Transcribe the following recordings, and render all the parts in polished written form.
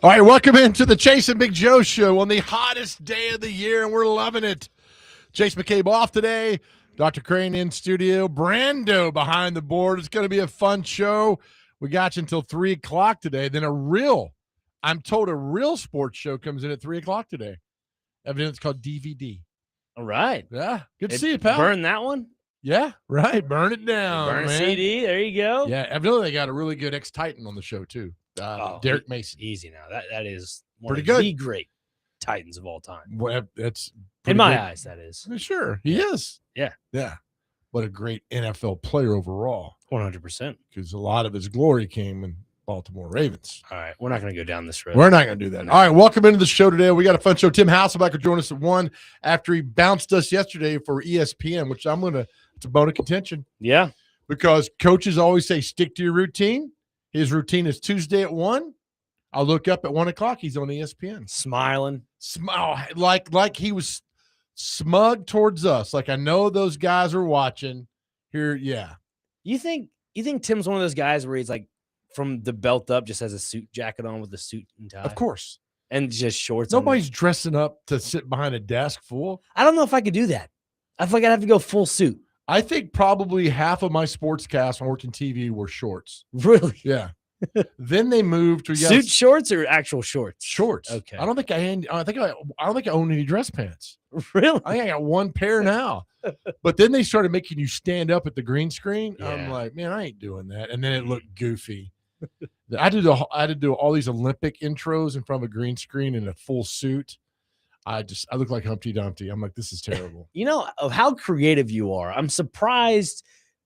All right, welcome into the Chase and Big Joe show on the hottest day of the year, and we're loving it. Chase McCabe off today. Dr. Crane in studio. Brando behind the board. It's going to be a fun show. We got you until 3 o'clock today. Then I'm told a real sports show comes in at 3 o'clock today. Evidently, it's called DVD. All right. Yeah, good to see you, pal. Burn that one? Yeah, right. Burn it down, Burn a man. CD. There you go. Yeah, evidently they got a really good ex-Titan on the show, too. Derek Mason. Easy now. That is one pretty of good. The great Titans of all time. Well, that's in my eyes, that is. Sure, he is. Yeah. Yeah. What a great NFL player overall. 100%. Because a lot of his glory came in Baltimore Ravens. All right. We're not going to go down this road. We're not going to do that. All right. Welcome into the show today. We got a fun show. Tim Hasselbeck will join us at 1 after he bounced us yesterday for ESPN, which it's a bone of contention. Yeah. Because coaches always say, stick to your routine. His routine is Tuesday at 1. I'll look up at 1 o'clock. He's on ESPN. Smiling. Smile. Like he was smug towards us. Like, I know those guys are watching here. Yeah. You think Tim's one of those guys where he's like from the belt up just has a suit jacket on with a suit and tie? Of course. And just shorts. Nobody's dressing up to sit behind a desk full. I don't know if I could do that. I feel like I'd have to go full suit. I think probably half of my sportscasts when I worked in TV were shorts. Really? Yeah. Then they moved to suit shorts or actual shorts? Shorts. Okay. I don't think I own any dress pants. Really? I think I got one pair now. But then they started making you stand up at the green screen. Yeah. I'm like, man, I ain't doing that. And then it looked goofy. I had to do all these Olympic intros in front of a green screen in a full suit. I look like Humpty Dumpty. I'm like, this is terrible. You know how creative you are. I'm surprised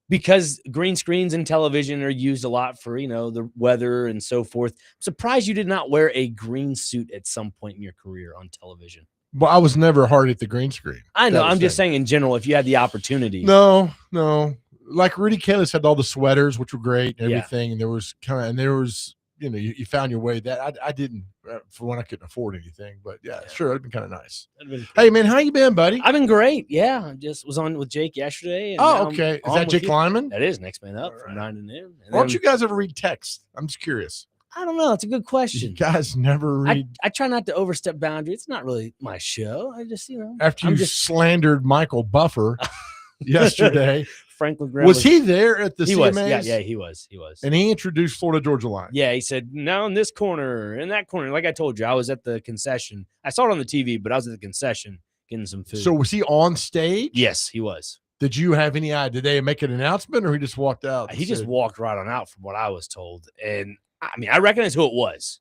because green screens and television are used a lot for, the weather and so forth. I'm surprised you did not wear a green suit at some point in your career on television. Well, I was never hard at the green screen. I know. I'm just saying in general, if you had the opportunity. No. Like Rudy Kalis had all the sweaters, which were great and everything. And there was you found your way. That I didn't for when I couldn't afford anything, but sure, it'd been kind of nice. Hey man, how you been, buddy? I've been great. Yeah, I just was on with Jake yesterday. And okay. Is that Jake Lyman? That is next man up from 9 to noon. Why don't you guys ever read text? I'm just curious. I don't know. It's a good question. You guys never read. I try not to overstep boundaries. It's not really my show. I just after you slandered Michael Buffer yesterday. Franklin Graham was he there at the CMAs? Yeah, he was. And he introduced Florida Georgia Line. Yeah, he said, now in this corner, in that corner. Like I told you, I was at the concession. I saw it on the TV, but I was at the concession getting some food. So was he on stage? Yes, he was. Did you have any idea? Did they make an announcement or he just walked out? He just walked right on out from what I was told. And I recognize who it was.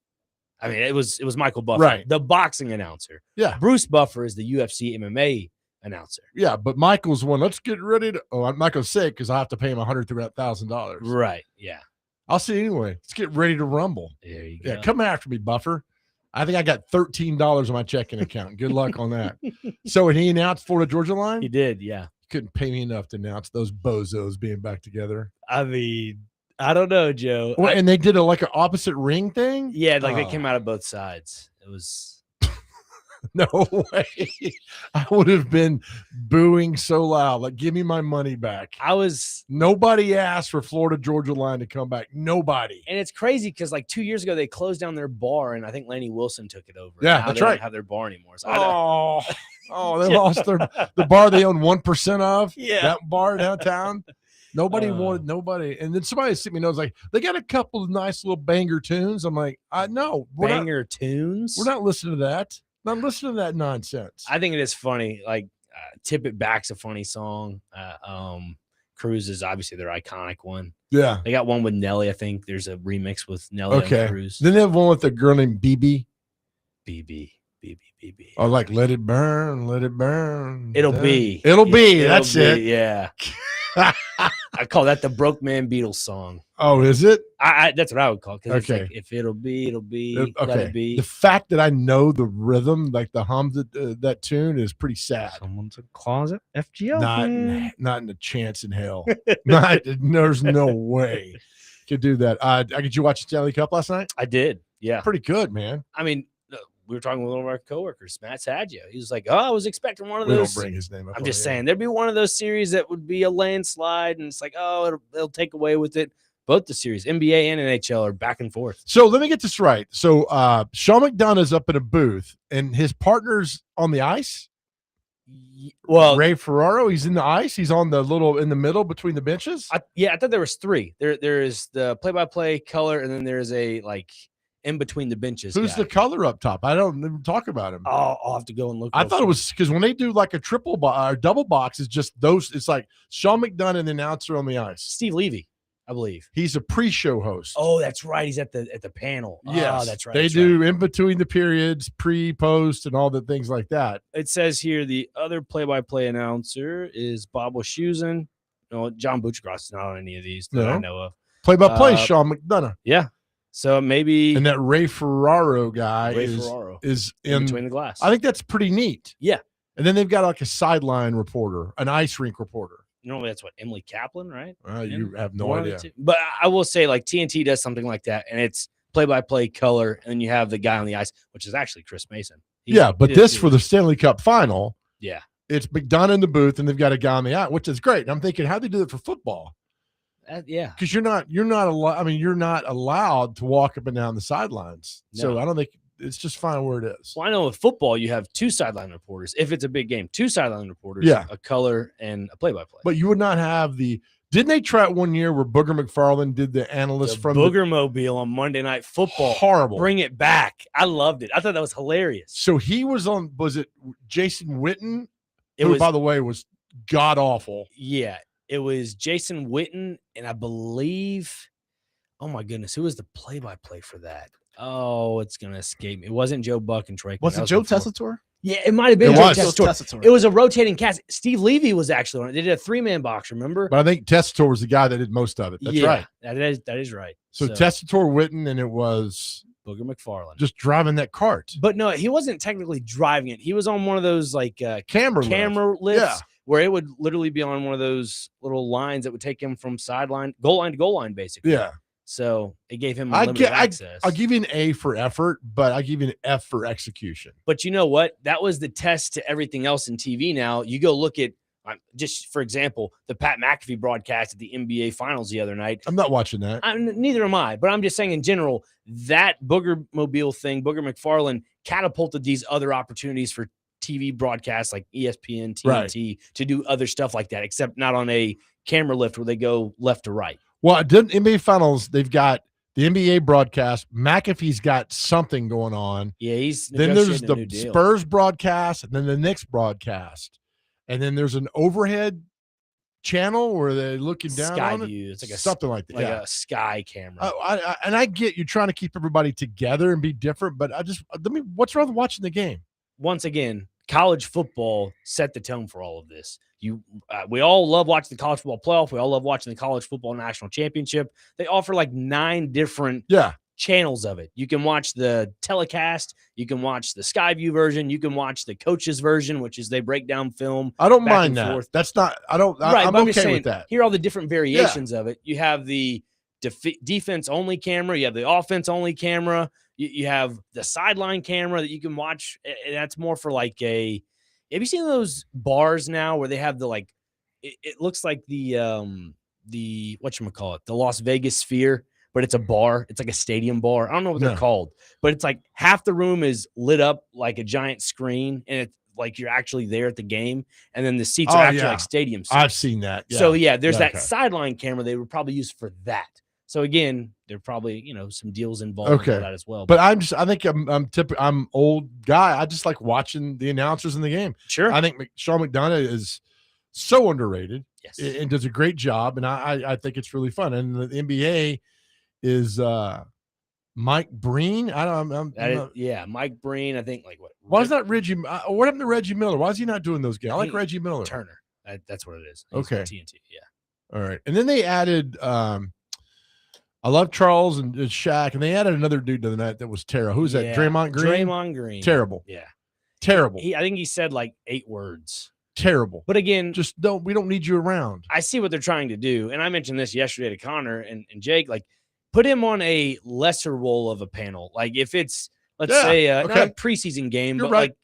It was Michael Buffer, right? The boxing announcer. Yeah. Bruce Buffer is the UFC MMA announcer. Yeah, but Michael's one. Let's get ready to. Oh, I'm not going to say it because I have to pay him $100,000. Right. Yeah. I'll see it anyway. Let's get ready to rumble. There you go. Yeah, come after me, Buffer. I think I got $13 on my checking account. Good luck on that. So, and he announced Florida Georgia Line. He did. Yeah. He couldn't pay me enough to announce those bozos being back together. I don't know, Joe. Well, and they did an opposite ring thing. Yeah, they came out of both sides. It was. No way. I would have been booing so loud. Like, give me my money back. Nobody asked for Florida Georgia Line to come back. Nobody. And it's crazy because 2 years ago they closed down their bar, and I think Laney Wilson took it over. Yeah, that's right. They don't have their bar anymore. So they lost the bar they own 1% of. Yeah, that bar downtown. Nobody wanted nobody. And then somebody sent me notes like, they got a couple of nice little banger tunes. I'm like, no. Banger tunes? We're not listening to that. Not listening to that nonsense. I think it is funny. Tip It Back's a funny song. Cruise is obviously their iconic one. Yeah. They got one with Nelly. I think there's a remix with Nelly and Cruise. Then they have one with a girl named BB. BB. Oh, like Let It Burn, Let It Burn. It'll be. That's it. Yeah. I call that the Broke Man Beatles song. Oh, is it? That's what I would call it. Okay. If it'll be, Okay. let it be. The fact that I know the rhythm, like the hum that tune, is pretty sad. Someone's a closet FGL. Not in a chance in hell. There's no way could do that. Did you watch the Stanley Cup last night? I did. Yeah. Pretty good, man. We were talking with one of our coworkers, Matt Saggio. He was like, I was expecting one of those. Don't bring his name up. I'm just saying there'd be one of those series that would be a landslide, and it's like, it'll take away with it. both the series, NBA and NHL, are back and forth. So let me get this right. So Sean McDonough's up in a booth, and his partner's on the ice. Well, Ray Ferraro, he's in the ice. He's on the in the middle between the benches. I thought there was three. There is the play-by-play color, and then there's a in between the benches. Who's the color up top? I don't even talk about him. I'll have to go and look. I thought it was because when they do like a triple or double box, it's just those. It's like Sean McDonough and the announcer on the ice. Steve Levy, I believe. He's a pre-show host. Oh, that's right. He's at the panel. Yes, that's right. They do in between the periods, pre, post, and all the things like that. It says here the other play-by-play announcer is Bob Wischusen. No, John Buchgross is not on any of these that I know of. Play-by-play, Sean McDonough. Yeah. So maybe and that Ray Ferraro guy is in between the glass. I think that's pretty neat. Yeah. And then they've got like a sideline reporter, an ice rink reporter. Normally that's what Emily Kaplan, right? You have no idea. But I will say TNT does something like that, and it's play-by-play color, and then you have the guy on the ice, which is actually Chris Mason. But this for the Stanley Cup final. Yeah. It's McDonough in the booth, and they've got a guy on the ice, which is great. And I'm thinking, how do they do it for football? Because you're not allowed. I mean, you're not allowed to walk up and down the sidelines. No. So I don't think it's just fine where it is. Well, I know with football you have two sideline reporters. If it's a big game, two sideline reporters, a color and a play-by-play. But you would not have the. Didn't they try it one year where Booger McFarland did the analyst from Booger Mobile on Monday Night Football? Horrible. Bring it back. I loved it. I thought that was hilarious. So he was on. Was it Jason Witten? Who, by the way, was god awful. Yeah. It was Jason Witten, and I believe, oh my goodness, who was the play-by-play for that? Oh, it's gonna escape me. It wasn't Joe Buck and Troy. Was it Joe Tessitore? Yeah, it might have been Joe Tessitore. It was a rotating cast. Steve Levy was actually on it. They did a 3-man box, remember? But I think Tessitore was the guy that did most of it. That's right. That is right. So Tessitore, Witten, and it was Booger McFarland just driving that cart. But no, he wasn't technically driving it. He was on one of those camera lifts. Yeah. Where it would literally be on one of those little lines that would take him from goal line to goal line, basically. Yeah. So it gave him unlimited access. I'll give you an A for effort, but I'll give you an F for execution. But you know what? That was the test to everything else in TV now. You go look at, just for example, the Pat McAfee broadcast at the NBA Finals the other night. I'm not watching that. Neither am I. But I'm just saying in general, that Booger Mobile thing, Booger McFarland, catapulted these other opportunities for TV broadcasts like ESPN, TNT to do other stuff like that, except not on a camera lift where they go left to right. Well, NBA Finals, they've got the NBA broadcast. McAfee's got something going on. Yeah, then there's the Spurs broadcast, and then the Knicks broadcast, and then there's an overhead channel where they're looking down Sky on view. It. It's like something like that, like a sky camera. I get you're trying to keep everybody together and be different, but what's wrong with watching the game? Once again, college football set the tone for all of this. We all love watching the college football playoff. We all love watching the college football national championship. They offer like 9 different channels of it. You can watch the telecast. You can watch the Skyview version. You can watch the coaches version, which is they break down film. I don't mind that. Forth. That's not. I don't. Right, I'm okay with that. Here are all the different variations of it. You have the defense only camera. You have the offense only camera. You have the sideline camera that you can watch. And that's more for like have you seen those bars now where they have the it looks like the whatchamacallit, the Las Vegas Sphere, but it's a bar. It's like a stadium bar. I don't know what they're called, but it's like half the room is lit up like a giant screen, and it's like you're actually there at the game, and then the seats are actually like stadium seats. I've seen that. Yeah. So there's that sideline camera they would probably use for that. So again, there are probably some deals involved in that as well. But I think I'm old guy. I just like watching the announcers in the game. Sure. I think Sean McDonough is so underrated. Yes. And does a great job, and I think it's really fun. And the NBA is Mike Breen. Mike Breen. I think why is not Reggie? What happened to Reggie Miller? Why is he not doing those games? I like Reggie Miller. Turner. That's what it is. Okay. TNT. Yeah. All right. And then they added. I love Charles and Shaq, and they added another dude to the night that was terrible. Who's that? Draymond Green. Draymond Green. Terrible. Yeah. Terrible. I think he said like 8 words. Terrible. But again, we don't need you around. I see what they're trying to do, and I mentioned this yesterday to Connor and Jake. Like, put him on a lesser role of a panel. Like if it's let's say not a preseason game, but like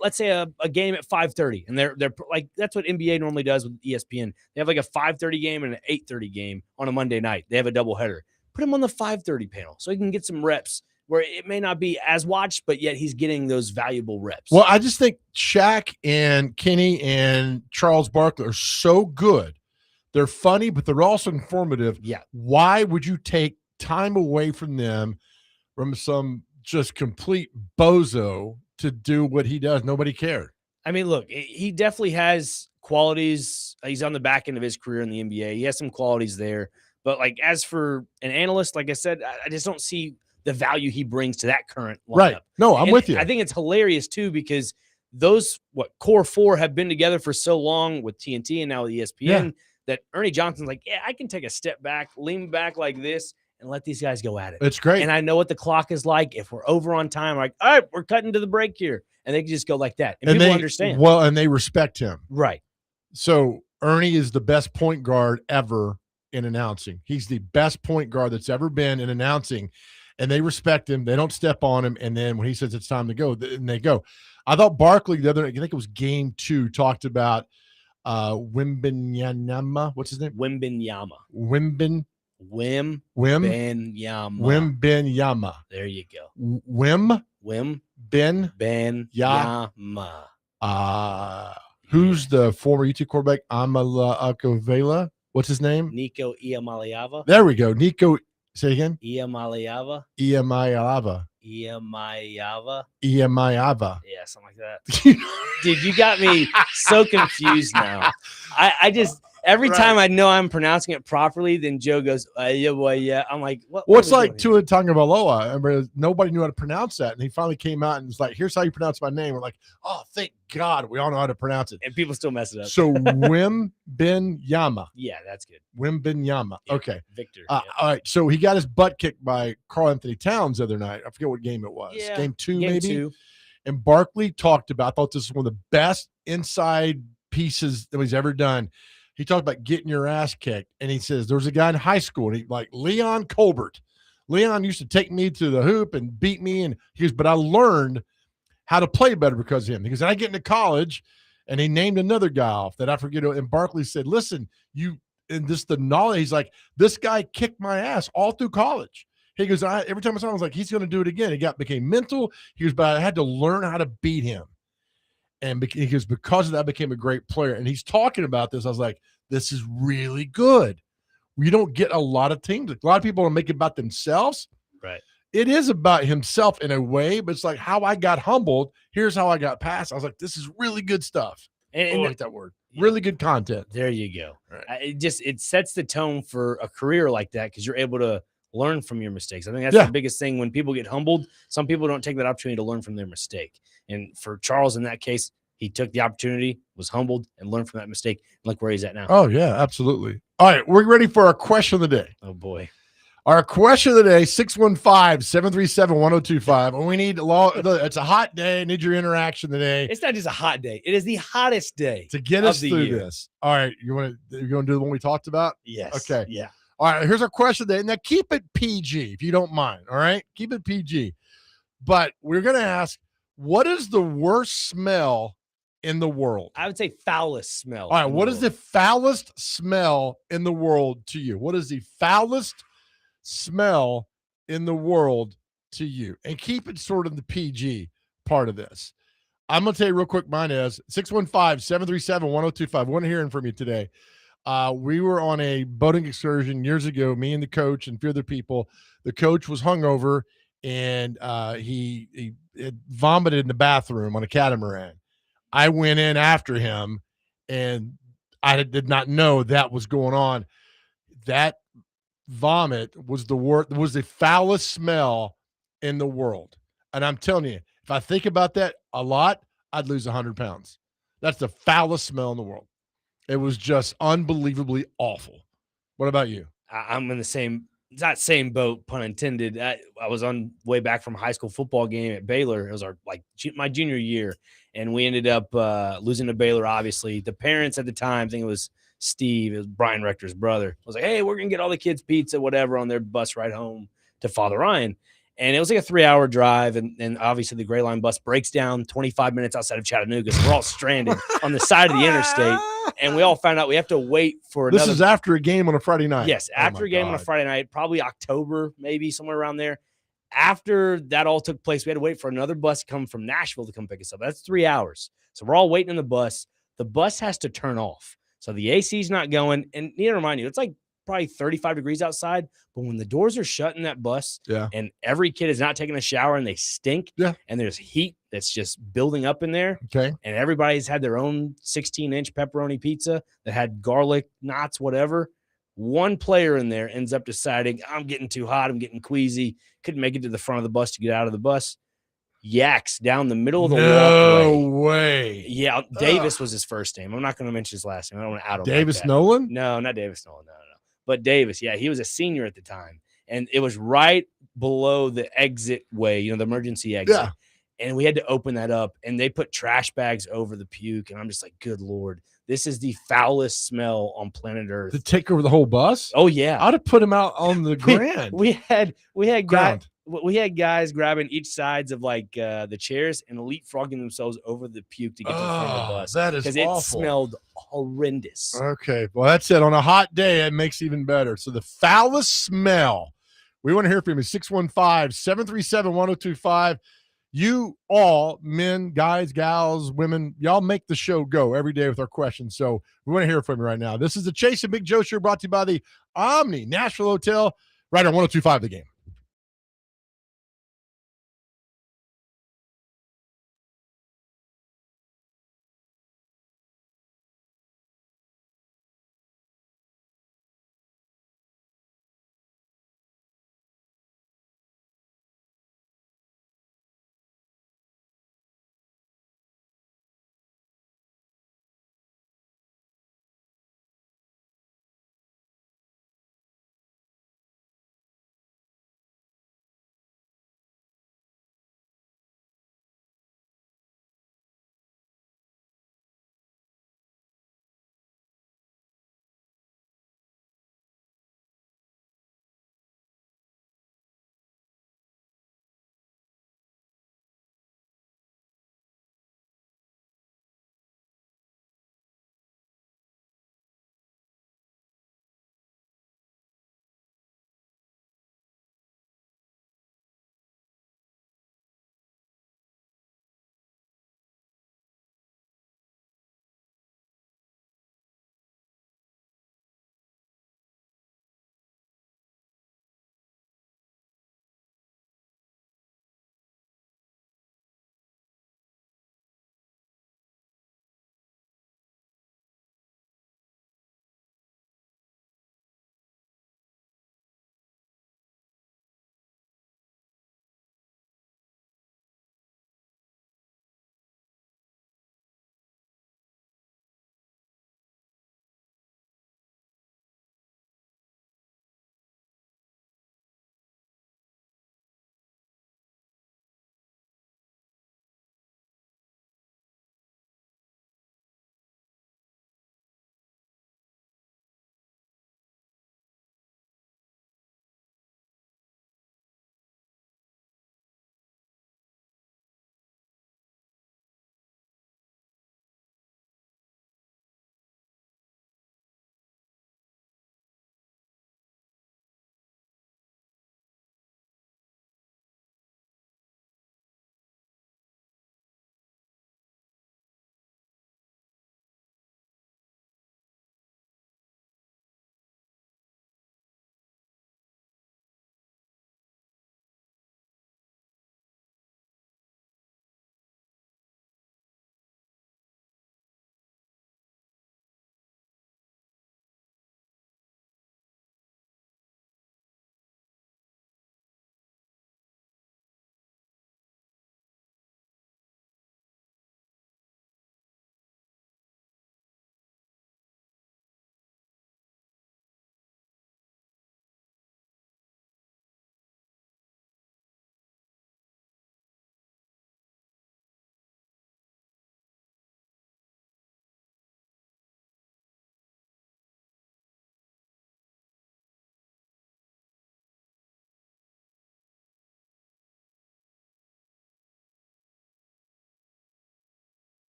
let's say a game at 5:30, and they're like, that's what NBA normally does with ESPN. They have like a 5:30 game and an 8:30 game on a Monday night. They have a doubleheader. Put him on the 5:30 panel so he can get some reps where it may not be as watched, but yet he's getting those valuable reps. Well, I just think Shaq and Kenny and Charles Barkley are so good. They're funny, but they're also informative. Yeah. Why would you take time away from them, from some just complete bozo, to do what he does? Nobody cared. I mean, look, he definitely has qualities. He's on the back end of his career in the NBA. He has some qualities there. But like, as for an analyst, like I said, I just don't see the value he brings to that current lineup. Right. No, I'm with you. I think it's hilarious too, because those core four have been together for so long with TNT and now with ESPN that Ernie Johnson's like, yeah, I can take a step back, lean back like this, and let these guys go at it. It's great. And I know what the clock is like. If we're over on time, we're like, all right, we're cutting to the break here. And they can just go like that. And people understand. Well, and they respect him. Right. So Ernie is the best point guard ever in announcing. He's the best point guard that's ever been in announcing. And they respect him. They don't step on him. And then when he says it's time to go, then they go. I thought Barkley the other night, I think it was game 2, talked about Wimbenyama. What's his name? Wimbenyama. Wimbenyama. There you go. Wimbenyama. Who's the former UT quarterback? Amala Akavela. What's his name? Nico Iamaleava. There we go. Nico. Say again. Iamaleava. Yeah, something like that. Dude, you got me so confused now. I just every time I know I'm pronouncing it properly, then Joe goes, yeah. I'm like, what? What's like Tua Tagovailoa? I remember nobody knew how to pronounce that, and he finally came out and was like, "Here's how you pronounce my name." We're like, "Oh, thank God, we all know how to pronounce it." And people still mess it up. So Wimbenyama. Yeah, that's good. Wimbenyama. Yeah, okay, Victor. All right. So he got his butt kicked by Karl Anthony Towns the other night. I forget what game it was. Yeah, game 2, game maybe. 2. And Barkley talked about. I thought this was one of the best inside pieces that he's ever done. He talked about getting your ass kicked, and he says there was a guy in high school, and he like Leon Colbert. Leon used to take me to the hoop and beat me, and he goes, but I learned how to play better because of him. Because I get into college, and he named another guy off that I forget. And Barkley said, "Listen, and this the knowledge." He's like, "This guy kicked my ass all through college." He goes, every time I saw him, I was like, he's going to do it again. He became mental. He goes, but I had to learn how to beat him. And he goes, because of that, I became a great player. And he's talking about this. I was like, this is really good. We don't get a lot of teams. A lot of people don't make it about themselves. Right. It is about himself in a way, but it's like how I got humbled. Here's how I got past. I was like, this is really good stuff. I like that word. Yeah. Really good content. There you go. Right. It sets the tone for a career like that because you're able to learn from your mistakes. I think that's the biggest thing. When people get humbled, some people don't take that opportunity to learn from their mistake. And for Charles, in that case, he took the opportunity, was humbled, and learned from that mistake. And look where he's at now. Oh, yeah, absolutely. All right, we're ready for our question of the day. Oh, boy. Our question of the day, 615-737-1025. And we need it's a hot day. I need your interaction today. It's not just a hot day. It is the hottest day to get us through this. All right, you're going to do the one we talked about? Yes. Okay. Yeah. All right, here's our question today. Now, keep it PG if you don't mind, all right? Keep it PG. But we're going to ask, what is the worst smell in the world? I would say foulest smell. All right, what is the foulest smell in the world to you? What is the foulest smell in the world to you? And keep it sort of the PG part of this. I'm going to tell you real quick, mine is 615-737-1025. I want to hear from you today. We were on a boating excursion years ago, me and the coach and a few other people. The coach was hungover, and he vomited in the bathroom on a catamaran. I went in after him, and I did not know that was going on. That vomit was the foulest smell in the world. And I'm telling you, if I think about that a lot, I'd lose 100 pounds. That's the foulest smell in the world. It was just unbelievably awful. What about you? I'm in the same boat, pun intended. I was on way back from a high school football game at Baylor. It was my junior year, and we ended up losing to Baylor. Obviously, the parents at the time, I think it was Steve, it was Brian Rector's brother, was like, "Hey, we're gonna get all the kids pizza, whatever, on their bus ride home to Father Ryan." And it was like a 3-hour drive. And obviously the Gray Line bus breaks down 25 minutes outside of Chattanooga. So we're all stranded on the side of the interstate. And we all found out we have to wait for another. This is after a game on a Friday night. Yes, after a game on a Friday night, probably October, maybe somewhere around there. After that all took place, we had to wait for another bus to come from Nashville to come pick us up. That's 3 hours. So we're all waiting in the bus. The bus has to turn off. So the AC is not going. And need to remind you, it's like probably 35 degrees outside. But when the doors are shut in that bus and every kid is not taking a shower and they stink and there's heat that's just building up in there. Okay. And everybody's had their own 16-inch pepperoni pizza that had garlic, knots, whatever. One player in there ends up deciding, I'm getting too hot. I'm getting queasy. Couldn't make it to the front of the bus to get out of the bus. Yaks down the middle of the walkway. No way. Yeah, Davis was his first name. I'm not going to mention his last name. I don't want to out him. Davis like that. Nolan? No, not Davis Nolan. No. But Davis, yeah, he was a senior at the time. And it was right below the exit way, the emergency exit. Yeah. And we had to open that up. And they put trash bags over the puke. And I'm just like, good Lord. This is the foulest smell on planet Earth. To take over the whole bus? Oh yeah, I'd have put him out on the ground. We had guys grabbing each sides of like the chairs and leapfrogging themselves over the puke to get to the front of the bus. That is awful. It smelled horrendous. Okay, well that's it. On a hot day, it makes it even better. So the foulest smell. We want to hear from you. 615-737-1025. You all, men, guys, gals, women, y'all make the show go every day with our questions. So we want to hear from you right now. This is the Chase and Big Joe Show brought to you by the Omni Nashville Hotel right on 102.5 The Game.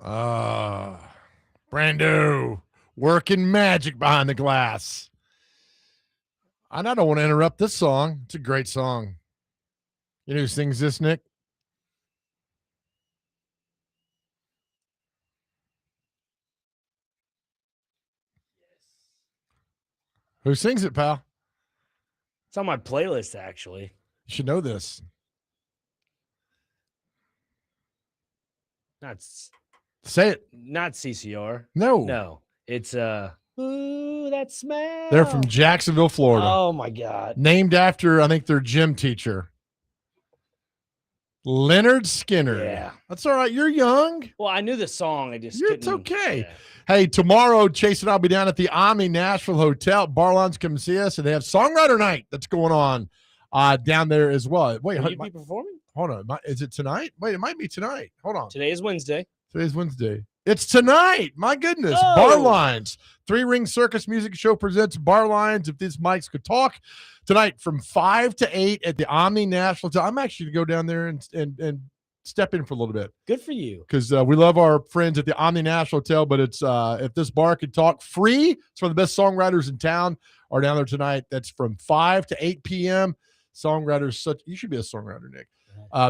Brando, working magic behind the glass. And I don't want to interrupt this song. It's a great song. You know who sings this, Nick? Who sings it, pal? It's on my playlist, actually. You should know this. Say it. Not CCR. No. It's ooh, that smell. They're from Jacksonville, Florida. Oh my God. Named after, I think, their gym teacher. Leonard Skinner. Yeah. That's all right. You're young. Well, I knew the song. I just It's couldn't. okay. Yeah. Hey, tomorrow, Chase and I'll be down at the Omni Nashville Hotel. Barlines come see us, and they have Songwriter Night that's going on down there as well. Wait, Will you be performing? Hold on. Is it tonight? Wait, it might be tonight. Hold on. Today is Wednesday. Today's Wednesday. It's tonight. My goodness. Oh. Barlines. 3-Ring Circus Music Show presents Barlines. If these mics could talk. Tonight from 5 to 8 at the Omni Nashville Hotel. I'm actually going to go down there and step in for a little bit. Good for you. Because we love our friends at the Omni Nashville Hotel, but it's if this bar could talk free, it's one of the best songwriters in town are down there tonight. That's from 5 to 8 p.m. Songwriters, you should be a songwriter, Nick.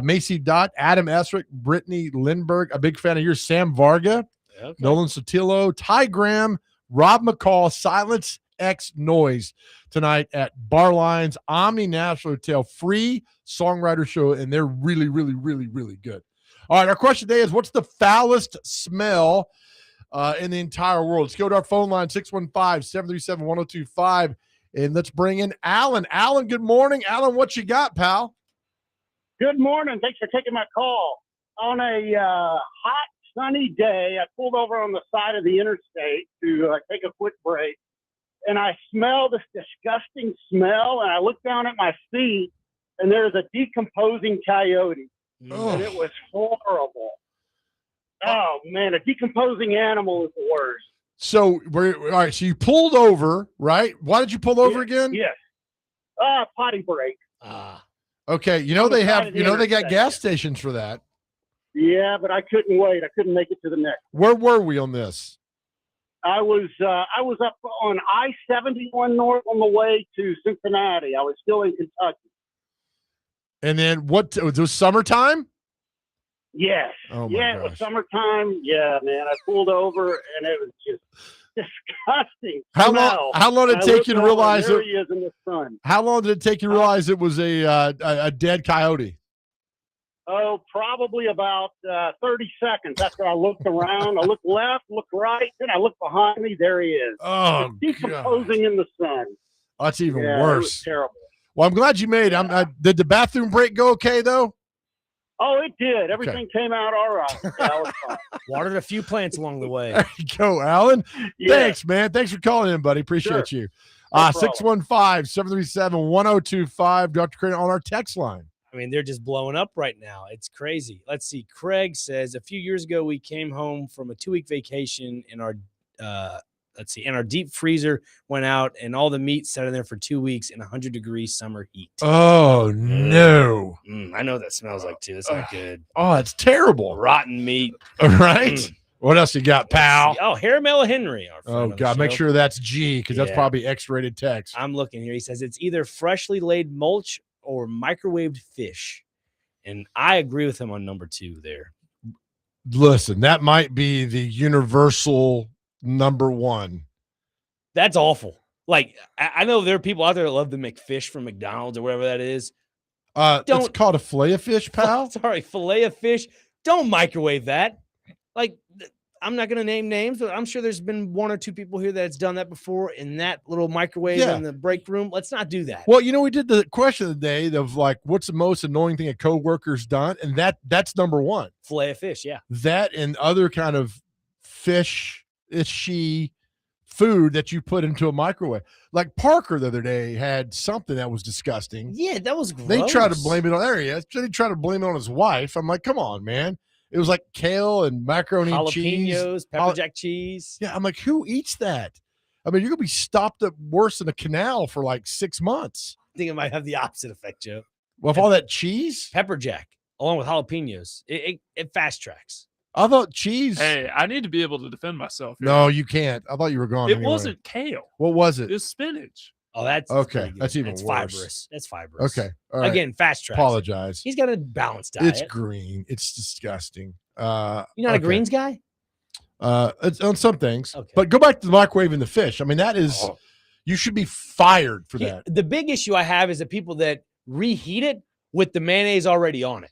Macy Dott, Adam Esrick, Brittany Lindbergh, a big fan of yours, Sam Varga, Okay. Nolan Sotillo, Ty Graham, Rob McCall, Silence X Noise tonight at Barlines Omni Nashville Hotel. Free songwriter show, and they're really, really, really, really good. All right, our question today is, what's the foulest smell in the entire world? Let's go to our phone line, 615-737-1025, and let's bring in Alan. Alan, good morning. Alan, what you got, pal? Good morning. Thanks for taking my call. On a hot, sunny day, I pulled over on the side of the interstate to take a quick break, and I smell this disgusting smell, and I look down at my feet, and there's a decomposing coyote, and it was horrible. Oh, man, a decomposing animal is the worst. So, all right, so you pulled over, right? Why did you pull over again? Yes. Potty break. Okay, they got gas stations for that. Yeah, but I couldn't wait. I couldn't make it to the next. Where were we on this? I was up on I-71 North on the way to Cincinnati. I was still in Kentucky. And then what? Was it summertime? Yes. Oh my gosh. It was summertime. Yeah, man. I pulled over and it was just disgusting. How long did it take you to realize there he is in the sun? How long did it take you to realize it was a dead coyote? Oh, probably about 30 seconds after I looked around. I looked left, looked right, then I looked behind me. There he is. Oh, decomposing in the sun. Oh, that's even It worse. was terrible. Well, I'm glad you made it. Did the bathroom break go okay, though? Oh, it did. Everything came out all right. Yeah, that was fine. Watered a few plants along the way. There you go, Alan. Yeah. Thanks, man. Thanks for calling in, buddy. Appreciate you. No 615-737-1025. Dr. Crane on our text line. I mean, they're just blowing up right now. It's crazy. Let's see. Craig says, a few years ago, we came home from a 2-week vacation and our deep freezer went out and all the meat sat in there for 2 weeks in 100-degree summer heat. Oh, no. I know what that smells like, too. It's not good. Oh, it's terrible. Rotten meat. All right. What else you got, pal? Oh, Haramel Henry. Oh, God. Make sure that's G because that's probably X-rated text. I'm looking here. He says it's either freshly laid mulch or microwaved fish. And I agree with him on number 2 there. Listen, that might be the universal number 1. That's awful. Like, I know there are people out there that love the McFish from McDonald's or whatever that is. It's called a fillet of fish, pal. Sorry, fillet of fish. Don't microwave that. Like, I'm not going to name names, but I'm sure there's been 1 or 2 people here that's done that before in that little microwave in the break room. Let's not do that. Well, we did the question of the day of like, what's the most annoying thing a coworker's done? And that's number 1. Fillet of fish, yeah. That and other kind of fish-ishy food that you put into a microwave. Like Parker the other day had something that was disgusting. Yeah, that was gross. They tried to blame it on They tried to blame it on his wife. I'm like, come on, man. It was like kale and macaroni and cheese. Jalapenos, pepper jack cheese. Yeah, I'm like, who eats that? I mean, you're going to be stopped up worse than a canal for like 6 months. I think it might have the opposite effect, Joe. With all that cheese? Pepper jack, along with jalapenos. It fast tracks. I thought cheese. Hey, I need to be able to defend myself here. No, you can't. I thought you were gone. It anyway. wasn't kale. What was It it? was spinach. Oh, that's Okay, pretty good. that's even That's worse. fibrous. That's fibrous. Okay. All right. Again, fast track. Apologize. He's got a balanced diet. It's green. It's disgusting. You're not a okay. greens guy? It's on some things. Okay. But go back to the microwave and the fish. I mean, that is you should be fired for that. The big issue I have is the people that reheat it with the mayonnaise already on it.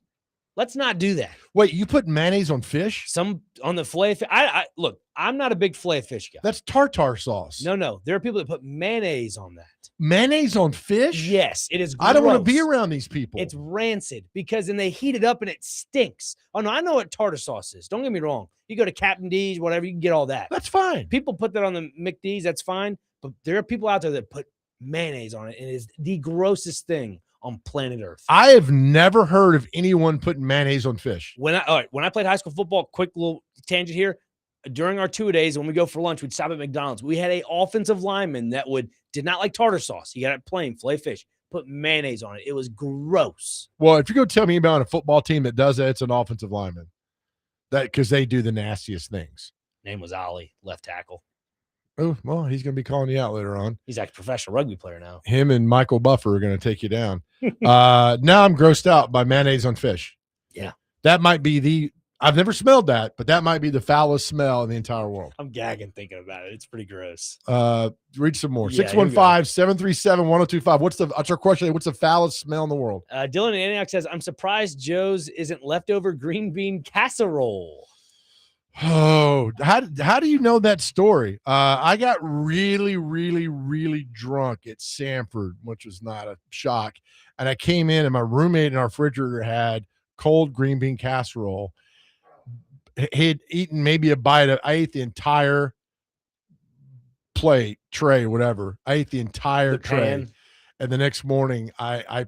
Let's not do that. Wait, you put mayonnaise on fish? Some on the filet. I look, I'm not a big filet fish guy. That's tartar sauce. No. There are people that put mayonnaise on that. Mayonnaise on fish? Yes, it is gross. I don't want to be around these people. It's rancid because then they heat it up and it stinks. Oh, no, I know what tartar sauce is. Don't get me wrong. You go to Captain D's, whatever, you can get all that. That's fine. People put that on the McD's, that's fine. But there are people out there that put mayonnaise on it, and it is the grossest thing on planet Earth. I have never heard of anyone putting mayonnaise on fish. When I played high school football, quick little tangent here. During our 2-a-days, when we go for lunch, we'd stop at McDonald's. We had a offensive lineman that did not like tartar sauce. He got it plain filet fish, put mayonnaise on it. It was gross. Well, if you go tell me about a football team that does that, it's an offensive lineman. That because they do the nastiest things. Name was Ollie, left tackle. Oh, well, he's going to be calling you out later on. He's actually a professional rugby player now. Him and Michael Buffer are going to take you down. Now I'm grossed out by mayonnaise on fish. Yeah. That might be I've never smelled that, but that might be the foulest smell in the entire world. I'm gagging thinking about it. It's pretty gross. Read some more. Yeah, 615-737-1025. What's our question? What's the foulest smell in the world? Dylan and Antioch says, I'm surprised Joe's isn't leftover green bean casserole. Oh, how do you know that story? I got really, really, really drunk at Sanford, which was not a shock. And I came in and my roommate in our refrigerator had cold green bean casserole. He had eaten maybe a bite of, I ate the entire plate, tray, whatever. I ate the entire tray. And the next morning I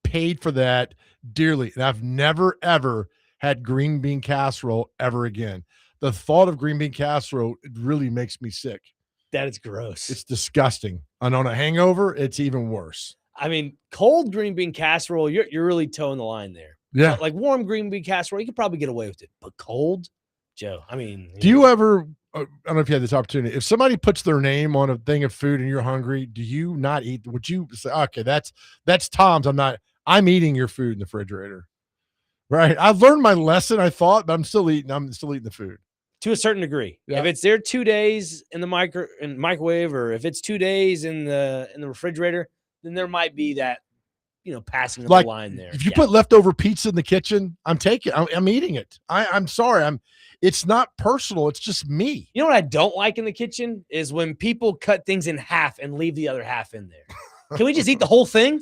paid for that dearly. And I've never, ever had green bean casserole ever again. The thought of green bean casserole, it really makes me sick. That is gross. It's disgusting. And on a hangover, it's even worse. I mean, cold green bean casserole, you're really toeing the line there. Yeah. Like warm green bean casserole, you could probably get away with it. But cold, Joe, I mean. Do you ever, I don't know if you had this opportunity, if somebody puts their name on a thing of food and you're hungry, do you not eat? Would you say, okay, that's Tom's. I'm eating your food in the refrigerator. Right. I've learned my lesson, I thought, but I'm still eating the food. To a certain degree. Yeah. If it's there 2 days in the microwave, or if it's 2 days in the refrigerator, then there might be that, passing of the line there. If you put leftover pizza in the kitchen, I'm eating it. I'm sorry. It's not personal. It's just me. You know what I don't like in the kitchen is when people cut things in half and leave the other half in there. Can we just eat the whole thing?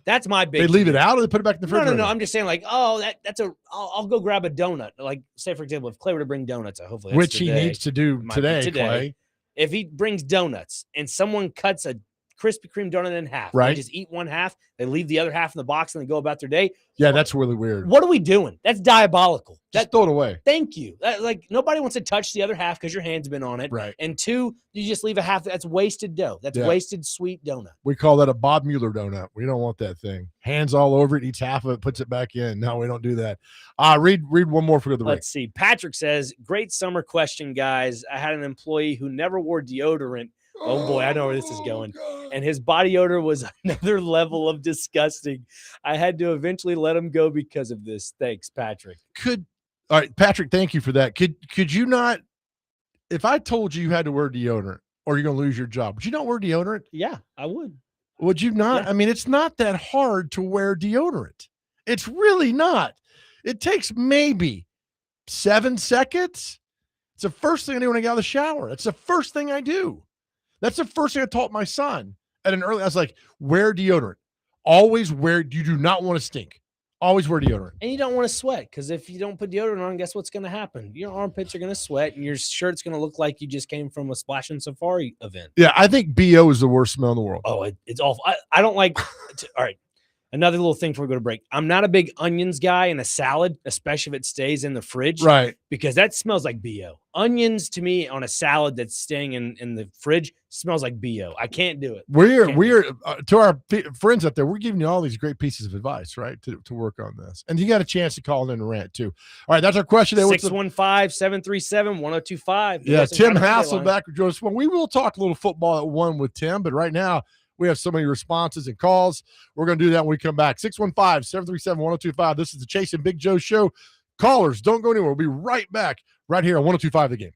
That's my big. They leave it out or they put it back in the refrigerator? No. I'm just saying, like, I'll go grab a donut. Like, say for example, if Clay were to bring donuts, hopefully, which he needs to do today, Clay. If he brings donuts and someone cuts a Krispy Kreme donut in half, right? They just eat one half, they leave the other half in the box, and they go about their day. Yeah, that's really weird. What are we doing? That's diabolical. Just throw it away. Thank you. Like, nobody wants to touch the other half because your hand's been on it. Right. And 2, you just leave a half. That's wasted dough. That's wasted sweet donut. We call that a Bob Mueller donut. We don't want that thing. Hands all over it, eats half of it, puts it back in. No, we don't do that. Read one more for the break. Let's see. Patrick says, great summer question, guys. I had an employee who never wore deodorant. Oh boy, I know where this is going. And his body odor was another level of disgusting. I had to eventually let him go because of this. Thanks, Patrick. All right, Patrick, thank you for that. Could you not, if I told you had to wear deodorant or you're going to lose your job, would you not wear deodorant? Yeah, I would. Would you not? Yeah. I mean, it's not that hard to wear deodorant. It's really not. It takes maybe 7 seconds. It's the first thing I do when I get out of the shower. That's the first thing I do. That's the first thing I taught my son I was like, wear deodorant. Always wear, you do not want to stink. Always wear deodorant. And you don't want to sweat, because if you don't put deodorant on, guess what's going to happen? Your armpits are going to sweat and your shirt's going to look like you just came from a Splash and Safari event. Yeah, I think BO is the worst smell in the world. Oh, it's awful. I don't like, all right. Another little thing before we go to break. I'm not a big onions guy in a salad, especially if it stays in the fridge, Right. because that smells like BO. Onions to me on a salad that's staying in the fridge smells like BO. I can't do it. We're to our friends out there, we're giving you all these great pieces of advice, right, to work on this. And you got a chance to call in and rant too. All right, that's our question. 615-737-1025. Yeah, Tim Hasselbeck joins us. Well, we will talk a little football at 1 with Tim, but right now we have so many responses and calls. We're going to do that when we come back. 615-737-1025. This is the Chase and Big Joe Show. Callers, don't go anywhere. We'll be right back right here on 1025 The Game.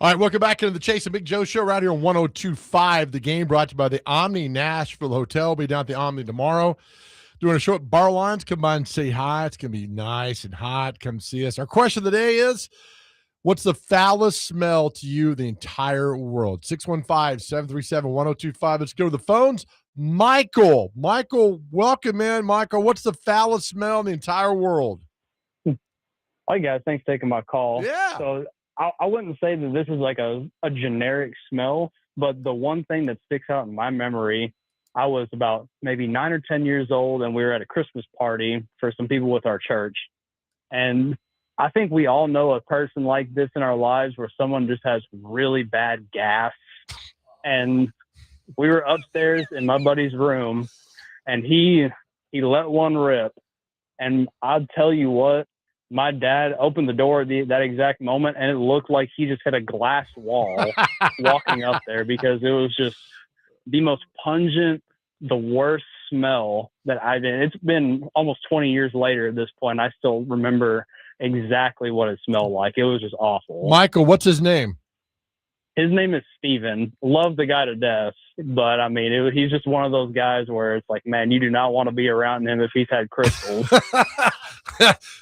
All right, welcome back into the Chase and Big Joe show right here on 102.5. The Game brought to you by the Omni Nashville Hotel. We'll be down at the Omni tomorrow doing a show at Bar Lines. Come by and say hi. It's going to be nice and hot. Come see us. Our question of the day is, what's the foulest smell to you in the entire world? 615-737-1025. Let's go to the phones. Michael, welcome in. Michael, what's the foulest smell in the entire world? Hi, guys. Thanks for taking my call. Yeah. So I wouldn't say that this is like a generic smell, but the one thing that sticks out in my memory, I was about maybe 9 or 10 years old, and we were at a Christmas party for some people with our church. And I think we all know a person like this in our lives where someone just has really bad gas. And we were upstairs in my buddy's room, and he let one rip. And I'll tell you what, my dad opened the door at that exact moment, and it looked like he just had a glass wall walking up there, because it was just the most pungent, the worst smell that I've been. It's been almost 20 years later at this point. I still remember exactly what it smelled like. It was just awful. Michael, what's his name? His name is Steven. Love the guy to death, but I mean, he's just one of those guys where it's like, man, you do not want to be around him if he's had crystals.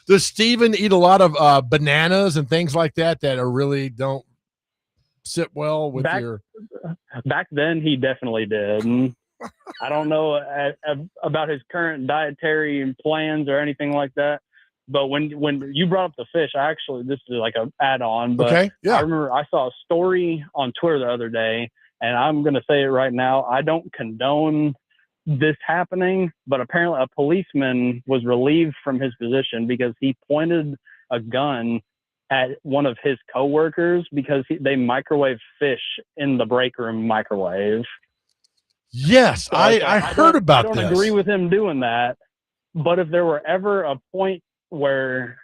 Does Steven eat a lot of bananas and things like that are really don't sit well with Back then, he definitely did. And I don't know about his current dietary plans or anything like that. But when you brought up the fish, this is like an add-on, but okay, yeah. I remember I saw a story on Twitter the other day, and I'm going to say it right now. I don't condone this happening, but apparently a policeman was relieved from his position because he pointed a gun at one of his coworkers because they microwave fish in the break room microwave. Yes, So I heard about this. I don't agree with him doing that, but if there were ever a point where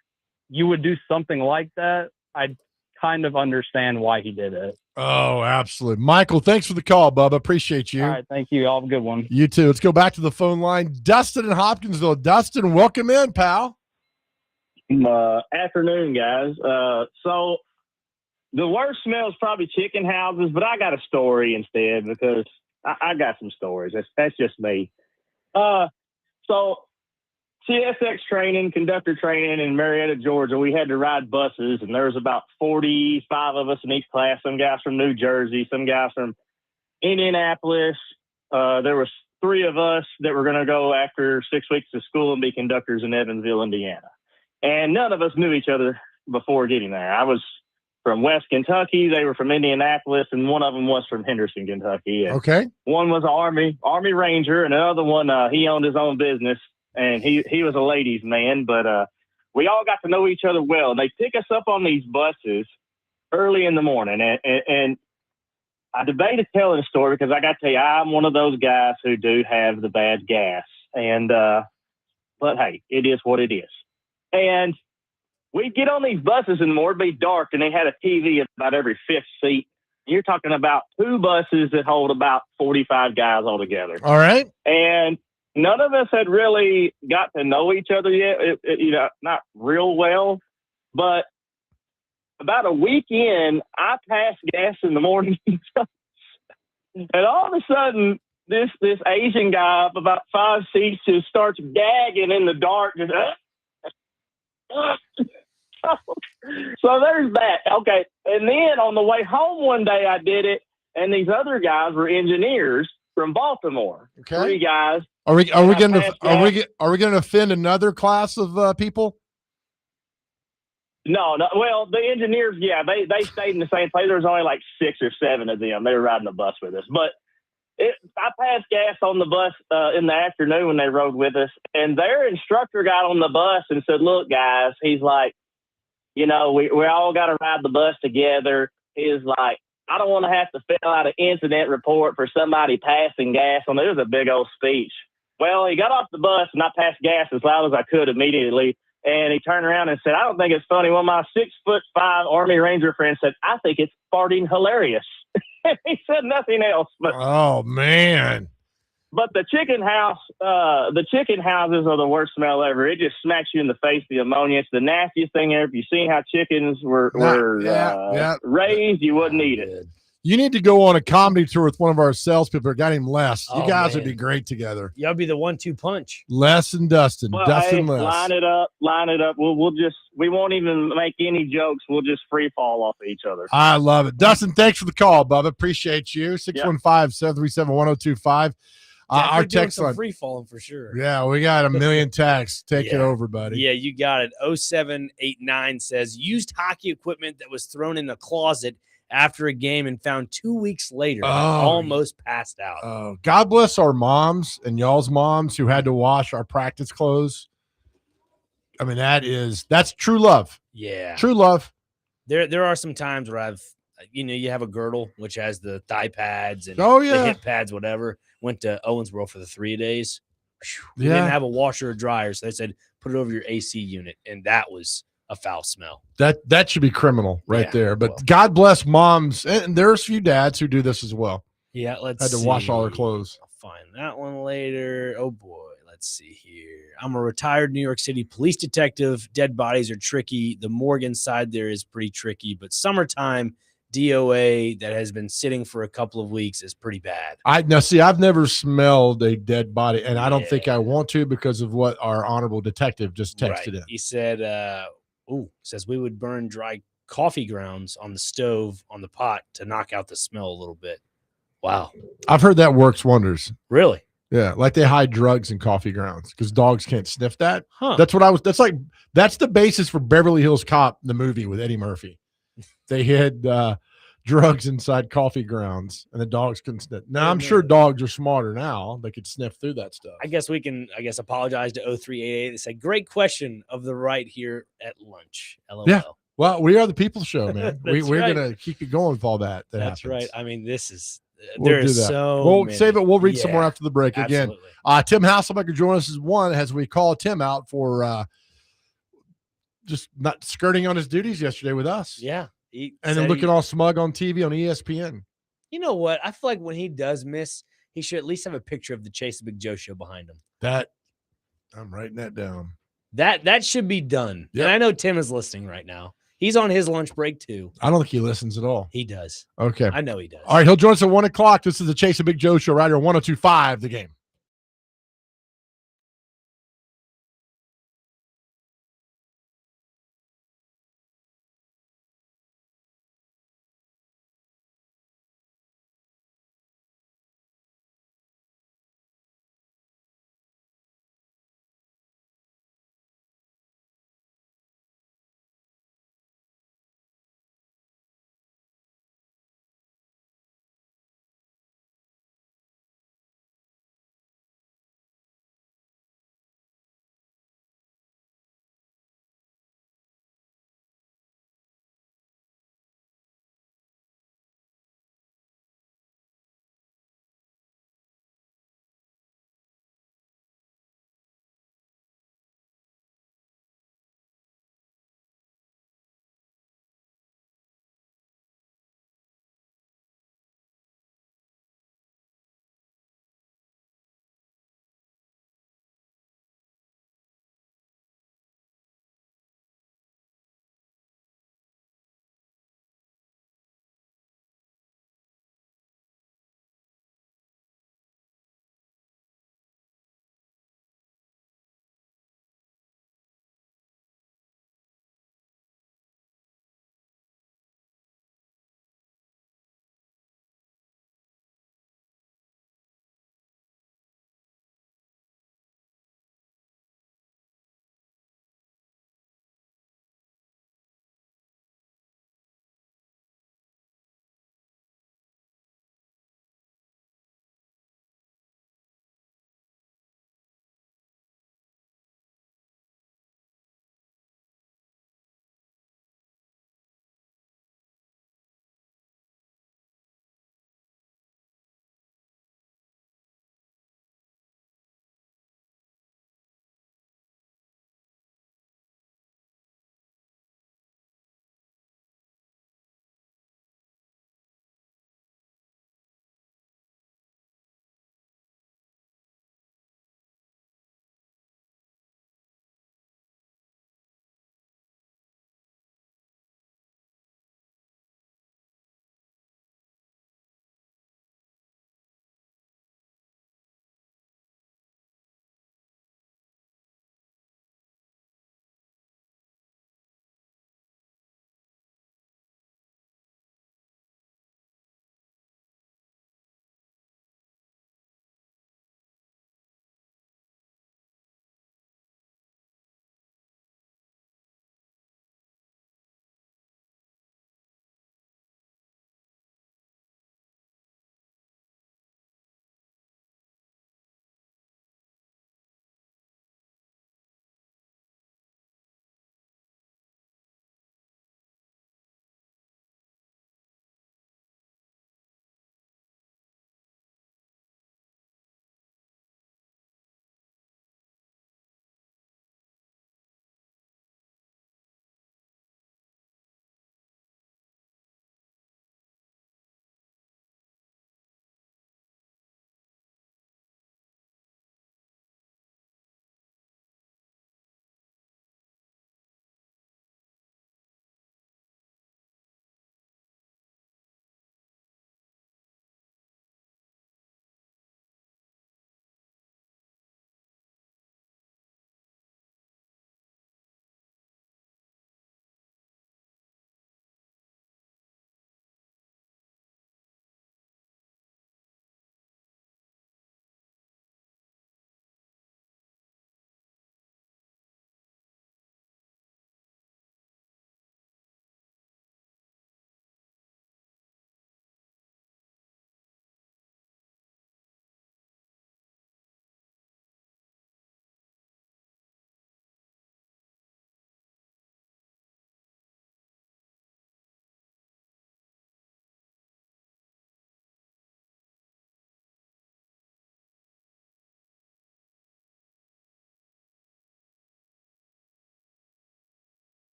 you would do something like that, I'd kind of understand why he did it. Oh, absolutely. Michael, thanks for the call, bub. Appreciate you. All right, thank you. Y'all have a good one. You too. Let's go back to the phone line. Dustin in Hopkinsville. Dustin, welcome in, pal. Afternoon, guys. So the worst smell is probably chicken houses, but I got a story instead because I got some stories. That's just me. So CSX training, conductor training in Marietta, Georgia, we had to ride buses, and there was about 45 of us in each class. Some guys from New Jersey, some guys from Indianapolis. There was 3 of us that were going to go after 6 weeks of school and be conductors in Evansville, Indiana. And none of us knew each other before getting there. I was from West Kentucky. They were from Indianapolis, and one of them was from Henderson, Kentucky. And okay. One was an Army Ranger, and another one, he owned his own business. And he was a ladies' man, but we all got to know each other well. They pick us up on these buses early in the morning, and I debated telling a story because I got to tell you, I'm one of those guys who do have the bad gas. And but hey, it is what it is. And we'd get on these buses in the morning, it'd be dark, and they had a TV about every 5th seat. You're talking about 2 buses that hold about 45 guys altogether. All right. And none of us had really got to know each other yet, not real well. But about a week in, I passed gas in the morning. And all of a sudden, this Asian guy up about 5 seats just starts gagging in the dark. Just, so there's that. Okay. And then on the way home one day, I did it. And these other guys were engineers from Baltimore. Okay. 3 guys. Are we going to offend another class of people? No. Well, the engineers, yeah, they stayed in the same place. There was only like 6 or 7 of them. They were riding the bus with us. But I passed gas on the bus in the afternoon when they rode with us, and their instructor got on the bus and said, "Look, guys," he's like, we all got to ride the bus together. He's like, "I don't want to have to fill out an incident report for somebody passing gas on." It was a big old speech. Well, he got off the bus, and I passed gas as loud as I could immediately. And he turned around and said, "I don't think it's funny." Well, my 6'5" Army Ranger friend said, "I think it's farting hilarious." He said nothing else. But oh, man. But the chicken houses are the worst smell ever. It just smacks you in the face. The ammonia, it's the nastiest thing ever. If you seen how chickens were raised, you wouldn't eat it. You need to go on a comedy tour with one of our salespeople. A guy named Les. You guys would man. be great together. Y'all be the 1-2 punch. Les and Dustin. Well, Dustin, Les. line it up. We won't even make any jokes. We'll just free fall off of each other. I love it. Dustin, thanks for the call, Bubba. Appreciate you. 615-737-1025. Our text line. Free falling for sure. Yeah, we got a million texts. Take it over, buddy. Yeah, you got it. 0789 says used hockey equipment that was thrown in a closet after a game and found 2 weeks later, almost passed out. Oh, God bless our moms and y'all's moms who had to wash our practice clothes. I mean, that's true love. Yeah. True love. There are some times where you have a girdle, which has the thigh pads and the hip pads, whatever. Went to Owensboro for the 3 days. We didn't have a washer or dryer, so they said, put it over your AC unit, and that was a foul smell. That should be criminal there. But God bless moms, and there's a few dads who do this as well. Yeah, had to wash all their clothes. I'll find that one later. Oh boy, let's see here. I'm a retired New York City police detective. Dead bodies are tricky. The morgue inside there is pretty tricky, but summertime DOA that has been sitting for a couple of weeks is pretty bad. I've never smelled a dead body, and I don't think I want to because of what our honorable detective just texted in. He said, says we would burn dry coffee grounds on the stove on the pot to knock out the smell a little bit. Wow. I've heard that works wonders. Really? Yeah, like they hide drugs in coffee grounds because dogs can't sniff that. Huh. That's the basis for Beverly Hills Cop, the movie with Eddie Murphy. They hid drugs inside coffee grounds, and the dogs couldn't sniff. Now, I'm sure dogs are smarter now. They could sniff through that stuff. I guguess we can, apologize to 0388. They say, great question of the right here at lunch. LOL. Yeah. Well, we are the People Show, man. we're right. going to keep it going with all that. That's happens. right. I mean, this is, we'll do that. We'll save it. We'll read some more after the break. Absolutely. Again, Tim Hasselbeck will join us as we call Tim out for just not skirting on his duties yesterday with us. Yeah. And then looking all smug on TV on ESPN. You know what? I feel like when he does miss, he should at least have a picture of the Chase and Big Joe show behind him. I'm writing that down. That should be done. Yep. And I know Tim is listening right now. He's on his lunch break too. I don't think he listens at all. He does. Okay. I know he does. All right. He'll join us at 1:00. This is the Chase and Big Joe show right here on 102.5 The Game.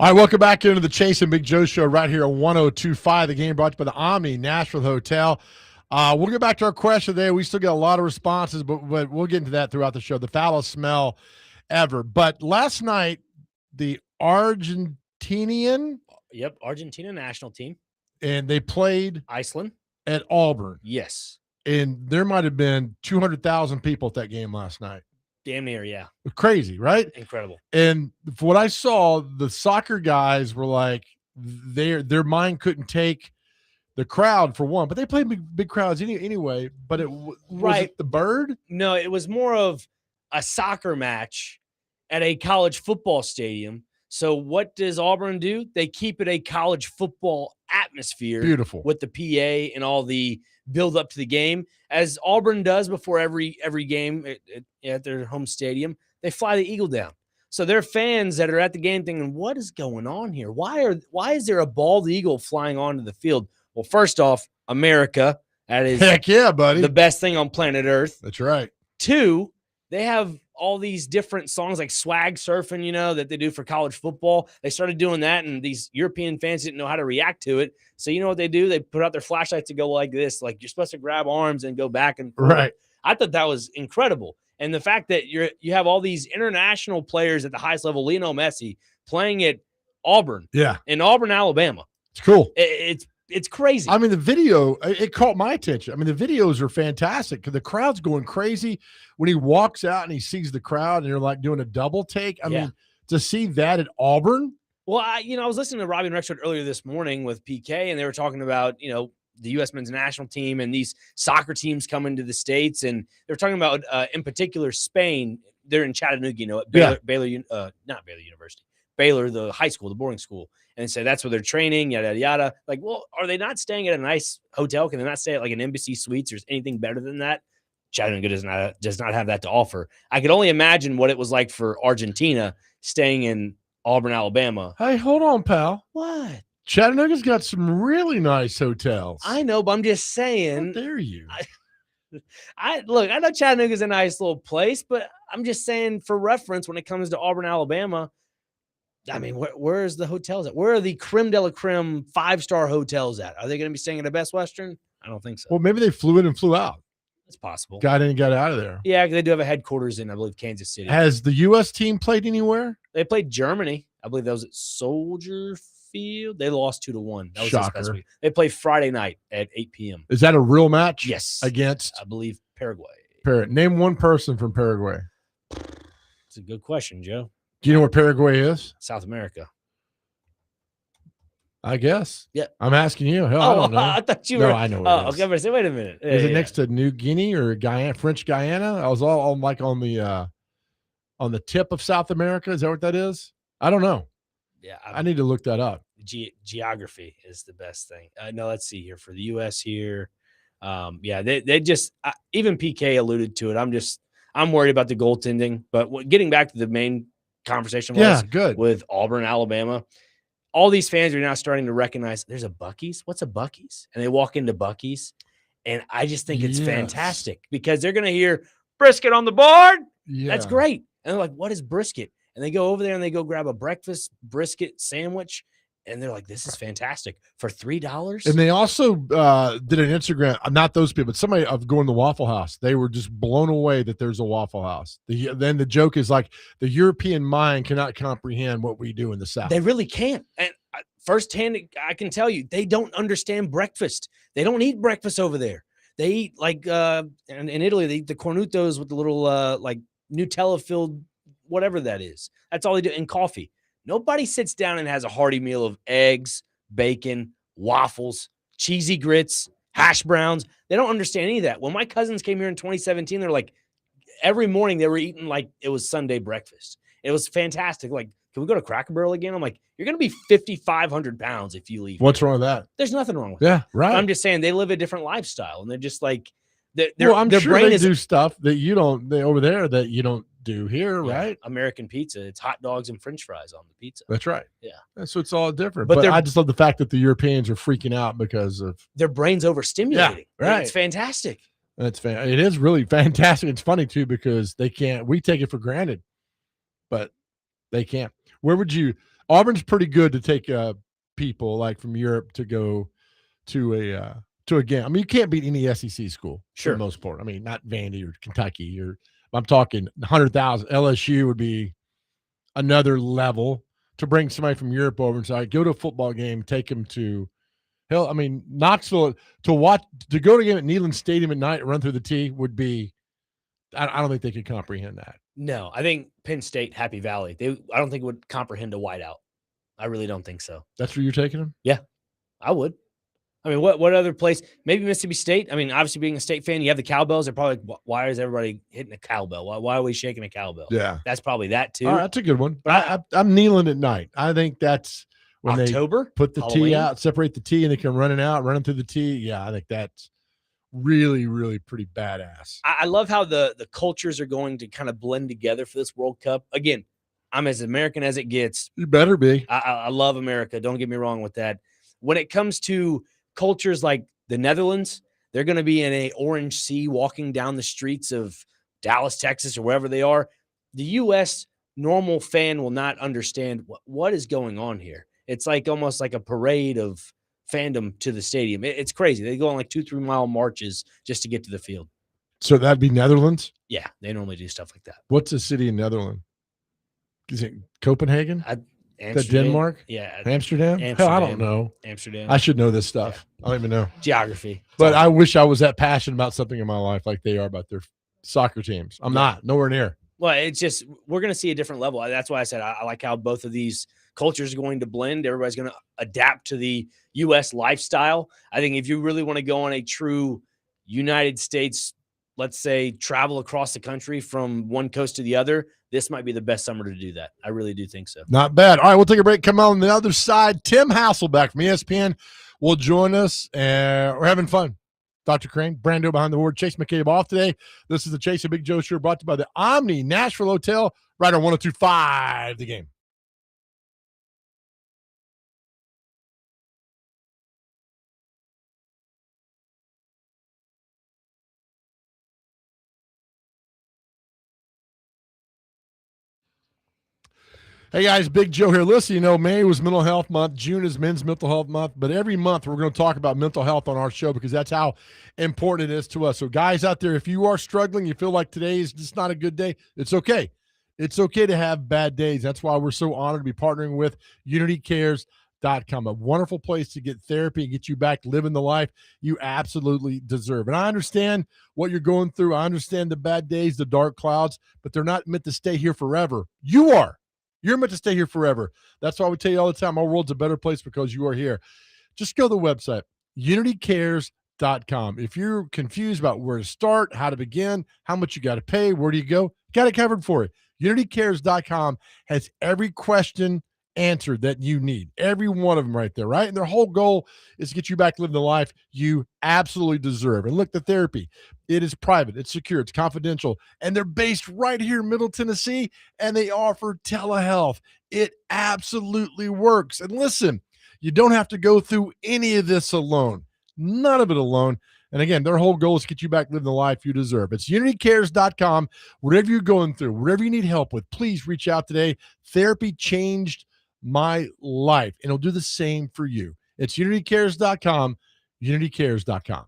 All right, welcome back into the Chase and Big Joe show right here on 102.5. The game brought to you by the Omni Nashville Hotel. We'll get back to our question today. We still got a lot of responses, but we'll get into that throughout the show. The foulest smell ever. But last night, the Argentinian. Yep, Argentina national team. And they played Iceland at Auburn. Yes. And there might have been 200,000 people at that game last night. Damn near, yeah. Crazy, right? Incredible. And from what I saw, the soccer guys were like, their mind couldn't take the crowd for one, but they played big crowds anyway. But was it the bird? No, it was more of a soccer match at a college football stadium. So what does Auburn do? They keep it a college football atmosphere. Beautiful. With the PA and all the build up to the game, as Auburn does before every game at their home stadium. They fly the eagle down. So their fans that are at the game thinking, what is going on here? Why is there a bald eagle flying onto the field? Well, first off, America. That is heck yeah, buddy. The best thing on planet Earth. That's right. 2, they have all these different songs like swag surfing, that they do for college football. They started doing that, and these European fans didn't know how to react to it. So you know what they do? They put out their flashlights to go like this, like you're supposed to grab arms and go back and forth. Right. I thought that was incredible. And the fact that you have all these international players at the highest level, Lionel Messi, playing at Auburn. Yeah. In Auburn, Alabama. It's cool. It's crazy. I mean, the video, it caught my attention. I mean, the videos are fantastic because the crowd's going crazy when he walks out and he sees the crowd and they're like doing a double take. I mean, to see that at Auburn. Well, I was listening to Robbie and Rexford earlier this morning with PK, and they were talking about, the U.S. men's national team and these soccer teams coming to the States. And they're talking about, in particular, Spain. They're in Chattanooga, at not Baylor University, Baylor, the high school, the boarding school. And say that's where they're training, yada, yada. Like, well, are they not staying at a nice hotel? Can they not stay at like an Embassy Suites or anything better than that? Chattanooga does not have that to offer. I could only imagine what it was like for Argentina staying in Auburn, Alabama. Hey, hold on, pal. What? Chattanooga's got some really nice hotels. I know, but I'm just saying. How dare you? I know Chattanooga's a nice little place, but I'm just saying for reference when it comes to Auburn, Alabama. I mean, where is the hotels at? Where are the creme de la creme 5-star hotels at? Are they going to be staying at a Best Western? I don't think so. Well, maybe they flew in and flew out. It's possible. Got in and got out of there. Yeah, they do have a headquarters in, I believe, Kansas City. Has the U.S. team played anywhere? They played Germany. I believe that was at Soldier Field. They lost 2-1. That was Shocker. this past week. They play Friday night at 8 p.m. Is that a real match? Yes. Against? I believe Paraguay. Name one person from Paraguay. It's a good question, Joe. Do you know where Paraguay is? South America. I guess. Yeah. I'm asking you. Hell, I don't know. I thought you were. No, I know where it is. Okay, I'm going to say, wait a minute. Is it next to New Guinea or Guyana, French Guyana? I was all like on the tip of South America. Is that what that is? I don't know. Yeah. I need to look that up. Geography is the best thing. No, let's see here for the U.S. here. They just even PK alluded to it. I'm worried about the goaltending, but getting back to the main conversation good with Auburn, Alabama. All these fans are now starting to recognize there's a Buc-ee's. What's a Buc-ee's? And they walk into Buc-ee's, and I just think it's fantastic because they're going to hear brisket on the board. Yeah. That's great. And they're like, what is brisket? And they go over there and they go grab a breakfast brisket sandwich. And they're like, this is fantastic for $3. And they also did an Instagram, not those people, but somebody of going to Waffle House. They were just blown away that there's a Waffle House. Then the joke is like the European mind cannot comprehend what we do in the South. They really can't. And firsthand, I can tell you, they don't understand breakfast. They don't eat breakfast over there. They eat like in Italy, they eat the cornutos with the little like Nutella-filled whatever that is. That's all they do. And coffee. Nobody sits down and has a hearty meal of eggs, bacon, waffles, cheesy grits, hash browns. They don't understand any of that. When my cousins came here in 2017, they're like, every morning they were eating like it was Sunday breakfast. It was fantastic. Like, can we go to Cracker Barrel again? I'm like, you're going to be 5,500 pounds if you leave. What's wrong with that? There's nothing wrong with that. Right. I'm just saying they live a different lifestyle, and they're just like, their sure brain they is do stuff that you don't over there that you don't do here, right? American pizza. It's hot dogs and French fries on the pizza. That's right. Yeah. So it's all different. But But I just love the fact that the Europeans are freaking out because of their brains overstimulating. Yeah, right. It's fantastic. It is really fantastic. It's funny too because we take it for granted, but they can't. Where would you Auburn's pretty good to take people like from Europe to go to a game. I mean, you can't beat any SEC school for Sure. the most part. I mean, not Vandy or Kentucky or I'm talking 100,000. LSU would be another level to bring somebody from Europe over and say, go to a football game, take them to hell. I mean, Knoxville to go to a game at Neyland Stadium at night and run through the T would be. I don't think they could comprehend that. No, I think Penn State, Happy Valley. I don't think would comprehend a whiteout. I really don't think so. That's where you're taking them? Yeah, I would. I mean, what other place? Maybe Mississippi State. I mean, obviously being a State fan, you have the cowbells. They're probably like, why is everybody hitting a cowbell? Why are we shaking a cowbell? Yeah. That's probably that too. All right, that's a good one. But I'm kneeling at night. I think that's when October, they put the Halloween. tee out, separate the tee, and they come running through the tee. Yeah, I think that's really, really pretty badass. I love how the cultures are going to kind of blend together for this World Cup. Again, I'm as American as it gets. You better be. I love America. Don't get me wrong with that. When it comes to cultures like the Netherlands, they're going to be in a orange sea walking down the streets of Dallas, Texas, or wherever they are. The U.S. normal fan will not understand what is going on here. It's like almost like a parade of fandom to the stadium. It's crazy. They go on like 2-3 mile marches just to get to the field. So that'd be Netherlands? Yeah, they normally do stuff like that. What's a city in Netherlands? Is it Copenhagen? Amsterdam. Denmark? Yeah. Amsterdam? Hell, I don't know. Amsterdam. I should know this stuff. Yeah. I don't even know. Geography. But I wish I was that passionate about something in my life like they are about their soccer teams. I'm not. Nowhere near. Well, it's just we're going to see a different level. That's why I said I like how both of these cultures are going to blend. Everybody's going to adapt to the U.S. lifestyle. I think if you really want to go on a true United States, let's say, travel across the country from one coast to the other, this might be the best summer to do that. I really do think so. Not bad. All right, we'll take a break. Come on the other side. Tim Hasselbeck from ESPN will join us. We're having fun. Dr. Crane, Brando behind the board, Chase McCabe off today. This is the Chase and Big Joe Show brought to you by the Omni Nashville Hotel, right on 102.5 The Game. Hey guys, Big Joe here. Listen, May was Mental Health Month, June is Men's Mental Health Month, but every month we're going to talk about mental health on our show because that's how important it is to us. So guys out there, if you are struggling, you feel like today is just not a good day, it's okay. It's okay to have bad days. That's why we're so honored to be partnering with UnityCares.com, a wonderful place to get therapy and get you back living the life you absolutely deserve. And I understand what you're going through. I understand the bad days, the dark clouds, but they're not meant to stay here forever. You are. You're meant to stay here forever. That's why we tell you all the time, our world's a better place because you are here. Just go to the website, unitycares.com. If you're confused about where to start, how to begin, how much you got to pay, where do you go, got it covered for you. Unitycares.com has every question answered that you need. Every one of them right there, right? And their whole goal is to get you back living the life you absolutely deserve. And look, the therapy, it is private, it's secure, it's confidential, and they're based right here in Middle Tennessee, and they offer telehealth. It absolutely works. And listen, you don't have to go through any of this alone. None of it alone. And again, their whole goal is to get you back living the life you deserve. It's unitycares.com. Whatever you're going through, whatever you need help with, please reach out today. Therapy changed my life, and it'll do the same for you. It's unitycares.com, unitycares.com.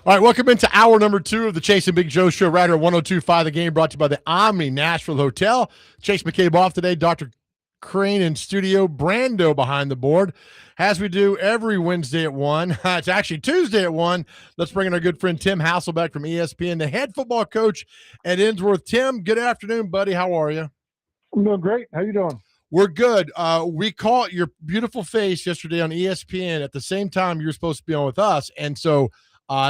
All right, welcome into hour number 2 of the Chase and Big Joe show right here at 102.5 The Game, brought to you by the Omni Nashville Hotel. Chase McCabe off today, Dr. Crane in studio, Brando behind the board. As we do every Wednesday at 1, it's actually Tuesday at 1. Let's bring in our good friend Tim Hasselbeck from ESPN, the head football coach at Innsworth. Tim, good afternoon, buddy. How are you? I'm doing great. How you doing? We're good. We caught your beautiful face yesterday on ESPN at the same time you were supposed to be on with us, and so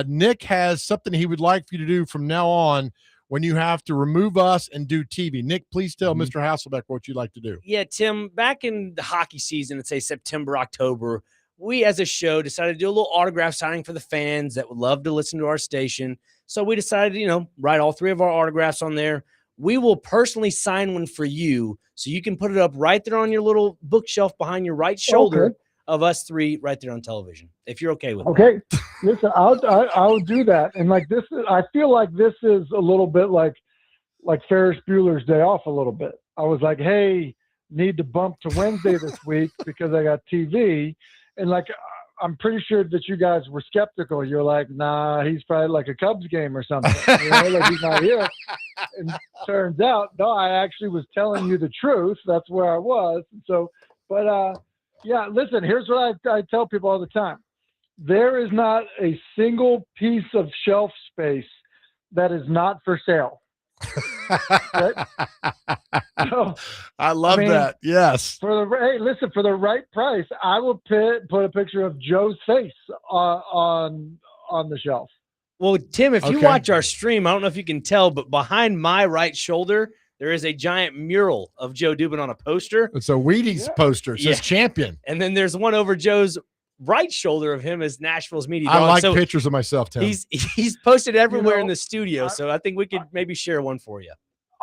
Nick has something he would like for you to do from now on when you have to remove us and do TV. Nick, please tell Mr. Hasselbeck what you'd like to do. Yeah, Tim, back in the hockey season, let's say September, October, we as a show decided to do a little autograph signing for the fans that would love to listen to our station. So we decided, write all 3 of our autographs on there. We will personally sign one for you so you can put it up right there on your little bookshelf behind your right shoulder of us 3 right there on television, if you're okay with that. Okay. Listen, I'll do that. And like this, I feel like this is a little bit like Ferris Bueller's Day Off a little bit. I was like, hey, need to bump to Wednesday this week because I got TV. And like, I'm pretty sure that you guys were skeptical. You're like, nah, he's probably like a Cubs game or something. Like he's not here. And turns out, no, I actually was telling you the truth. That's where I was. So, but yeah, listen, here's what I tell people all the time. There is not a single piece of shelf space that is not for sale. Right? So, I love that. Yes. For the right price, I will put a picture of Joe's face on the shelf. Well, Tim, if you watch our stream, I don't know if you can tell, but behind my right shoulder, there is a giant mural of Joe Dubin on a poster. It's a Wheaties poster. It says champion. And then there's one over Joe's right shoulder of him as Nashville's media dog. I like pictures of myself, Tim. He's posted everywhere in the studio, so I think we could maybe share one for you.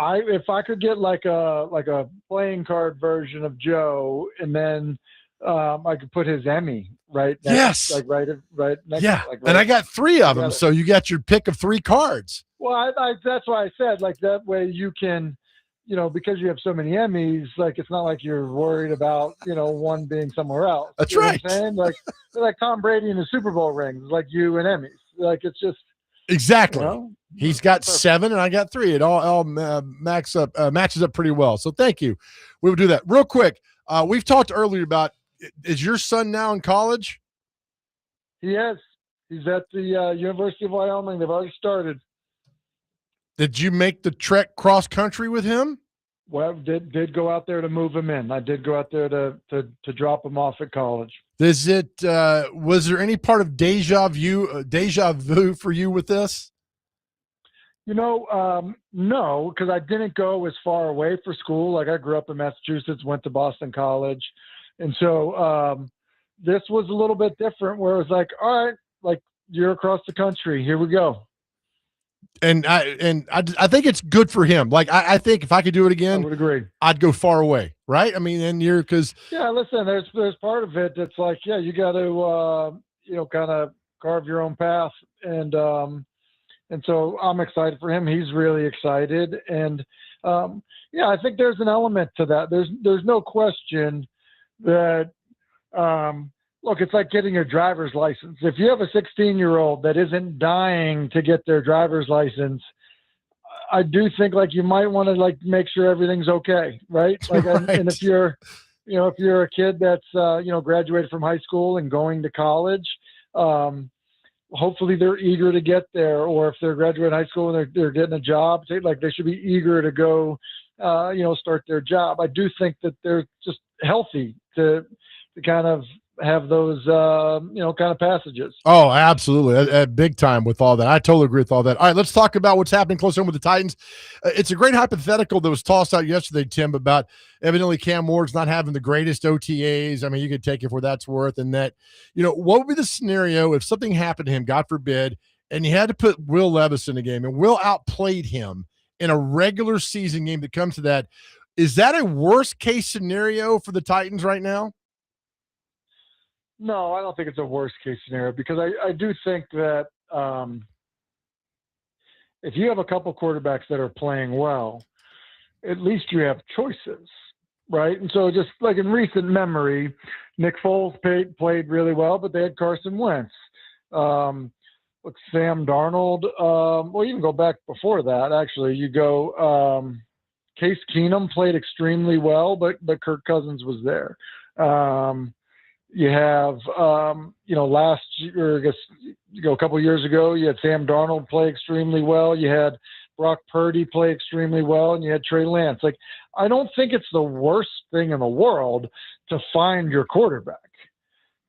If I could get like a playing card version of Joe, and then I could put his Emmy right next, right next. Yeah, and I got 3 of them, so you got your pick of 3 cards. Well, that's why I said like that way you can, because you have so many Emmys, like it's not like you're worried about one being somewhere else. That's you know right. What I'm saying? Like Tom Brady in the Super Bowl rings, like you and Emmys. Like it's just exactly. He's got 7 and I got 3. It all matches up pretty well. So thank you. We will do that real quick. We've talked earlier about, is your son now in college? He is. He's at the University of Wyoming. They've already started. Did you make the trek cross country with him? Well, did go out there to move him in. I did go out there to drop him off at college. Was there any part of deja vu for you with this? No, because I didn't go as far away for school. Like I grew up in Massachusetts, went to Boston College. And so this was a little bit different where it was like, all right, like you're across the country. Here we go. And I think it's good for him. Like I think if I could do it again, I would agree. I'd go far away, right? I mean, and because listen, there's part of it that's like, you got to kind of carve your own path, and so I'm excited for him. He's really excited, and I think there's an element to that. There's no question that. Look, it's like getting your driver's license. If you have a 16-year-old that isn't dying to get their driver's license, I do think like you might want to like make sure everything's okay, right? Like, right. And if you're a kid that's graduated from high school and going to college, hopefully they're eager to get there. Or if they're graduating high school and they're getting a job, they should be eager to go, start their job. I do think that they're just healthy to kind of have those, kind of passages. Oh, absolutely. Big time with all that. I totally agree with all that. All right, let's talk about what's happening close home with the Titans. It's a great hypothetical that was tossed out yesterday, Tim, about evidently Cam Ward's not having the greatest OTAs. I mean, you could take it for what that's worth. And that, what would be the scenario if something happened to him, God forbid, and you had to put Will Levis in the game and Will outplayed him in a regular season game that comes to that? Is that a worst case scenario for the Titans right now? No, I don't think it's a worst case scenario because I do think that if you have a couple quarterbacks that are playing well, at least you have choices, right? And so just like in recent memory, Nick Foles played really well, but they had Carson Wentz. look, Sam Darnold, well, you can go back before that, actually. You go Case Keenum played extremely well, but Kirk Cousins was there. You have, last year, I guess, a couple of years ago, you had Sam Darnold play extremely well. You had Brock Purdy play extremely well, and you had Trey Lance. Like, I don't think it's the worst thing in the world to find your quarterback.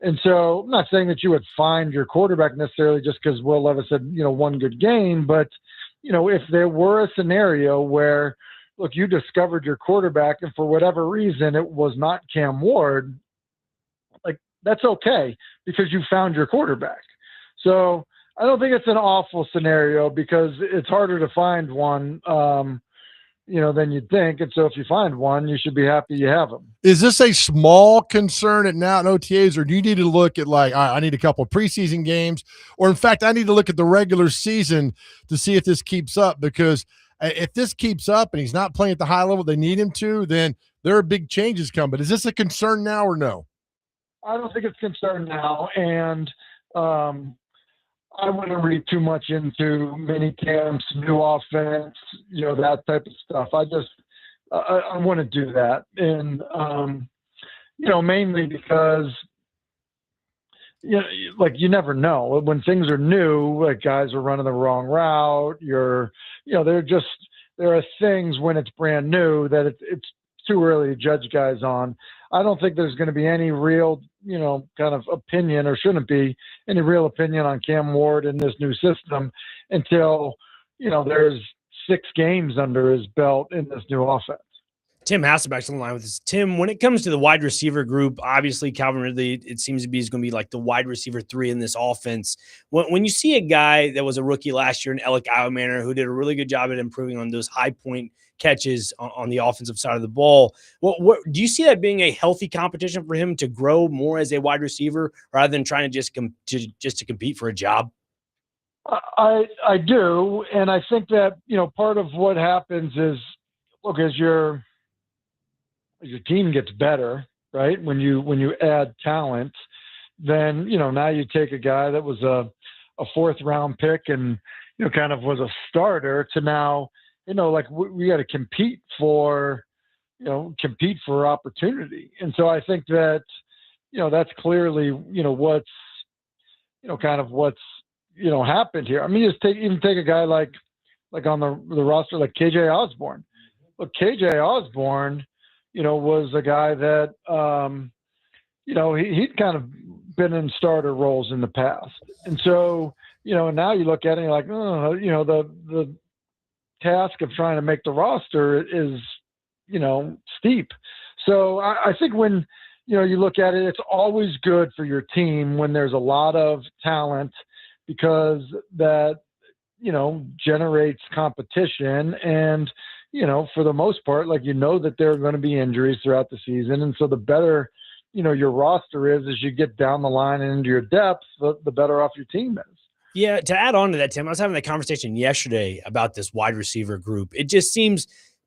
And so I'm not saying that you would find your quarterback necessarily just because Will Levis had, one good game, but, if there were a scenario where, look, you discovered your quarterback and for whatever reason it was not Cam Ward, like, that's okay because you found your quarterback. So I don't think it's an awful scenario because it's harder to find one, than you'd think. And so if you find one, you should be happy you have them. Is this a small concern at now in OTAs, or do you need to look at I need a couple of preseason games, or in fact, I need to look at the regular season to see if this keeps up? Because if this keeps up and he's not playing at the high level they need him to, then there are big changes coming. But is this a concern now or no? I don't think it's a concern now. And I wouldn't read too much into mini camps, new offense, that type of stuff. I want to do that. And, mainly because, you never know when things are new, like guys are running the wrong route. There are things when it's brand new that it's too early to judge guys on. I don't think there's going to be any real, kind of opinion, or shouldn't be any real opinion on Cam Ward in this new system until, there's 6 games under his belt in this new offense. Tim Hasselbeck's on the line with us. Tim, when it comes to the wide receiver group, obviously Calvin Ridley, it seems to be is going to be like the wide receiver 3 in this offense. When you see a guy that was a rookie last year in Alec Iwermanner, who did a really good job at improving on those high point catches on the offensive side of the ball, what do you see that being a healthy competition for him to grow more as a wide receiver rather than trying to just compete for a job? I do, and I think that part of what happens is, look, as your team gets better, right? When you add talent, then now you take a guy that was a 4th round pick and kind of was a starter to now we got to compete for opportunity. And so I think that that's clearly what's happened here. I mean, just take a guy like on the roster like KJ Osborne. Look, KJ Osborne was a guy that, he'd kind of been in starter roles in the past. And so, now you look at it and you're like, the task of trying to make the roster is, steep. So I think when, you look at it, it's always good for your team when there's a lot of talent because that, generates competition and, for the most part, that there are going to be injuries throughout the season. And so the better, your roster is as you get down the line and into your depth, the better off your team is. Yeah, to add on to that, Tim, I was having a conversation yesterday about this wide receiver group. It just seems,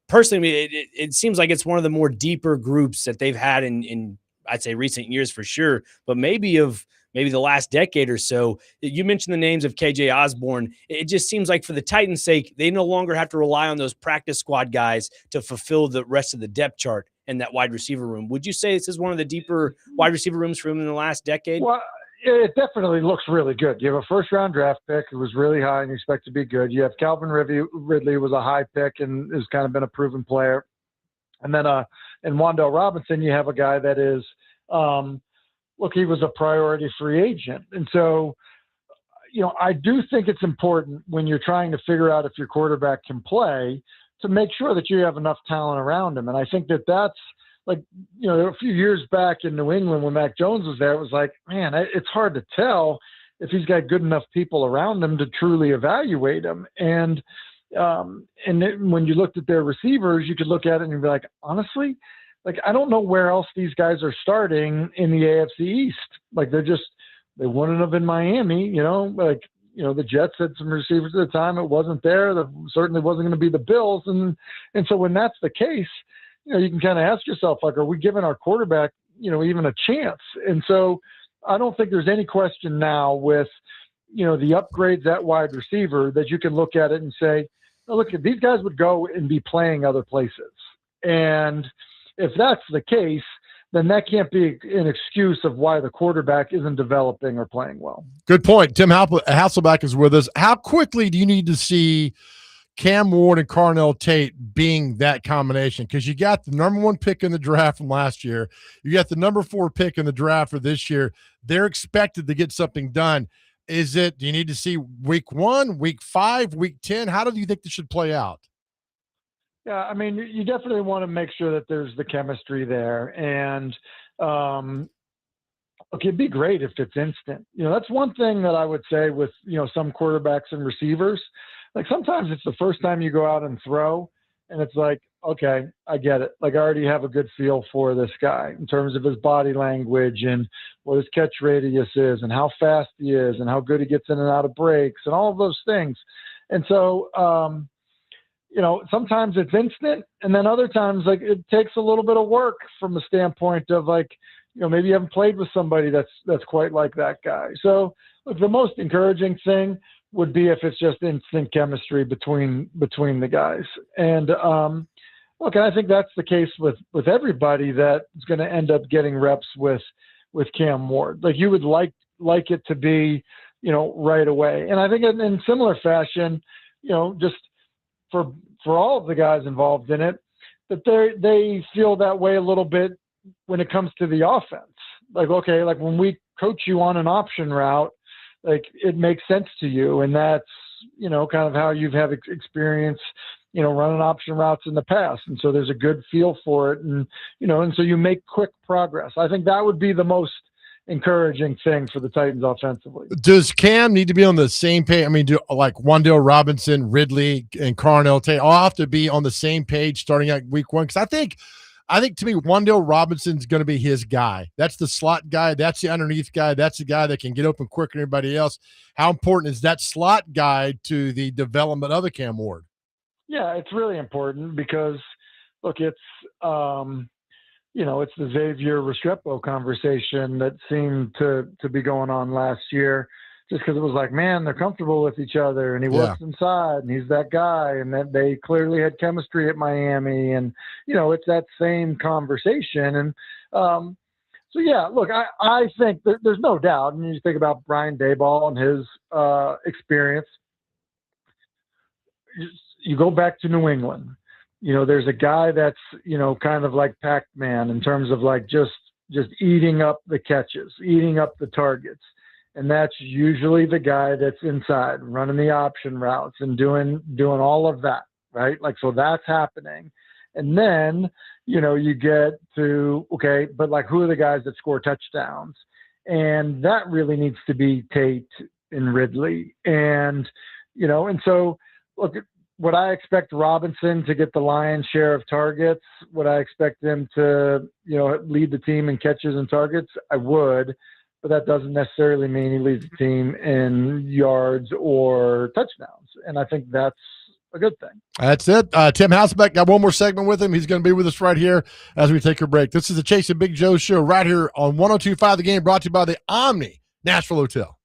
personally, it seems like it's one of the more deeper groups that they've had in I'd say recent years for sure, but maybe the last decade or so. You mentioned the names of KJ Osborne. It just seems like for the Titans' sake, they no longer have to rely on those practice squad guys to fulfill the rest of the depth chart in that wide receiver room. Would you say this is one of the deeper wide receiver rooms for him in the last decade? Well, it definitely looks really good. You have a 1st round draft pick who was really high and you expect to be good. You have Calvin Ridley was a high pick and has kind of been a proven player. And then in Wan'Dale Robinson, you have a guy that is, he was a priority free agent. And so, I do think it's important when you're trying to figure out if your quarterback can play to make sure that you have enough talent around him. And I think that that's a few years back in New England when Mac Jones was there, it was like, man, it's hard to tell if he's got good enough people around him to truly evaluate him. And when you looked at their receivers, you could look at it and you'd be like, honestly, I don't know where else these guys are starting in the AFC East. They wouldn't have in Miami, the Jets had some receivers at the time. It wasn't there. That certainly wasn't going to be the Bills. And so when that's the case, you can kind of ask yourself, are we giving our quarterback, even a chance? And so I don't think there's any question now with, the upgrades at wide receiver that you can look at it and say, oh, look, these guys would go and be playing other places. And if that's the case, then that can't be an excuse of why the quarterback isn't developing or playing well. Good point. Tim Hasselbeck is with us. How quickly do you need to see Cam Ward and Carnell Tate being that combination? Because you got the number 1 pick in the draft from last year. You got the number 4 pick in the draft for this year. They're expected to get something done. Do you need to see week 1, week 5, week 10? How do you think this should play out? Yeah, I mean, you definitely want to make sure that there's the chemistry there. And look, it'd be great if it's instant. That's one thing that I would say with, some quarterbacks and receivers. Like sometimes it's the first time you go out and throw, and it's like, okay, I get it. Like I already have a good feel for this guy in terms of his body language and what his catch radius is and how fast he is and how good he gets in and out of breaks and all of those things. And so, sometimes it's instant, and then other times like it takes a little bit of work from a standpoint of like, maybe you haven't played with somebody that's quite like that guy. So look, the most encouraging thing would be if it's just instant chemistry between the guys. And look, I think that's the case with everybody that is going to end up getting reps with Cam Ward. Like you would like it to be, right away. And I think in similar fashion, just for all of the guys involved in it, that they feel that way a little bit when it comes to the offense. Like, okay, like when we coach you on an option route, like it makes sense to you. And that's, kind of how you've had experience, running option routes in the past. And so there's a good feel for it. And, and so you make quick progress. I think that would be the most encouraging thing for the Titans offensively. Does Cam need to be on the same page? I mean, do like Wan'Dale Robinson, Ridley, and Carnell Tate all have to be on the same page starting at week 1? Because I think to me, Wan'Dale Robinson's going to be his guy. That's the slot guy. That's the underneath guy. That's the guy that can get open quicker than everybody else. How important is that slot guy to the development of the Cam Ward? Yeah, it's really important because, look, it's it's the Xavier Restrepo conversation that seemed to be going on last year, just because it was like, man, they're comfortable with each other and he works inside and he's that guy, and that they clearly had chemistry at Miami, and it's that same conversation. And so yeah, look, I think there's no doubt. And you think about Brian Daboll and his experience. You go back to New England. There's a guy that's, kind of like Pac-Man in terms of like just eating up the catches, eating up the targets. And that's usually the guy that's inside running the option routes and doing all of that, right? Like, so that's happening. And then, you get to, okay, but like who are the guys that score touchdowns? And that really needs to be Tate and Ridley. And, and so look, would I expect Robinson to get the lion's share of targets? Would I expect him to, lead the team in catches and targets? I would, but that doesn't necessarily mean he leads the team in yards or touchdowns. And I think that's a good thing. That's it. Tim Hasselbeck got one more segment with him. He's going to be with us right here as we take a break. This is the Chase and Big Joe show right here on 102.5 The Game, brought to you by the Omni Nashville Hotel.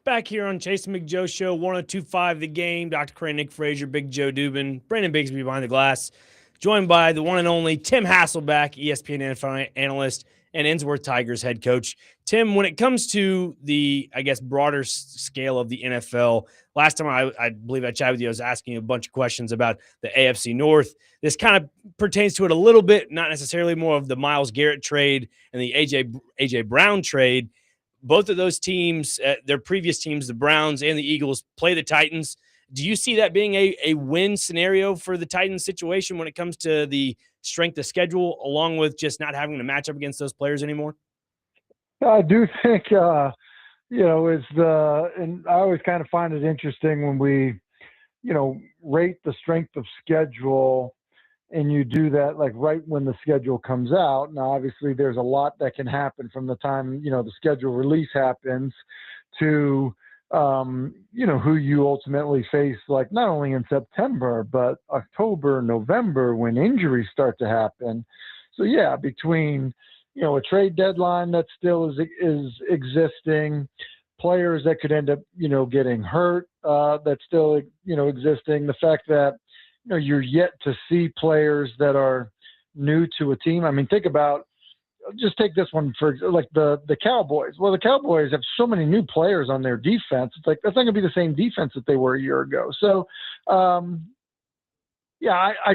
Back here on Chase and Big Joe Show, 102.5 The Game. Dr. Crane, Nick Frazier, Big Joe Dubin, Brandon Bigsby behind the glass, joined by the one and only Tim Hasselbeck, ESPN NFL analyst and Innsworth Tigers head coach. Tim, when it comes to the, I guess, broader scale of the NFL, last time I believe I chatted with you, I was asking you a bunch of questions about the AFC North. This kind of pertains to it a little bit, not necessarily more of the Myles Garrett trade and the AJ Brown trade. Both of those teams, their previous teams, the Browns and the Eagles, play the Titans. Do you see that being a win scenario for the Titans situation when it comes to the strength of schedule, along with just not having to match up against those players anymore? I do think, and I always kind of find it interesting when we, rate the strength of schedule, and you do that like right when the schedule comes out. Now, obviously, there's a lot that can happen from the time, the schedule release happens to, who you ultimately face, like not only in September, but October, November, when injuries start to happen. So, yeah, between, a trade deadline that still is existing, players that could end up, getting hurt, that's still, existing, the fact that, you're yet to see players that are new to a team. I mean, think about, just take this one for like the Cowboys. Well, the Cowboys have so many new players on their defense. It's like, that's not going to be the same defense that they were a year ago. So, I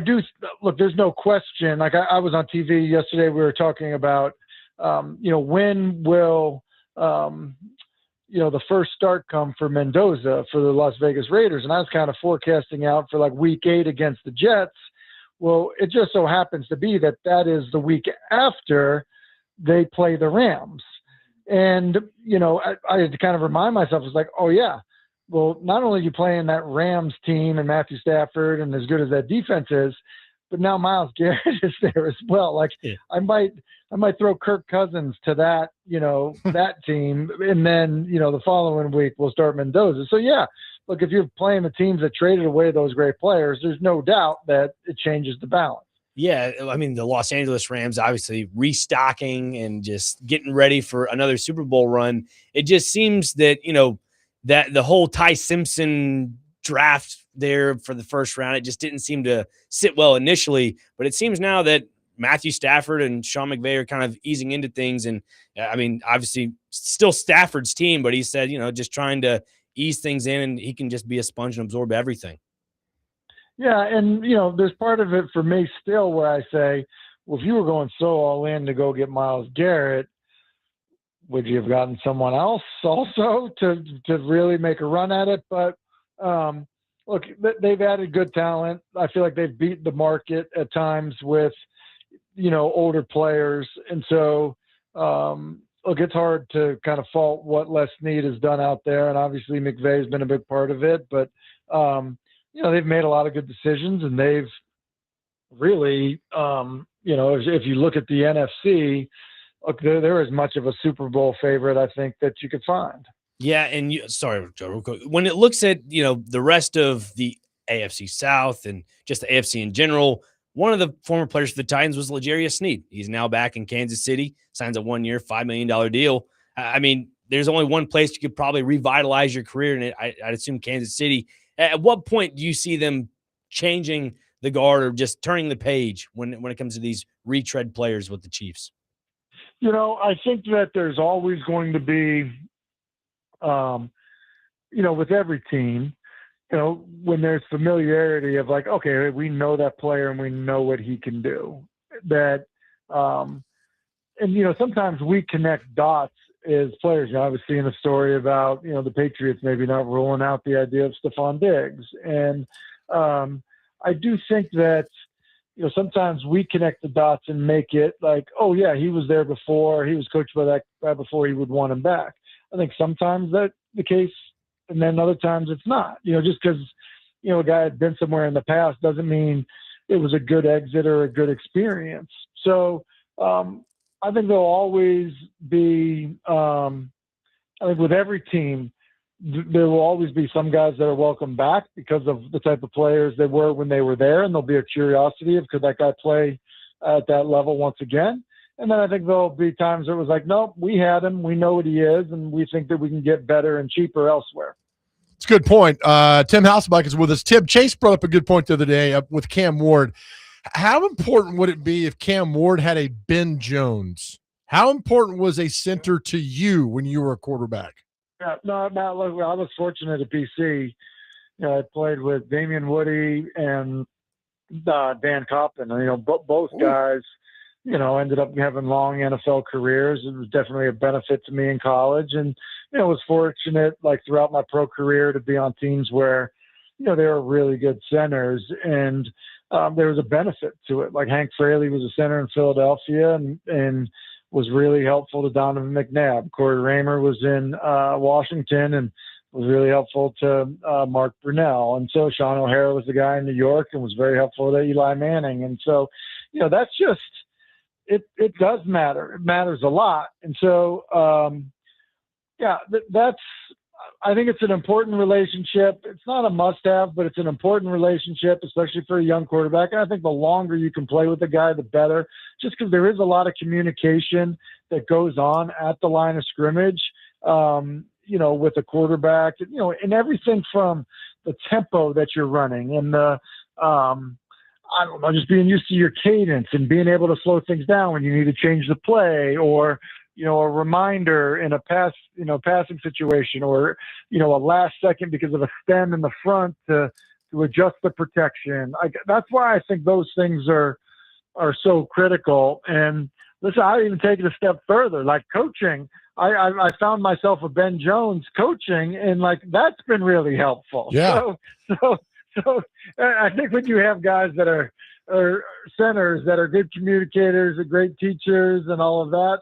do look, there's no question. Like I was on TV yesterday, we were talking about, when will, the first start come for Mendoza for the Las Vegas Raiders. And I was kind of forecasting out for like week 8 against the Jets. Well, it just so happens to be that is the week after they play the Rams. And, I had to kind of remind myself, it's like, oh yeah, well, not only are you playing that Rams team and Matthew Stafford and as good as that defense is, but now Myles Garrett is there as well. Like I might throw Kirk Cousins to that, that team. And then, the following week we'll start Mendoza. So yeah, look, if you're playing the teams that traded away those great players, there's no doubt that it changes the balance. Yeah. I mean, the Los Angeles Rams obviously restocking and just getting ready for another Super Bowl run. It just seems that, that the whole Ty Simpson draft there for the first round, it just didn't seem to sit well initially, but it seems now that Matthew Stafford and Sean McVay are kind of easing into things. And I mean, obviously still Stafford's team, but he said, just trying to ease things in and he can just be a sponge and absorb everything. Yeah. And, there's part of it for me still where I say, well, if you were going so all in to go get Myles Garrett, would you have gotten someone else also to really make a run at it? But, look, they've added good talent. I feel like they've beat the market at times with, older players. And so, look, it's hard to kind of fault what Les Snead has done out there. And obviously McVay's been a big part of it. But, they've made a lot of good decisions. And they've really, if you look at the NFC, look, they're as much of a Super Bowl favorite, I think, that you could find. Yeah, and sorry, Joe, real quick. When it looks at, the rest of the AFC South and just the AFC in general, one of the former players for the Titans was L'Jarius Sneed. He's now back in Kansas City, signs a 1-year, $5 million deal. I mean, there's only one place you could probably revitalize your career, and I'd assume Kansas City. At what point do you see them changing the guard or just turning the page when it comes to these retread players with the Chiefs? I think that there's always going to be, with every team, when there's familiarity of like, okay, we know that player and we know what he can do. That, sometimes we connect dots as players. I was seeing a story about, the Patriots maybe not ruling out the idea of Stephon Diggs. And I do think that, sometimes we connect the dots and make it like, oh yeah, he was there before, he was coached by that guy before, he would want him back. I think sometimes that's the case, and then other times it's not. Just because, a guy had been somewhere in the past doesn't mean it was a good exit or a good experience. So I think there'll always be, I think with every team, there will always be some guys that are welcome back because of the type of players they were when they were there, and there'll be a curiosity of could that guy play at that level once again. And then I think there'll be times where it was like, nope, we had him, we know what he is, and we think that we can get better and cheaper elsewhere. It's a good point. Tim Hasselbeck is with us. Tim, Chase brought up a good point the other day with Cam Ward. How important would it be if Cam Ward had a Ben Jones? How important was a center to you when you were a quarterback? Yeah, no, look, I was fortunate at BC. I played with Damian Woody and Dan Coppin. Both guys, ended up having long NFL careers. It was definitely a benefit to me in college. And, was fortunate, like, throughout my pro career to be on teams where, they were really good centers. And there was a benefit to it. Like, Hank Fraley was a center in Philadelphia and was really helpful to Donovan McNabb. Corey Raymer was in Washington and was really helpful to Mark Brunell. And so Sean O'Hara was the guy in New York and was very helpful to Eli Manning. And so, that's just, it does matter. It matters a lot. And so, that's, I think it's an important relationship. It's not a must-have, but it's an important relationship, especially for a young quarterback. And I think the longer you can play with the guy, the better, just because there is a lot of communication that goes on at the line of scrimmage, with a quarterback, and everything from the tempo that you're running and the, I don't know, just being used to your cadence and being able to slow things down when you need to change the play, or, a reminder in a passing situation, or, a last second because of a stem in the front to adjust the protection. That's why I think those things are so critical. And listen, I even take it a step further, like coaching. I found myself a Ben Jones coaching, and like that's been really helpful. Yeah. So I think when you have guys that are centers that are good communicators and great teachers and all of that,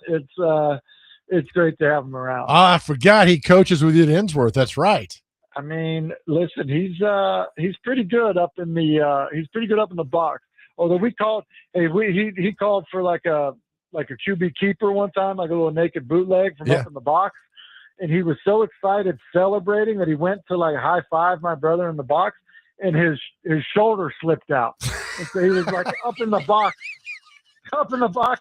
it's great to have them around. I forgot he coaches with you at Innsworth. That's right. I mean, listen, he's pretty good up in the box. Although he called for like a QB keeper one time, like a little naked bootleg from up in the box. And he was so excited celebrating that he went to like high five my brother in the box, and his shoulder slipped out. And so he was like up in the box,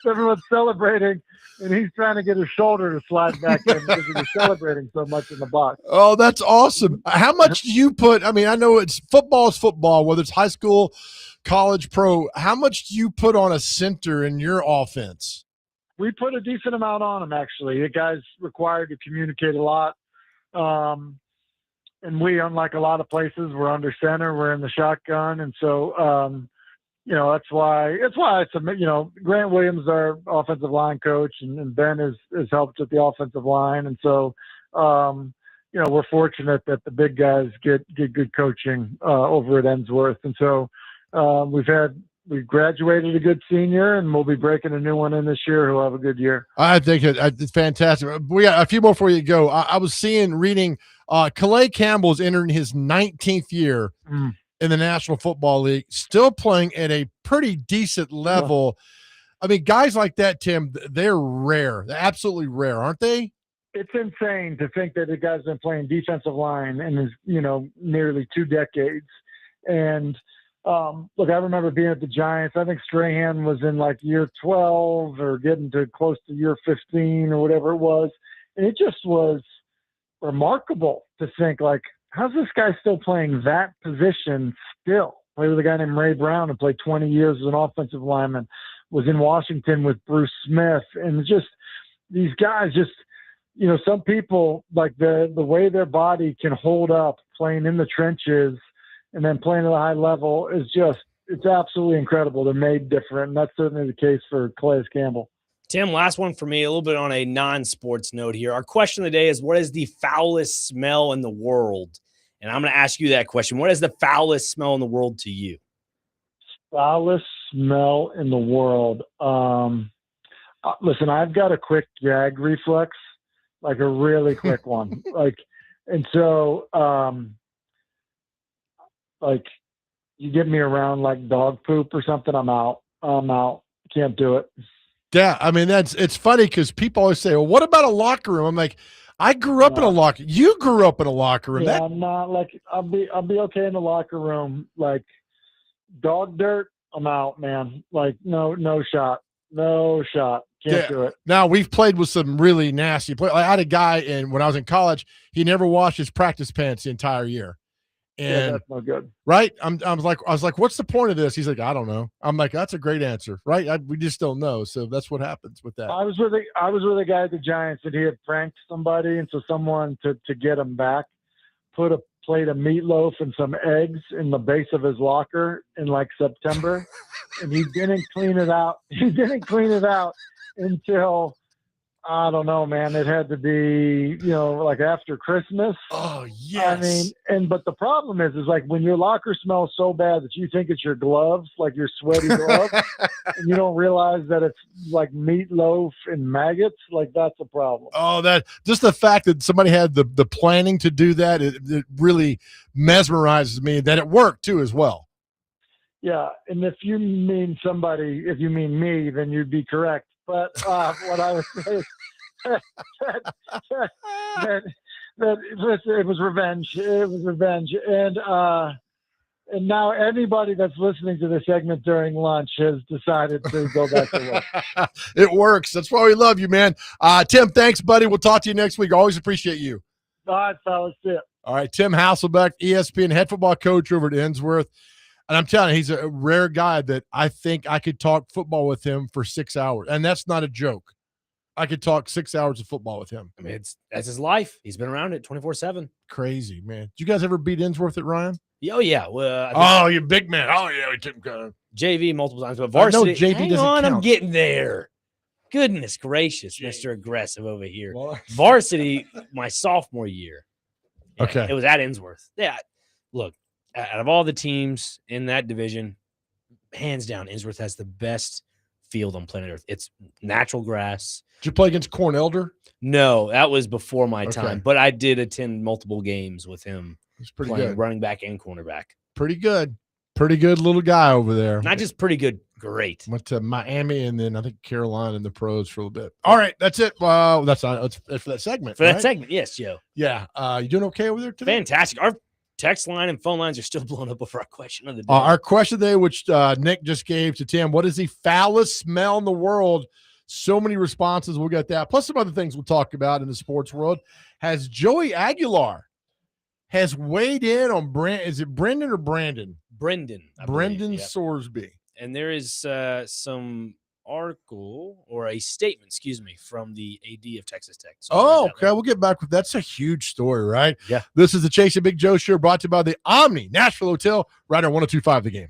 everyone's celebrating, and he's trying to get his shoulder to slide back in because he was celebrating so much in the box. Oh, that's awesome. How much do you put, I mean, I know football is football, whether it's high school, college, pro. How much do you put on a center in your offense? We put a decent amount on him, actually. The guy's required to communicate a lot. And we, unlike a lot of places, we're under center, we're in the shotgun. And so, that's why Grant Williams, our offensive line coach, and Ben has helped with the offensive line. And so, we're fortunate that the big guys get good coaching over at Ennsworth. And so we graduated a good senior, and we'll be breaking a new one in this year who'll have a good year. I think it's fantastic. We got a few more before you go. I was reading Calais Campbell's entering his 19th year in the National Football League, still playing at a pretty decent level. I mean, guys like that, Tim, they're rare. They're absolutely rare, aren't they? It's insane to think that the guy's been playing defensive line in nearly 2 decades. And look, I remember being at the Giants. I think Strahan was in like year 12 or getting to close to year 15 or whatever it was. And it just was remarkable to think, like, how's this guy still playing that position still? Played with a guy named Ray Brown who played 20 years as an offensive lineman, was in Washington with Bruce Smith. And just these guys some people, like the way their body can hold up playing in the trenches and then playing at a high level is it's absolutely incredible. They're made different, and that's certainly the case for Calais Campbell. Tim, last one for me, a little bit on a non-sports note here. Our question of the day is, what is the foulest smell in the world? And I'm going to ask you that question. What is the foulest smell in the world to you? Foulest smell in the world. Listen, I've got a quick gag reflex, like a really quick one. And so, you get me around like dog poop or something, I'm out. Can't do it. Yeah, I mean, it's funny because people always say, well, what about a locker room? I'm like, I grew up in a locker. You grew up in a locker room. Yeah, I'm not like I'll be okay in the locker room. Like dog dirt, I'm out, man. Like no shot. Can't do it. Now, we've played with some really nasty players. I had a guy when I was in college, he never washed his practice pants the entire year. And that's no good. Right? I was like, what's the point of this? He's like, I don't know. I'm like, that's a great answer, right? We just don't know. So that's what happens with that. I was with a guy at the Giants and he had pranked somebody, and so someone to get him back put a plate of meatloaf and some eggs in the base of his locker in like September, and he didn't clean it out. He didn't clean it out until, I don't know, man. It had to be, like after Christmas. Oh, yes. I mean, but the problem is like when your locker smells so bad that you think it's your gloves, like your sweaty gloves, and you don't realize that it's like meatloaf and maggots, like that's a problem. Oh, that just the fact that somebody had the planning to do that, it really mesmerizes me that it worked too as well. Yeah, and if you mean me, then you'd be correct. But what I would say is that it was revenge. It was revenge. And now anybody that's listening to this segment during lunch has decided to go back to work. It works. That's why we love you, man. Tim, thanks, buddy. We'll talk to you next week. Always appreciate you. All right, fellas. See ya. All right, Tim Hasselbeck, ESPN head football coach over at Innsworth. And I'm telling you, he's a rare guy that I think I could talk football with him for 6 hours. And that's not a joke. I could talk 6 hours of football with him. I mean, that's his life. He's been around it 24/7. Crazy, man. Did you guys ever beat Innsworth at Ryan? Oh, yeah. Well, you big man. Oh, yeah. We took JV multiple times, but varsity. JV hang doesn't on, count. I'm getting there. Goodness gracious, Mr. Aggressive over here. Varsity, my sophomore year. Yeah, Okay. It was at Innsworth. Yeah. Look, out of all the teams in that division, hands down, Innsworth has the best field on planet Earth. It's natural grass. Did you play against Corn Elder? No, that was before my Okay. time, but I did attend multiple games with him. It's pretty playing good. running back and cornerback. Pretty good. Pretty good little guy over there. Not just pretty good, great. Went to Miami and then I think Carolina in the pros for a little bit. All right, that's it. That's for that segment. For that right? segment, yes, Joe. Yeah. You doing okay over there today? Fantastic. Our text line and phone lines are still blown up over our question of the day. Our question today, which Nick just gave to Tim, what is the foulest smell in the world? So many responses. We'll get that. Plus some other things we'll talk about in the sports world. Has Joey Aguilar has weighed in on is it Brendan or Brandon? Brendan. Brendan Yep. Sorsby. And there is some article or a statement, from the AD of Texas Tech. So Oh, okay. We'll get back with that's a huge story, right? Yeah. This is the Chase and Big Joe Show brought to you by the Omni Nashville Hotel, right on 102.5 The Game.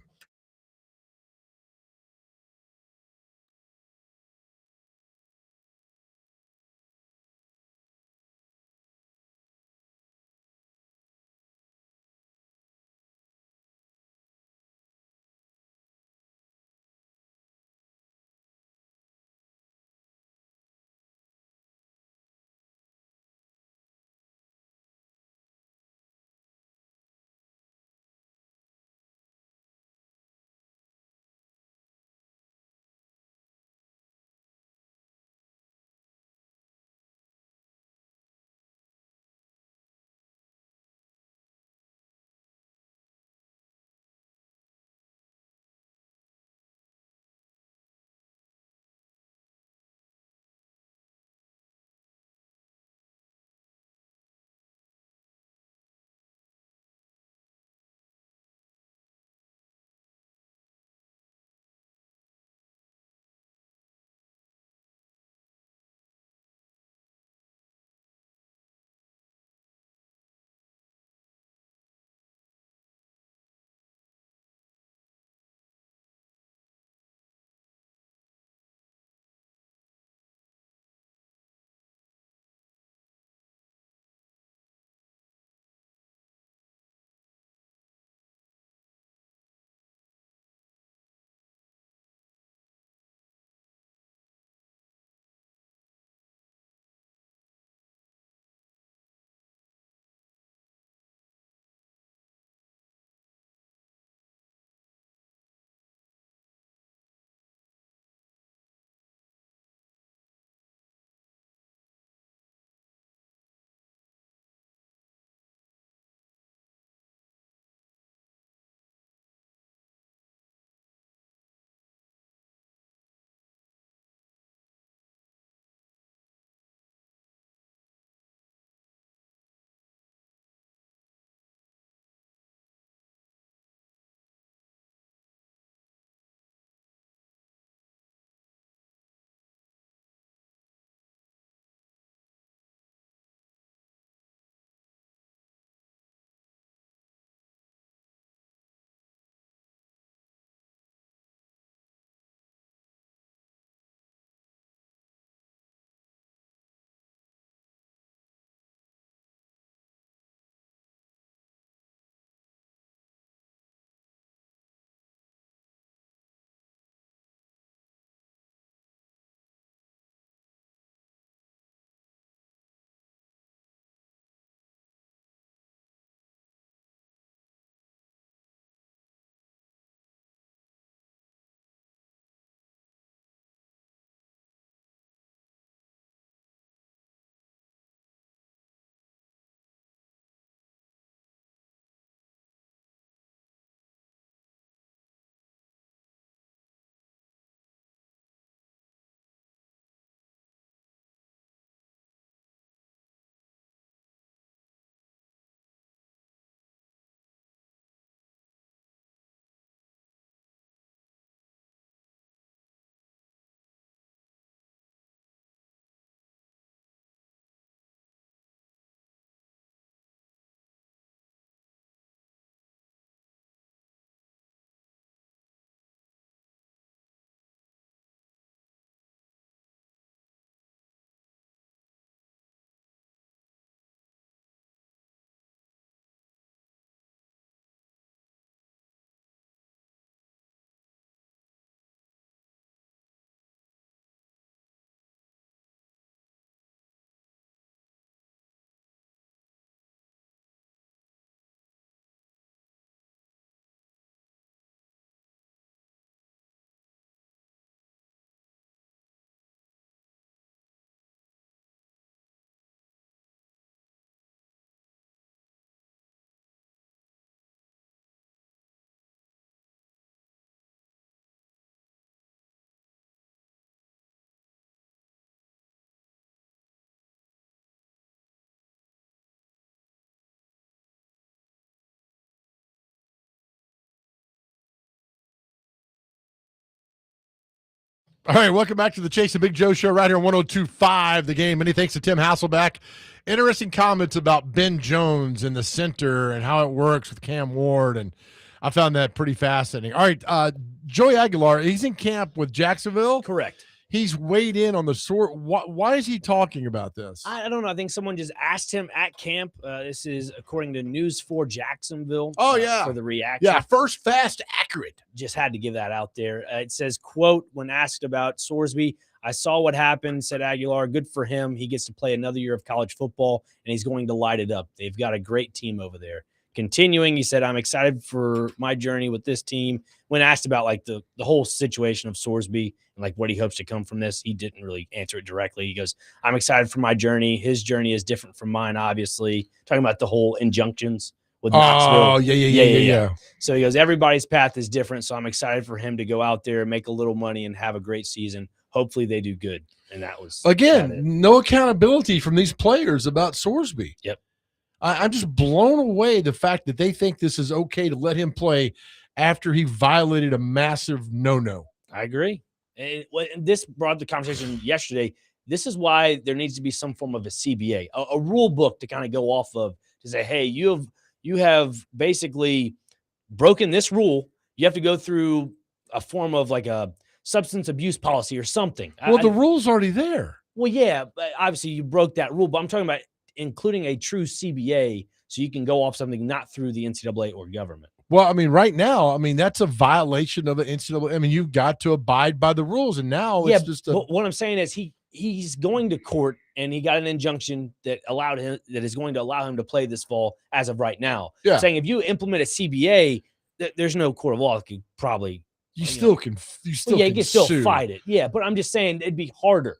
All right, welcome back to the Chase and Big Joe show right here on 102.5 The Game. Many thanks to Tim Hasselbeck. Interesting comments about Ben Jones in the center and how it works with Cam Ward, and I found that pretty fascinating. All right, Joey Aguilar, he's in camp with Jacksonville. Correct. He's weighed in on the sort. Why is he talking about this? I don't know. I think someone just asked him at camp. This is according to News 4 Jacksonville. Oh, yeah. For the reaction. Yeah, first, fast, accurate. Just had to give that out there. It says, quote, when asked about Sorsby, I saw what happened, said Aguilar. Good for him. He gets to play another year of college football, and he's going to light it up. They've got a great team over there. Continuing, he said, I'm excited for my journey with this team. When asked about like the whole situation of Sorsby and like what he hopes to come from this, he didn't really answer it directly. He goes, I'm excited for my journey. His journey is different from mine, obviously. Talking about the whole injunctions with Knoxville. Oh, yeah. So he goes, everybody's path is different. So I'm excited for him to go out there, make a little money, and have a great season. Hopefully they do good. And that was again, no accountability from these players about Sorsby. Yep. I'm just blown away the fact that they think this is okay to let him play after he violated a massive no-no. I agree. And this brought up the conversation yesterday. This is why there needs to be some form of a CBA, a rule book to kind of go off of to say, hey, you have basically broken this rule. You have to go through a form of like a substance abuse policy or something. Well, the rule's already there. Well, yeah, but obviously you broke that rule, but I'm talking about including a true CBA so you can go off something not through the NCAA or government. Well, I mean, right now, I mean, that's a violation of the NCAA. I mean, you've got to abide by the rules, and now it's just but what I'm saying is he's going to court, and he got an injunction that is going to allow him to play this fall as of right now. Yeah. Saying if you implement a CBA, there's no court of law that could probably you can still fight it. Yeah, but I'm just saying it'd be harder.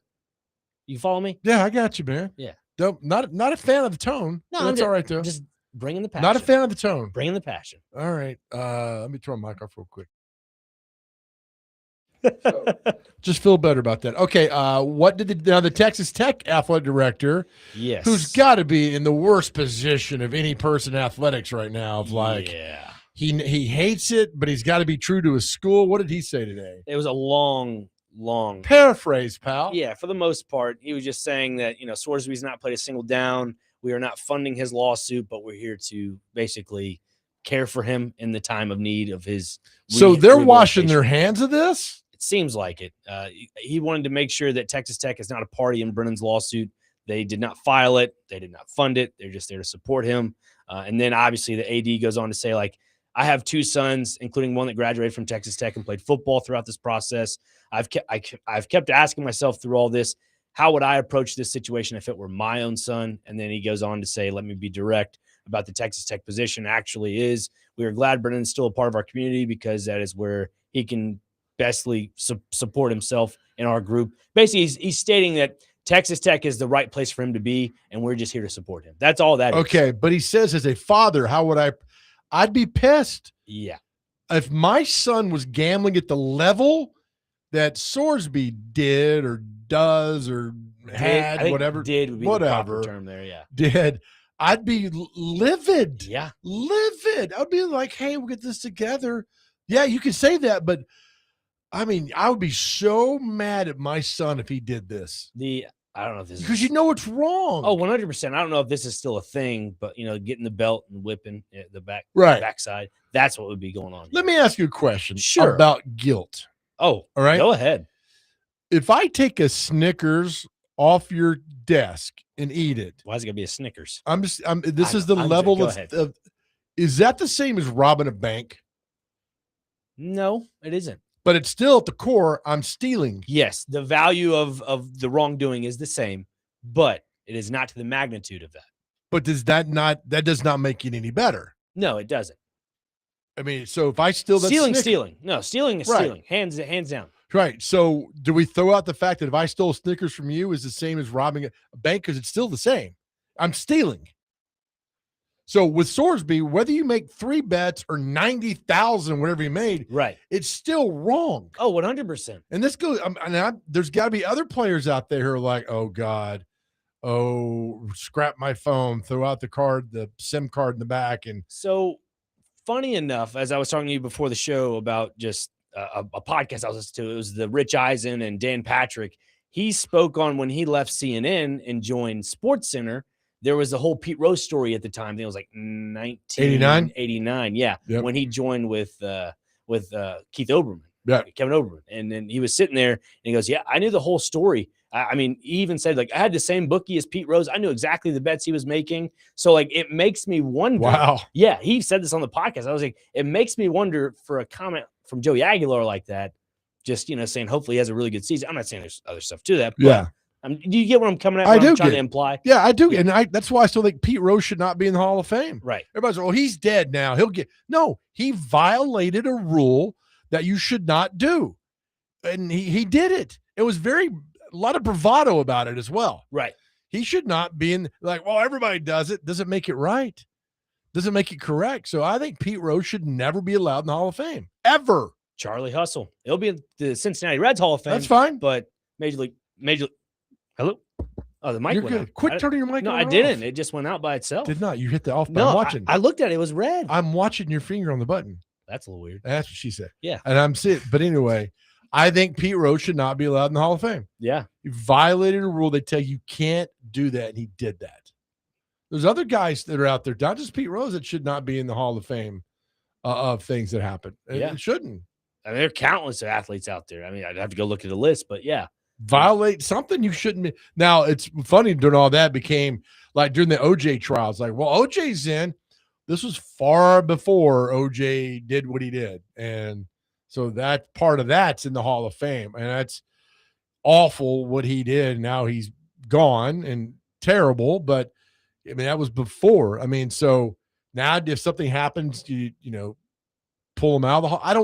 You follow me? Yeah, I got you, man. Yeah. Not a fan of the tone. No, that's all right though. Just bringing the passion. Not a fan of the tone. Bringing the passion. All right. Let me turn my mic off real quick. So, just feel better about that. Okay. What did the Texas Tech athletic director? Yes. Who's got to be in the worst position of any person in athletics right now? Of like, yeah. He hates it, but he's got to be true to his school. What did he say today? It was a long paraphrase, pal. Yeah, for the most part, he was just saying that, Sorsby's not played a single down. We are not funding his lawsuit, but we're here to basically care for him in the time of need of his. So they're washing their hands of this? It seems like it. He wanted to make sure that Texas Tech is not a party in Brennan's lawsuit. They did not file it. They did not fund it. They're just there to support him. And then obviously the AD goes on to say, like, I have two sons, including one that graduated from Texas Tech and played football throughout this process. I've kept asking myself through all this, how would I approach this situation if it were my own son? And then he goes on to say, let me be direct about the Texas Tech position actually is. We are glad Brendan's still a part of our community because that is where he can bestly support himself in our group. Basically, he's stating that Texas Tech is the right place for him to be, and we're just here to support him. That's all that is. Okay, but he says as a father, how would I'd be pissed. Yeah. If my son was gambling at the level that Sorsby did or does or had, I think whatever. Did would be the proper term there, yeah. Did. I'd be livid. Yeah. Livid. I'd be like, hey, we'll get this together. Yeah, you can say that, but I mean, I would be so mad at my son if he did this. I don't know if this because you know it's wrong. Oh, 100%. I don't know if this is still a thing, but getting the belt and whipping the backside, that's what would be going on. Let me ask you a question about guilt. Oh, all right. Go ahead. If I take a Snickers off your desk and eat it, why is it gonna be a Snickers? This is the level of. Is that the same as robbing a bank? No, it isn't. But it's still at the core, I'm stealing. Yes, the value of the wrongdoing is the same, but it is not to the magnitude of that. But that does not make it any better? No, it doesn't. I mean, so if I steal that stealing. No, stealing is stealing. Hands down. Right. So do we throw out the fact that if I stole Snickers from you is the same as robbing a bank because it's still the same? I'm stealing. So with Sorsby, whether you make 3 bets or 90,000, whatever you made, right, it's still wrong. Oh, 100%. And this goes. There's got to be other players out there who are like, "Oh God, scrap my phone, throw out the SIM card in the back." And so, funny enough, as I was talking to you before the show about just a podcast I was listening to. It was the Rich Eisen and Dan Patrick. He spoke on when he left CNN and joined SportsCenter. There was the whole Pete Rose story at the time. I think it was like 1989. Yeah, Yep. when he joined with Keith Olbermann. Yeah. Kevin Olbermann. And then he was sitting there and he goes, yeah, I knew the whole story. I mean, he even said, like, I had the same bookie as Pete Rose. I knew exactly the bets he was making. So, like, it makes me wonder. Wow. Yeah, he said this on the podcast. I was like, it makes me wonder for a comment from Joey Aguilar like that, just, saying hopefully he has a really good season. I'm not saying there's other stuff to that. But Yeah. Do you get what I'm coming at? I What do I'm trying get to it. imply? Yeah, I do. And that's why I still think Pete Rose should not be in the Hall of Fame. Right. Everybody's like, well, he's dead now. No, he violated a rule that you should not do. And he did it. It was a lot of bravado about it as well. Right. He should not be in, like, well, everybody does it. Doesn't make it right. Doesn't make it correct. So I think Pete Rose should never be allowed in the Hall of Fame. Ever. Charlie Hustle. It'll be in the Cincinnati Reds Hall of Fame. That's fine. But Major League. Hello? Oh, the mic You're went good. out. Quit turning your mic No, on I and didn't. off. It just went out by itself. Did not. You hit the off button. No, I'm watching. I looked at it. It was red. I'm watching your finger on the button. That's a little weird. That's what she said. Yeah. And I'm seeing. But anyway, I think Pete Rose should not be allowed in the Hall of Fame. Yeah. He violated a rule. They tell you can't do that, and he did that. There's other guys that are out there, not just Pete Rose, that should not be in the Hall of Fame of things that happen. Yeah. It shouldn't. I mean, there are countless athletes out there. I mean, I'd have to go look at the list, but yeah. Violate something you shouldn't be. Now, it's funny during all that became like during the OJ trials, like, well, OJ's in. This was far before OJ did what he did. And so that part of that's in the Hall of Fame. And that's awful what he did. Now he's gone and terrible. But I mean, that was before. I mean, so now if something happens, you pull him out of the hall. I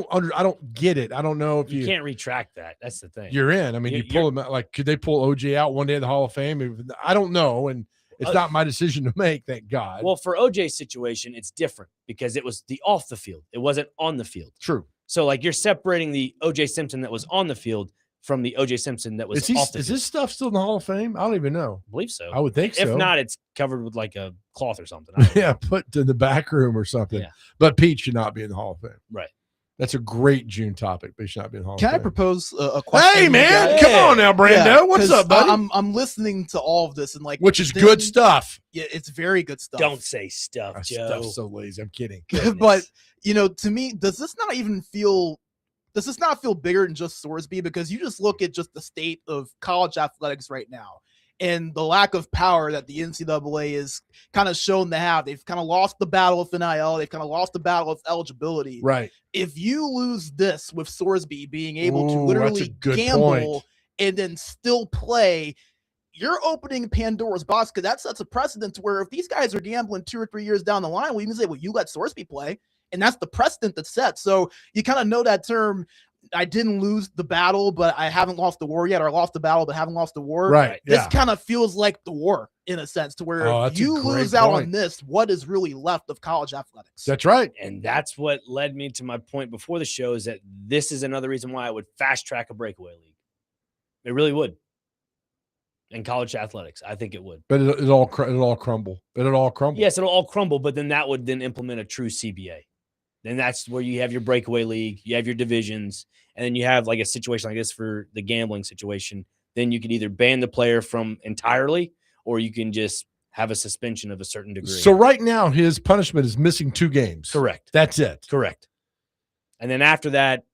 don't get it. I don't know if you can't retract that. That's the thing. You're in. I mean, you pull him out. Like, could they pull OJ out one day in the Hall of Fame? I don't know. And it's not my decision to make, thank God. Well, for OJ's situation, it's different because it was the off the field. It wasn't on the field. True. So, like, you're separating the OJ Simpson that was on the field from the OJ Simpson that was off the field. Is this stuff still in the Hall of Fame? I don't even know. I believe so. I would think so. If not, it's covered with like a cloth or something. Yeah, put in the back room or something. Yeah. But Pete should not be in the Hall of Fame. Right. That's a great June topic, but he should not be in the Hall Can of I Fame. propose a question? Hey, man, guys? come on now, Brando. Yeah, What's 'cause up, buddy? I'm listening to all of this and like, Which is then- good stuff. Yeah, it's very good stuff. Don't say stuff, Joe. Stuff's so lazy. I'm kidding. But to me, does this not feel bigger than just Sorsby? Because you just look at just the state of college athletics right now and the lack of power that the NCAA is kind of shown to have. They've kind of lost the battle of NIL. They've kind of lost the battle of eligibility. Right. If you lose this with Sorsby being able to Ooh, that's a literally good gamble point. and then still play, you're opening Pandora's box, because that sets a precedent to where if these guys are gambling 2 or 3 years down the line, we can say, well, you let Sorsby play. And that's the precedent that's set. So you kind of know that term. I didn't lose the battle, but I haven't lost the war yet, or I lost the battle, but haven't lost the war. Right. This Yeah. kind of feels like the war in a sense, to where Oh, if that's a you great lose out point. on this, what is really left of college athletics? That's right. And that's what led me to my point before the show, is that this is another reason why I would fast track a breakaway league. It really would. In college athletics, I think it would. But it'll all crumble. It'll all crumble. Yes, it'll all crumble, but then that would then implement a true CBA. Then that's where you have your breakaway league, you have your divisions, and then you have like a situation like this for the gambling situation. Then you could either ban the player from entirely, or you can just have a suspension of a certain degree. So right now, his punishment is missing 2 games. Correct. That's it. Correct. And then after that,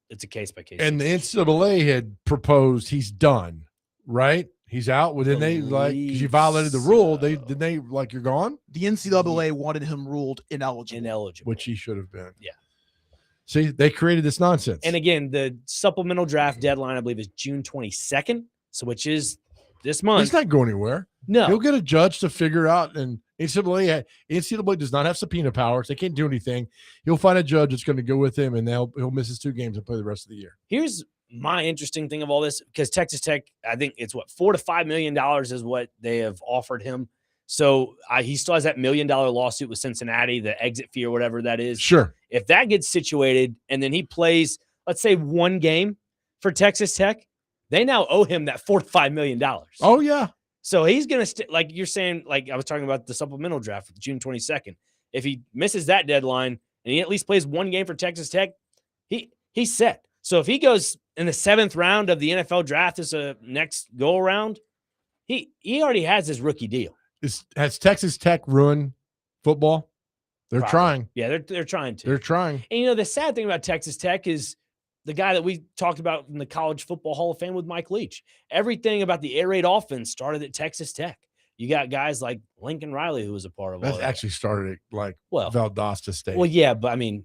it's a case by case. And the NCAA had proposed he's done, right? He's out. Well, then they because you violated the rule. So. They like you're gone, The NCAA wanted him ruled ineligible. Ineligible. which he should have been. Yeah. See, they created this nonsense. And again, the supplemental draft deadline, I believe, is June 22nd. So which is this month. he's not going anywhere. No. He'll get a judge to figure out. And NCAA does not have subpoena powers. They can't do anything. He'll find a judge that's going to go with him, and he'll miss his 2 games and play the rest of the year. Here's my interesting thing of all this, because Texas Tech, I think it's what, $4 to $5 million is what they have offered him. So he still has that $1 million lawsuit with Cincinnati, the exit fee or whatever that is. Sure. If that gets situated and then he plays, let's say 1 game for Texas Tech, they now owe him that $4 to $5 million. Oh, yeah. So he's going to, like you're saying, like I was talking about the supplemental draft for June 22nd. If he misses that deadline and he at least plays 1 game for Texas Tech, He's set. So if he goes in the 7th round of the NFL draft as a next go around, he already has his rookie deal. Has Texas Tech ruined football? They're Probably. trying. Yeah, they're trying to. They're trying. And the sad thing about Texas Tech is the guy that we talked about in the College Football Hall of Fame with Mike Leach. Everything about the air raid offense started at Texas Tech. You got guys like Lincoln Riley, who was a part of all That that. actually started at Well, Valdosta State. Well, yeah, but I mean,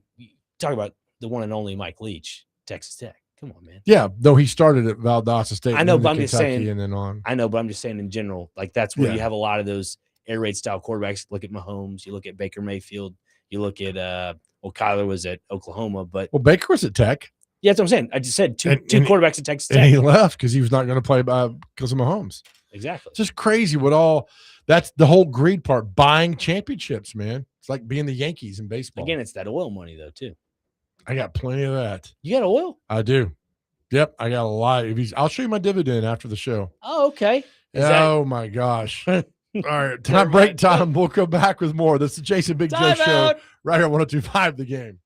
talk about the one and only Mike Leach, Texas Tech. Come on, man. Yeah, though he started at Valdosta State. I know, and but then I'm just Kentucky saying. and then on. I know, but I'm just saying in general, like that's where Yeah. you have a lot of those air raid style quarterbacks. Look at Mahomes. You look at Baker Mayfield. You look at Kyler was at Oklahoma, but Baker was at Tech. Yeah, that's what I'm saying. I just said two quarterbacks at Texas Tech. And he left because he was not going to play because of Mahomes. Exactly. It's just crazy that's the whole greed part, buying championships, man. It's like being the Yankees in baseball. Again, it's that oil money, though, too. I got plenty of that. You got oil? I do. Yep, I got a lot. I'll show you my dividend after the show. Oh, okay. My gosh. All right, time break time. We'll come back with more. This is the Jason Big Joe Show right here on 102.5 The Game.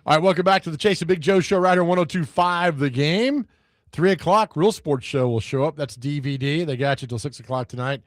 All right, welcome back to the Chase and Big Joe show right here, 102.5 The Game. 3 o'clock, Real Sports Show will show up. That's DVD. They got you till 6 o'clock tonight.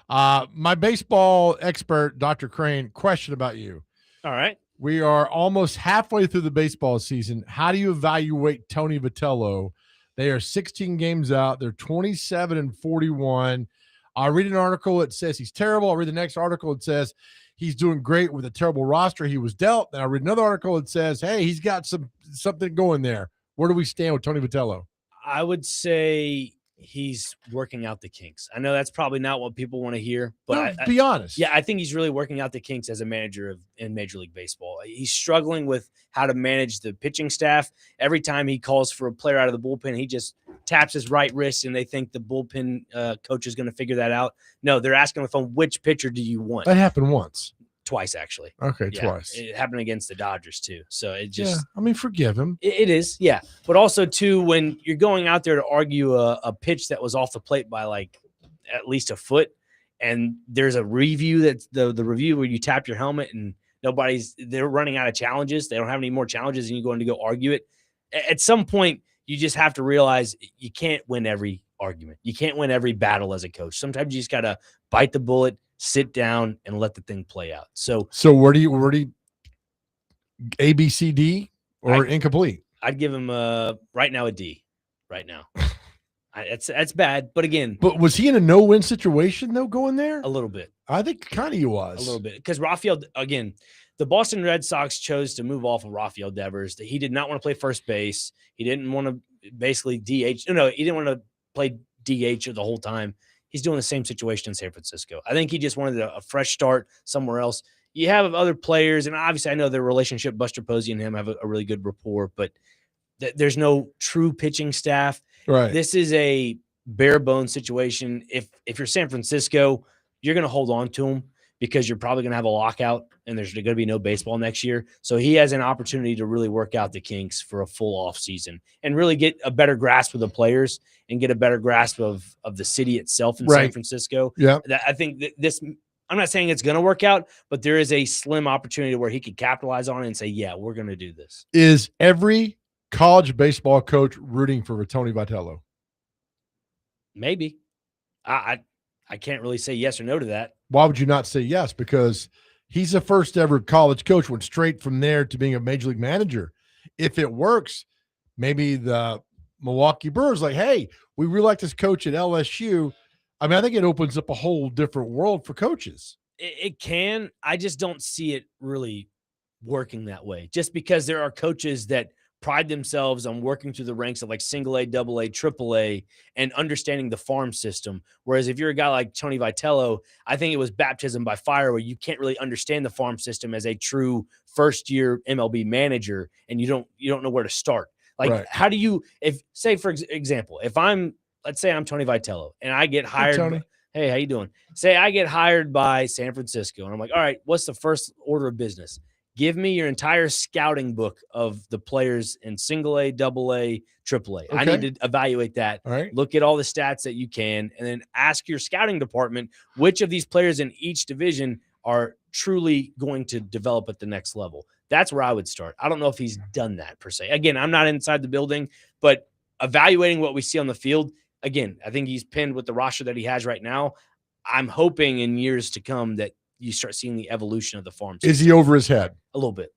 My baseball expert, Dr. Crane, question about you. All right. We are almost halfway through the baseball season. How do you evaluate Tony Vitello? They are 16 games out. They're 27-41. I read an article that says he's terrible. I read the next article that says he's doing great with a terrible roster he was dealt. And I read another article that says, hey, he's got something going there. Where do we stand with Tony Vitello? I would say he's working out the kinks. I know that's probably not what people want to hear, but be honest. Yeah, I think he's really working out the kinks as a manager in Major League Baseball. He's struggling with how to manage the pitching staff. Every time he calls for a player out of the bullpen, he just taps his right wrist, and they think the bullpen coach is going to figure that out. No, they're asking on the phone, which pitcher do you want? That happened once. Twice, actually. Okay, yeah, twice. It happened against the Dodgers, too. So it just... Yeah, I mean, forgive him. It is, yeah. But also, too, when you're going out there to argue a pitch that was off the plate by, like, at least a foot, and there's a review that's the review where you tap your helmet and they're running out of challenges. They don't have any more challenges, and you're going to go argue it. At some point, you just have to realize you can't win every argument. You can't win every battle as a coach. Sometimes you just got to bite the bullet, sit down, and let the thing play out. So where do you A, B, C, D, or incomplete? I'd give him right now a D. Right now, that's bad. But again, was he in a no-win situation though going there? A little bit. I think kind of he was a little bit because Rafael again. The Boston Red Sox chose to move off of Rafael Devers. He did not want to play first base. He didn't want to basically DH. No, he didn't want to play DH the whole time. He's doing the same situation in San Francisco. I think he just wanted a fresh start somewhere else. You have other players, and obviously I know their relationship, Buster Posey and him have a really good rapport, but there's no true pitching staff. Right. This is a bare bones situation. If you're San Francisco, you're going to hold on to him because you're probably going to have a lockout and there's going to be no baseball next year. So he has an opportunity to really work out the kinks for a full off season and really get a better grasp of the players and get a better grasp of the city itself in San Francisco. Yeah. I think that this, I'm not saying it's going to work out, but there is a slim opportunity where he could capitalize on it and say, yeah, we're going to do this. Is every college baseball coach rooting for Tony Vitello? Maybe. I can't really say yes or no to that. Why would you not say yes? Because he's the first ever college coach, went straight from there to being a major league manager. If it works, maybe the Milwaukee Brewers like, hey, we really like this coach at LSU. I mean, I think it opens up a whole different world for coaches. It can. I just don't see it really working that way. Just because there are coaches that pride themselves on working through the ranks of like single A, double A, triple A, and understanding the farm system. Whereas if you're a guy like Tony Vitello, I think it was baptism by fire where you can't really understand the farm system as a true first year MLB manager. And you don't know where to start. Like, how do you, if say, for example, let's say I'm Tony Vitello and I get hired. Hey, Tony. Hey, how you doing? Say I get hired by San Francisco and I'm like, all right, what's the first order of business? Give me your entire scouting book of the players in single A, double A, triple A. I need to evaluate that. All right. Look at all the stats that you can, and then ask your scouting department which of these players in each division are truly going to develop at the next level. That's where I would start. I don't know if he's done that per se. Again, I'm not inside the building, but evaluating what we see on the field, again, I think he's pinned with the roster that he has right now. I'm hoping in years to come that you start seeing the evolution of the farm system. Is he over his head? A little bit.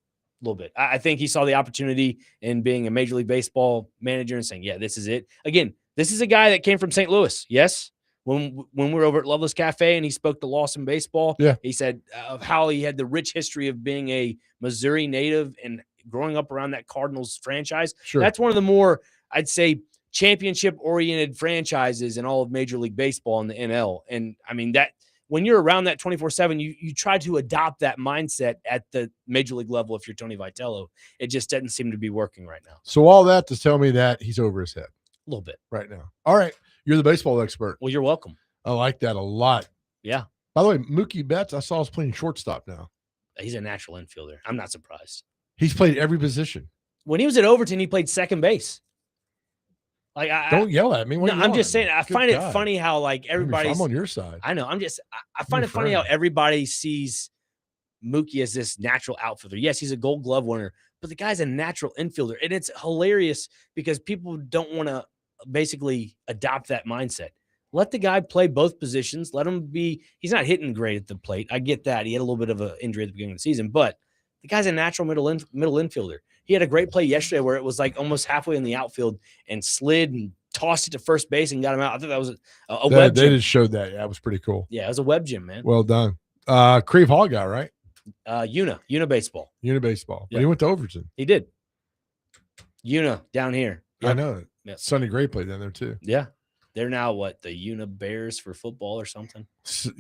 I think he saw the opportunity in being a Major League Baseball manager and saying, yeah, this is it. Again, this is a guy that came from St. Louis. Yes. When we were over at Loveless Cafe and he spoke to Lawson Baseball, he said of how he had the rich history of being a Missouri native and growing up around that Cardinals franchise. Sure. That's one of the more, I'd say, championship-oriented franchises in all of Major League Baseball in the NL. And, I mean, that when you're around that 24/7, you try to adopt that mindset at the major league level if you're Tony Vitello. It just doesn't seem to be working right now. So all that to tell me that he's over his head. A little bit. Right now. All right. You're the baseball expert. Well, you're welcome. I like that a lot. Yeah. By the way, Mookie Betts, I saw is playing shortstop now. He's a natural infielder. I'm not surprised. He's played every position. When he was at Overton, he played second base. Like, don't yell at me. No, I'm just saying. I find it funny how like everybody's. I'm on your side. I know. I find it funny how everybody sees Mookie as this natural outfielder. Yes, he's a Gold Glove winner, but the guy's a natural infielder, and it's hilarious because people don't want to basically adopt that mindset. Let the guy play both positions. Let him be. He's not hitting great at the plate. I get that. He had a little bit of an injury at the beginning of the season, but the guy's a natural middle infielder. He had a great play yesterday where it was like almost halfway in the outfield and slid and tossed it to first base and got him out. I thought that was a web They gym. just showed that. Yeah, it was pretty cool. Yeah, it was a web gym, man. Well done. Creve Hall guy, right? Una baseball. Baseball. Yeah. But he went to Overton. He did. Una down here. I Yep. know it. Yep. Sonny Gray played down there too. Yeah. They're now what, the Una Bears for football or something?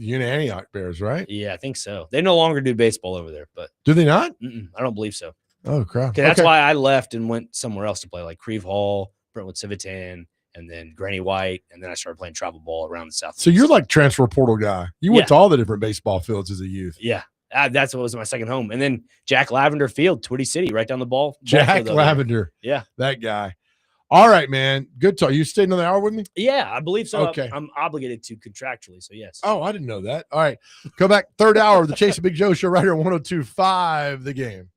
Una Antioch Bears, right? Yeah, I think so. They no longer do baseball over there, but Do they not? I don't believe so. Oh, crap. That's why I left and went somewhere else to play, like Creve Hall, Brentwood Civitan, and then Granny White, and then I started playing travel ball around the South. So you're like transfer portal guy. You went Yeah. to all the different baseball fields as a youth. Yeah. That's what was my second home. And then Jack Lavender Field, Twitty City, right down the ball. Jack Lavender. Yeah. That guy. All right, man. Good talk. You stayed another hour with me? Yeah, I believe so. Okay. I'm obligated to contractually, so yes. Oh, I didn't know that. All right. Come back. Third hour of the Chase and Big Joe show right here on 102.5 The Game.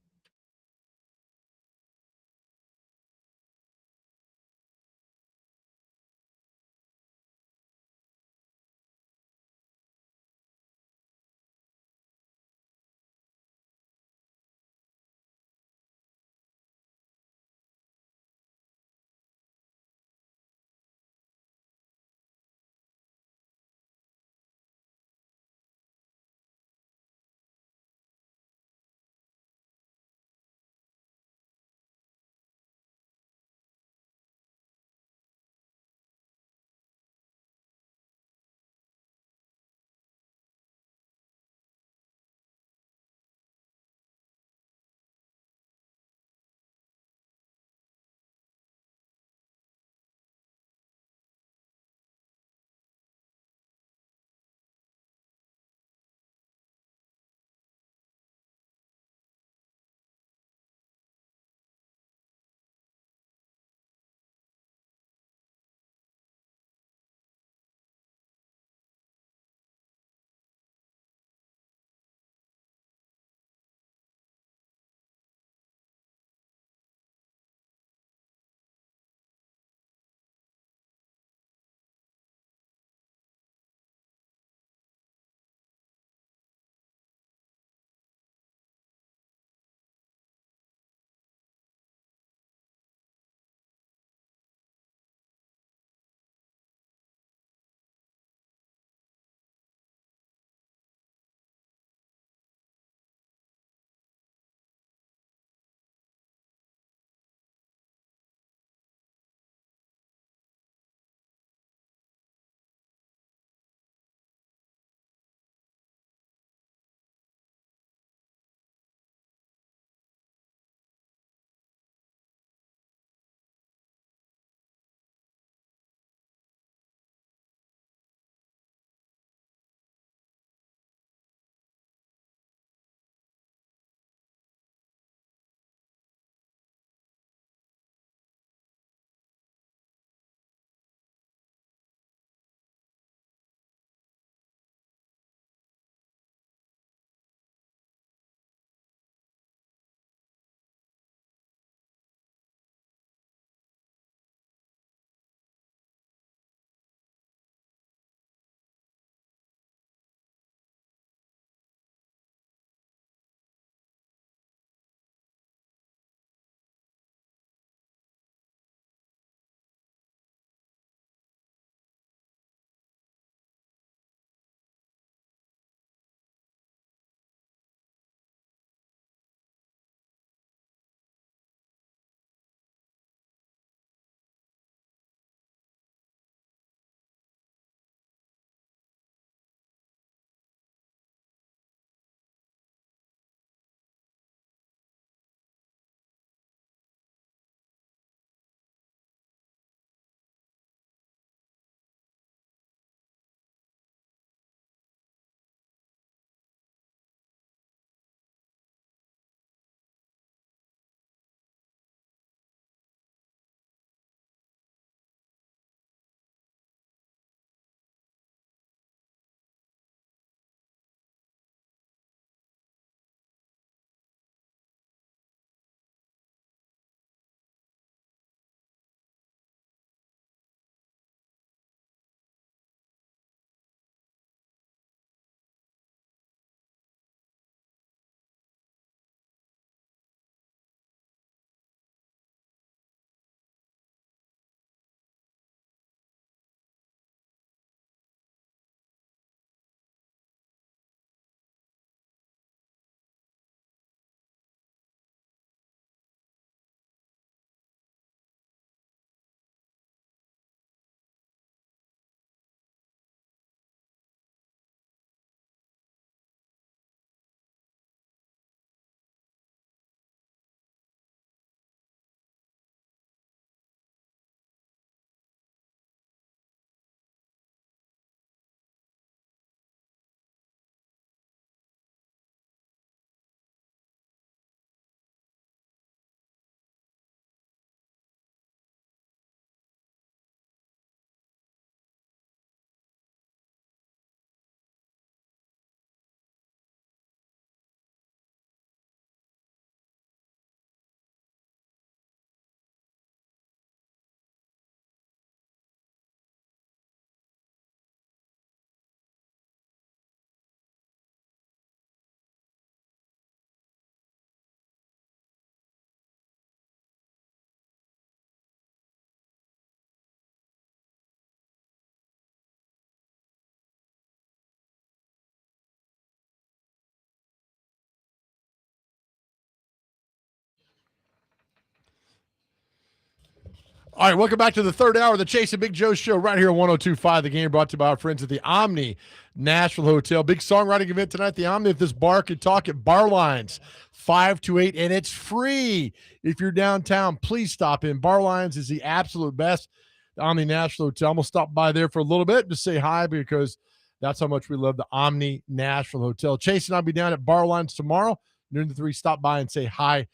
All right, welcome back to the third hour of the Chase and Big Joe show right here on 102.5. The Game brought to you by our friends at the Omni Nashville Hotel. Big songwriting event tonight at the Omni. If this bar could talk at Bar Lines, 5 to 8, and it's free. If you're downtown, please stop in. Bar Lines is the absolute best. The Omni Nashville Hotel. I'm going to stop by there for a little bit to say hi because that's how much we love the Omni Nashville Hotel. Chase and I'll be down at Bar Lines tomorrow. Noon to 3, stop by and say hi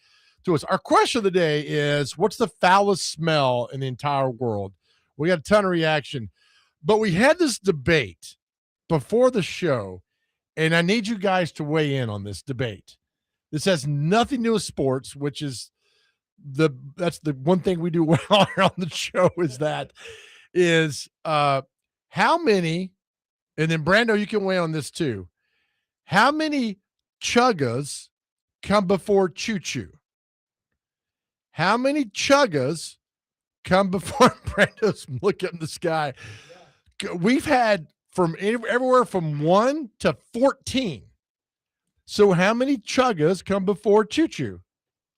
to us. Our question of the day is, what's the foulest smell in the entire world? We got a ton of reaction, but we had this debate before the show, and I need you guys to weigh in on this debate. This has nothing to do with sports, which is that's the one thing we do well on the show is how many, and then Brando, you can weigh on this too. How many chuggas come before choo-choo? How many chuggas come before Brando's look up in the sky? We've had from everywhere from 1 to 14. So how many chuggas come before choo-choo?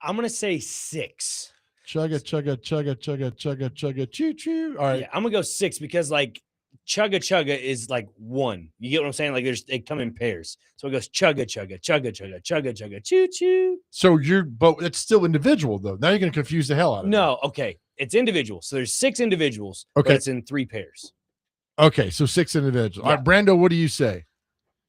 I'm going to say 6. Chugga, chugga, chugga, chugga, chugga, chugga, choo-choo. All right. Yeah, I'm going to go 6 because like chugga chugga is like 1. You get what I'm saying? Like they come in pairs. So it goes chugga chugga, chugga chugga, chugga chugga, choo-choo. So but it's still individual though. Now you're going to confuse the hell out of me. No, okay. It's individual. So there's 6 individuals. Okay. But it's in 3 pairs. Okay, so 6 individuals. Yeah. All right, Brando, what do you say?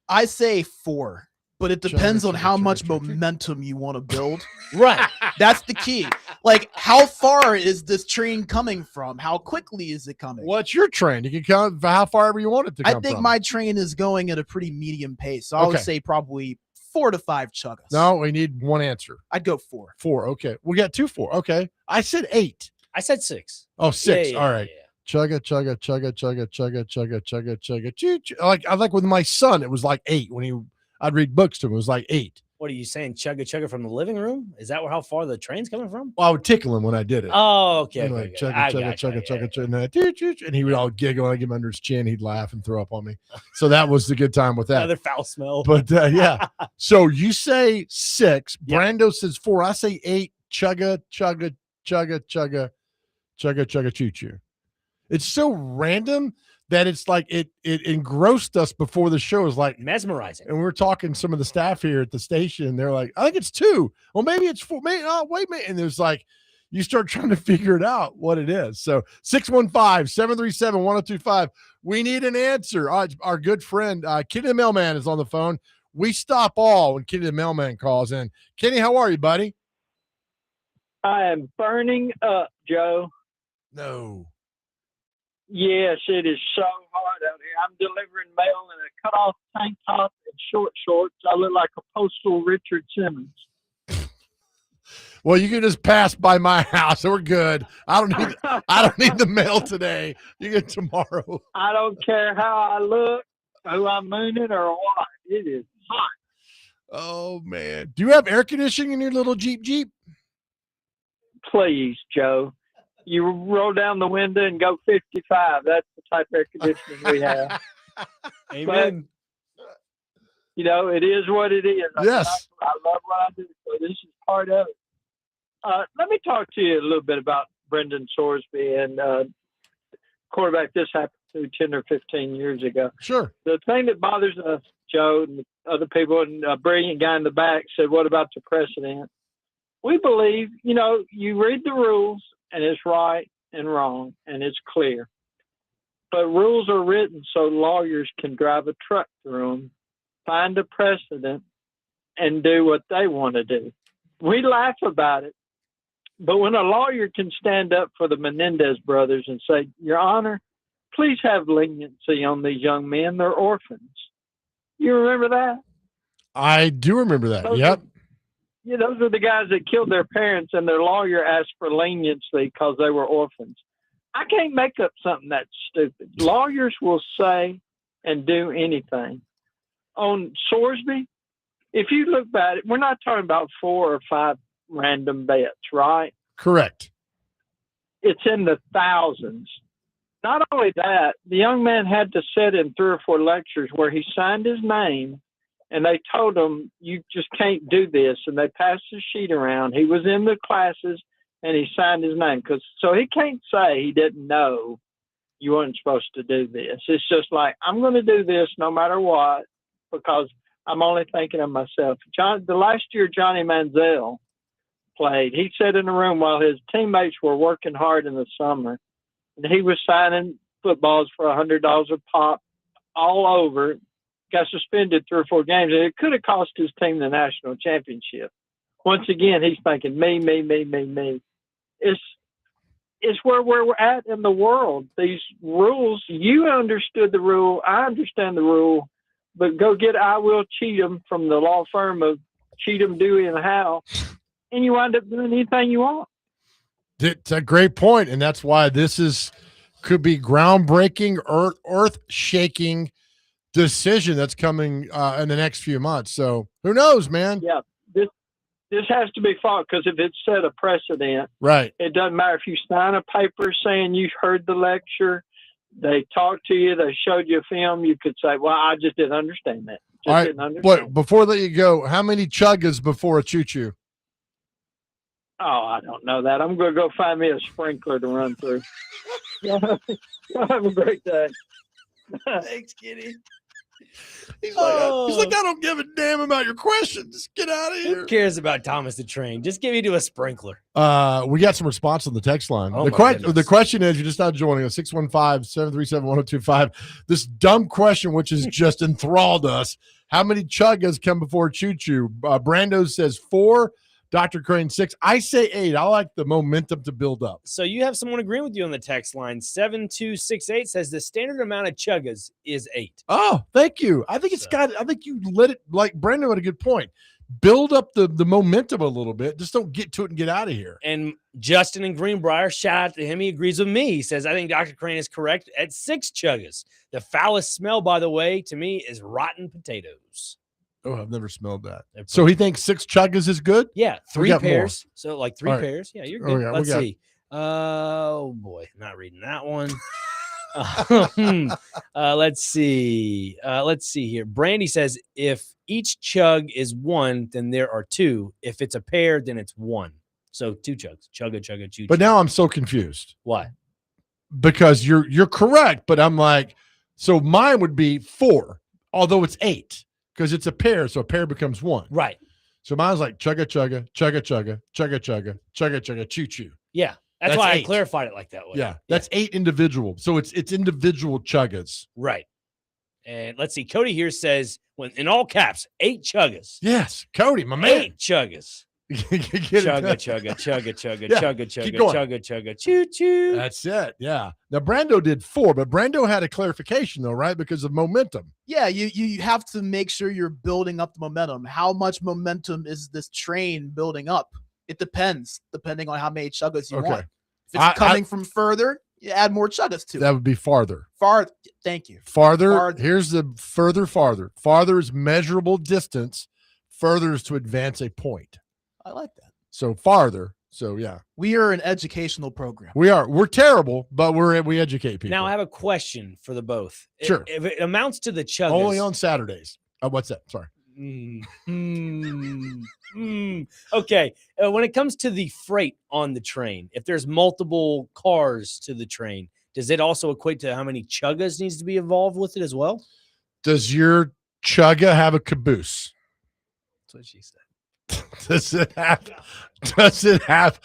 I say 4, but it depends on how much chugga. momentum you want to build. Right. That's the key. Like, how far is this train coming from? How quickly is it coming? What's your train? You can come how far ever you want it to come I think from. my train is going at a pretty medium pace. So I would Okay. say probably 4 to 5 chuggas. No, we need one answer. I'd go 4. 4. Okay. We got 2 4. Okay. I said 8. I said 6. Oh, 6. Yeah, All right. yeah. Chugga, chugga, chugga, chugga, chugga, chugga, chugga, chugga, choo, choo. I like with my son, it was like 8 when I'd read books to him. It was like 8. What are you saying? Chugga chugga from the living room? Is that how far the train's coming from? Well, I would tickle him when I did it. Oh, okay. And okay, like okay. chugga, I chugga, gotcha, chugga, yeah, chugga, yeah. chugga, and choo, choo, choo, and he would all giggle. I'd give him under his chin. He'd laugh and throw up on me. So that was the good time with that. Another foul smell. But yeah. So you say 6. Yeah. Brando says 4. I say 8. Chugga, chugga, chugga, chugga, chugga, chugga, choo, choo. It's so random that it's like it engrossed us before the show. It was like Mesmerizing. and we were talking to some of the staff here at the station, and they're like, I think it's 2. Well, maybe it's 4. Maybe, oh, wait a minute. And there's like, you start trying to figure it out what it is. So 615-737-1025. We need an answer. Our good friend, Kenny the Mailman is on the phone. We stop all when Kenny the Mailman calls in. Kenny, how are you, buddy? I am burning up, Joe. No. Yes, it is so hot out here. I'm delivering mail in a cut-off tank top and short shorts. I look like a postal Richard Simmons. Well, you can just pass by my house. We're good. I don't need the mail today. You get tomorrow. I don't care how I look, who I'm mooning, or what. It is hot. Oh man. Do you have air conditioning in your little Jeep? Please, Joe. You roll down the window and go 55. That's the type of air conditioning we have. Amen. You know, it is what it is. Yes. I love what I do, so this is part of it. Let me talk to you a little bit about Brendan Sorsby and quarterback this happened to 10 or 15 years ago. Sure. The thing that bothers us, Joe, and other people, and a brilliant guy in the back said, what about the precedent? We believe, you know, you read the rules, and it's right and wrong, and it's clear. But rules are written so lawyers can drive a truck through them, find a precedent, and do what they want to do. We laugh about it, but when a lawyer can stand up for the Menendez brothers and say, Your Honor, please have leniency on these young men. They're orphans. You remember that? I do remember that. Yep. Yeah, those are the guys that killed their parents, and their lawyer asked for leniency because they were orphans. I can't make up something that stupid. Lawyers will say and do anything. On Sorsby, if you look at it, we're not talking about 4 or 5 random bets, right? Correct. It's in the thousands. Not only that, the young man had to sit in 3 or 4 lectures where he signed his name, and they told him, you just can't do this. And they passed the sheet around. He was in the classes, and he signed his name. So he can't say he didn't know you weren't supposed to do this. It's just like, I'm going to do this no matter what, because I'm only thinking of myself. The last year Johnny Manziel played, he sat in the room while his teammates were working hard in the summer, and he was signing footballs for $100 a pop all over. Got suspended 3 or 4 games, and it could have cost his team the national championship. Once again, he's thinking me. It's where we're at in the world. These rules, you understood the rule, I understand the rule, but go get I Will Cheatham from the law firm of Cheatham, Dewey, and Howe, and you wind up doing anything you want. It's a great point, and that's why this could be groundbreaking, earth-shaking decision that's coming in the next few months. So who knows, man? Yeah, this has to be fought, because if it's set a precedent, right? It doesn't matter if you sign a paper saying you heard the lecture, they talked to you, they showed you a film, you could say, well, I just didn't understand that. All right, but before I let you go, how many chuggas before a choo-choo? Oh, I don't know that. I'm going to go find me a sprinkler to run through. Have a great day. Thanks, Kitty. He's like, I don't give a damn about your questions. Just get out of here. Who cares about Thomas the Train? Just give me to a sprinkler. We got some response on the text line. Oh, the question is, you're just not joining us, 615-737-1025. This dumb question, which has just enthralled us. How many chuggas come before choo-choo? Brando says 4. Dr. Crane 6. I say 8. I like the momentum to build up. So you have someone agreeing with you on the text line. 7268 says the standard amount of chuggas is 8. Oh, thank you. I think I think you let it, like Brandon had a good point. Build up the momentum a little bit. Just don't get to it and get out of here. And Justin in Greenbrier, shout out to him. He agrees with me. He says, I think Dr. Crane is correct at 6 chuggas. The foulest smell, by the way, to me is rotten potatoes. Oh, I've never smelled that. So he thinks 6 chuggas is good? Yeah, 3 pairs. More. So like 3 pairs. Yeah, you're good. Let's see. Oh boy, not reading that one. Let's see. Let's see here. Brandy says if each chug is 1, then there are 2. If it's a pair, then it's 1. So 2 chugs. Chugga, chugga, choo. But now I'm so confused. Why? Because you're correct, but I'm like, so mine would be 4, although it's 8. Because it's a pair, so a pair becomes 1. Right. So mine's like chugga, chugga, chugga, chugga, chugga, chugga, chugga, chugga, choo, choo. Yeah. That's why 8. I clarified it like that way. Yeah. That's 8 individual. So it's individual chuggas. Right. And let's see. Cody here says, when in all caps, 8 chuggas. Yes. Cody, my man. 8 chuggas. Chugga, chugga, chugga, chugga, chugga, chugga, chugga, choo, choo. That's it. Yeah. Now Brando did 4, but Brando had a clarification though, right? Because of momentum. Yeah, you have to make sure you're building up the momentum. How much momentum is this train building up? It depends, depending on how many chuggas you want. If it's coming from further, you add more chuggas to it. That would be farther. Thank you. Farther. Here's the farther. Farther is measurable distance. Further is to advance a point. I like that. So farther. So yeah, we are an educational program. We are. We're terrible, but we educate people. Now I have a question for the both. Sure. If it amounts to the chuggas, only on Saturdays. What's that? Sorry. Okay. When it comes to the freight on the train, if there's multiple cars to the train, does it also equate to how many chuggas needs to be involved with it as well? Does your chugga have a caboose? That's what she said. Does it have?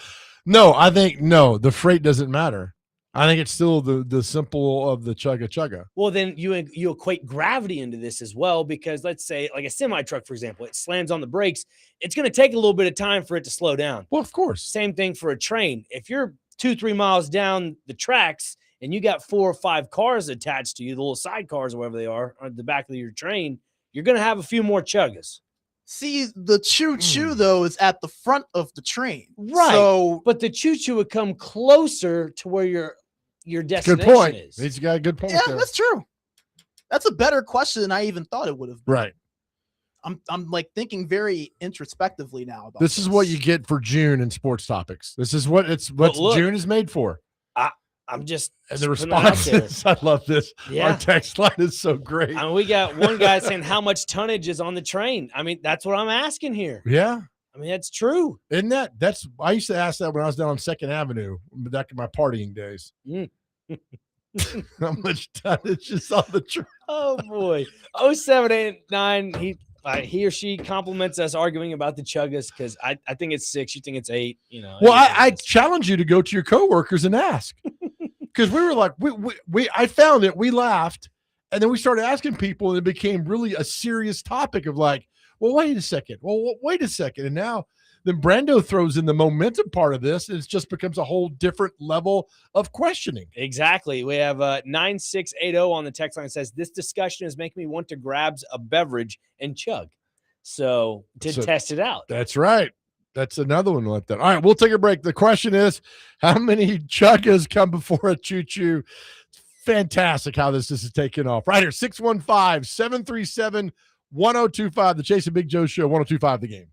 No, I think no. The freight doesn't matter. I think it's still the simple of the chugga chugga. Well, then you equate gravity into this as well, because let's say like a semi truck, for example, it slams on the brakes. It's going to take a little bit of time for it to slow down. Well, of course. Same thing for a train. If you're 2-3 miles down the tracks and you got 4 or 5 cars attached to you, the little side cars or whatever they are on the back of your train, you're going to have a few more chuggas. See, the choo-choo, though, is at the front of the train. Right. So, but the choo-choo would come closer to where your destination good point. is. He's got a good point. Yeah, there. that's true. That's a better question than I even thought it would have been. Right. I'm like thinking very introspectively now about this. Is what you get for June in sports topics. This is what June is made for. I'm just and the responses. I love this. Yeah. Our text line is so great. I mean, we got one guy saying how much tonnage is on the train. I mean, that's what I'm asking here. Yeah. I I mean, that's true. Isn't that? That's I used to ask that when I was down on 2nd Avenue back in my partying days. Mm. How much time is just on the truck? Oh boy. 0789. He or she compliments us arguing about the chuggas because I think it's 6. You think it's 8. You know. Well, it is what I it is. challenge you to go to your coworkers and ask, because we were like, I found it, we laughed, and then we started asking people, and it became really a serious topic of like, well, wait a second, wait a second, and now then Brando throws in the momentum part of this, and it just becomes a whole different level of questioning. Exactly. We have 9680 on the text line that says this discussion is making me want to grab a beverage and chug. So test it out. That's right. That's another one like that. All right, we'll take a break. The question is, how many chuggas come before a choo-choo? It's fantastic how this is taking off. Right here, 615-737-1025, the Chase and Big Joe Show, 1025 The Game.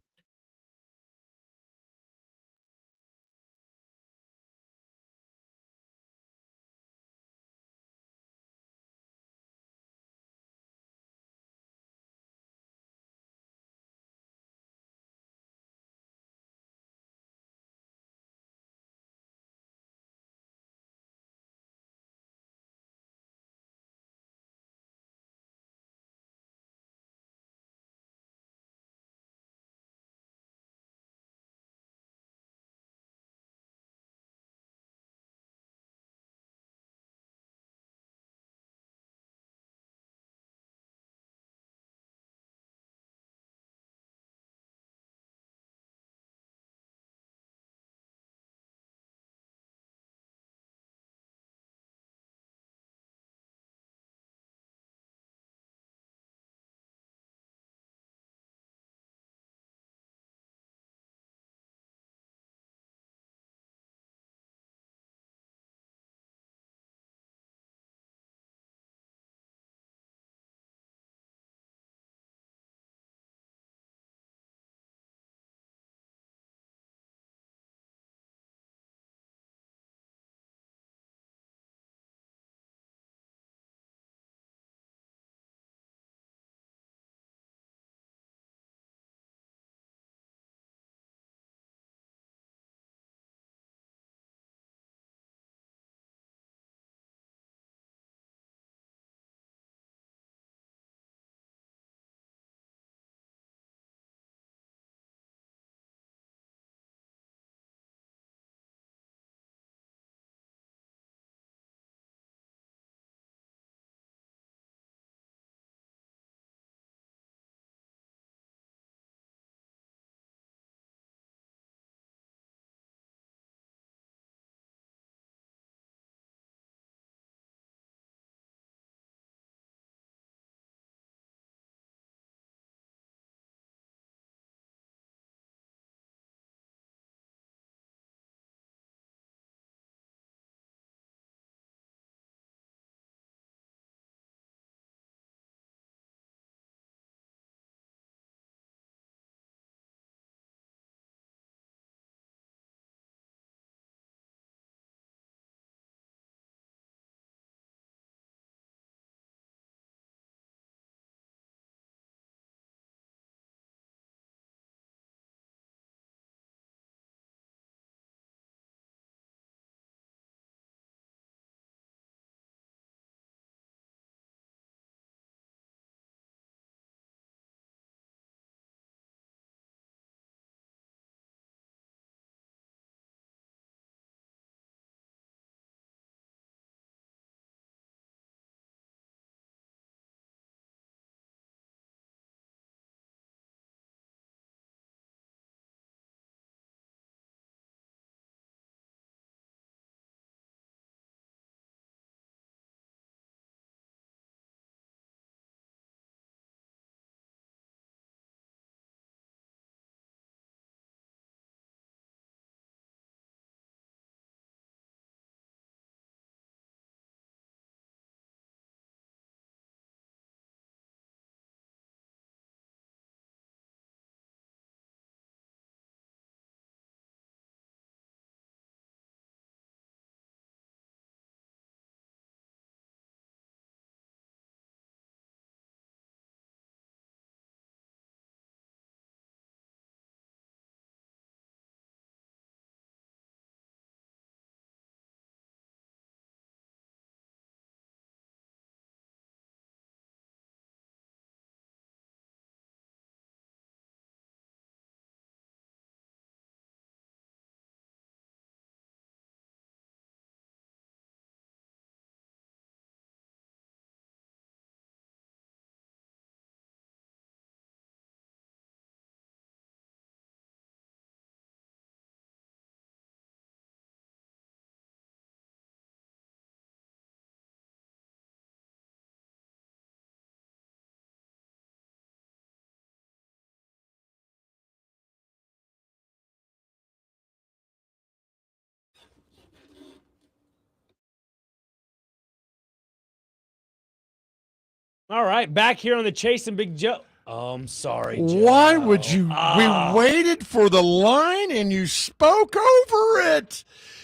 All right, back here on the Chase and Big Joe. Oh, I'm sorry, Joe. Why would you? We waited for the line and you spoke over it.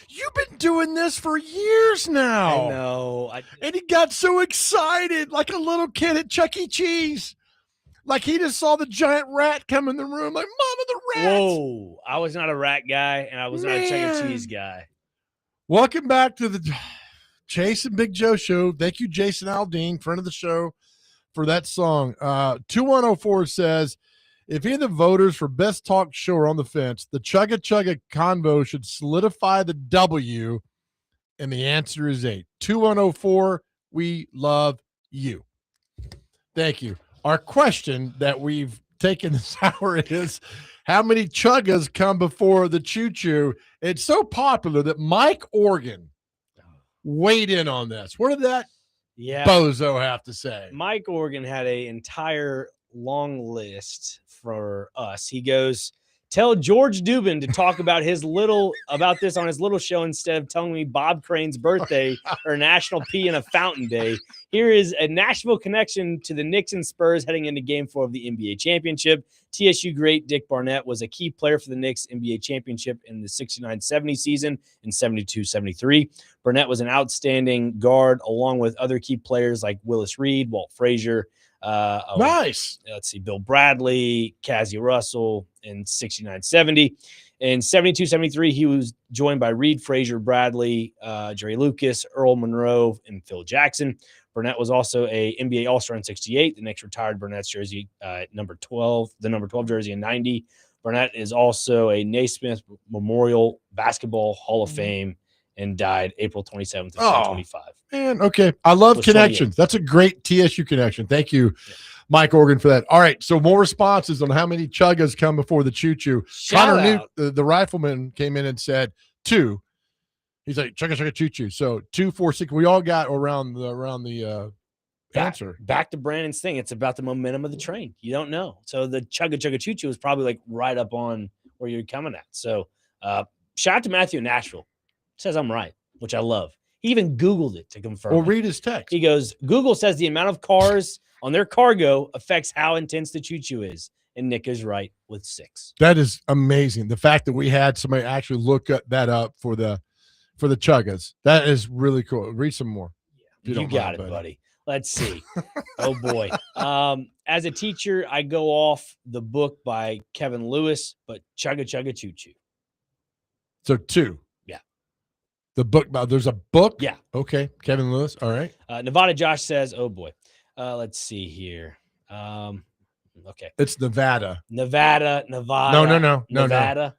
You've been doing this for years now. I know. And he got so excited like a little kid at Chuck E. Cheese. Like he just saw the giant rat come in the room, like, Mama, the rat. Whoa. I was not a rat guy, and I was not a Chuck E. Cheese guy. Welcome back to the Chase and Big Joe show. Thank you, Jason Aldean, friend of the show, for that song. 2104 says, if any of the voters for best talk show are on the fence, the Chugga Chugga Convo should solidify the W, and the answer is 8. 2104, we love you. Thank you. Our question that we've taken this hour is, how many chuggas come before the choo-choo? It's so popular that Mike Organ weighed in on this. What did that bozo have to say? Mike Organ had an entire long list for us. He goes, tell George Dubin to talk about about this on his little show instead of telling me Bob Crane's birthday or National Pee in a Fountain Day. Here is a Nashville connection to the Knicks and Spurs heading into Game 4 of the NBA Championship. TSU great Dick Barnett was a key player for the Knicks NBA Championship in the 69-70 season and 72-73. Barnett was an outstanding guard along with other key players like Willis Reed, Walt Frazier. Nice. Let's see, Bill Bradley, Cassie Russell in 69-70. In 72-73, he was joined by Reed, Frazier, Bradley, Jerry Lucas, Earl Monroe, and Phil Jackson. Burnett was also a NBA All-Star in 68. The Knicks retired Burnett's jersey number 12 jersey in 90. Burnett is also a Naismith Memorial Basketball Hall of Fame and died April 27th, 2025. Man, okay. I love connections. That's a great TSU connection. Thank you, Mike Organ, for that. All right, so more responses on how many chuggas come before the choo-choo. Connor Newt, the rifleman, came in and said 2. He's like, chugga, chugga, choo-choo. So 2, 4, 6. We all got around the answer. Back to Brandon's thing. It's about the momentum of the train. You don't know. So the chugga, chugga, choo-choo is probably like right up on where you're coming at. So shout out to Matthew in Nashville. Says I'm right, which I love. He even Googled it to confirm. Well, read his text. He goes, Google says the amount of cars on their cargo affects how intense the choo-choo is. And Nick is right with 6. That is amazing. The fact that we had somebody actually look that up for the chuggas. That is really cool. Read some more. You got it, buddy. Let's see. Oh, boy. As a teacher, I go off the book by Kevin Lewis, but chugga, chugga, choo-choo. So 2. Yeah. The book, there's a book? Yeah. Okay. Kevin Lewis. All right. Nevada Josh says, oh, boy. Let's see here. Okay. It's Nevada. Nevada. No. Nevada.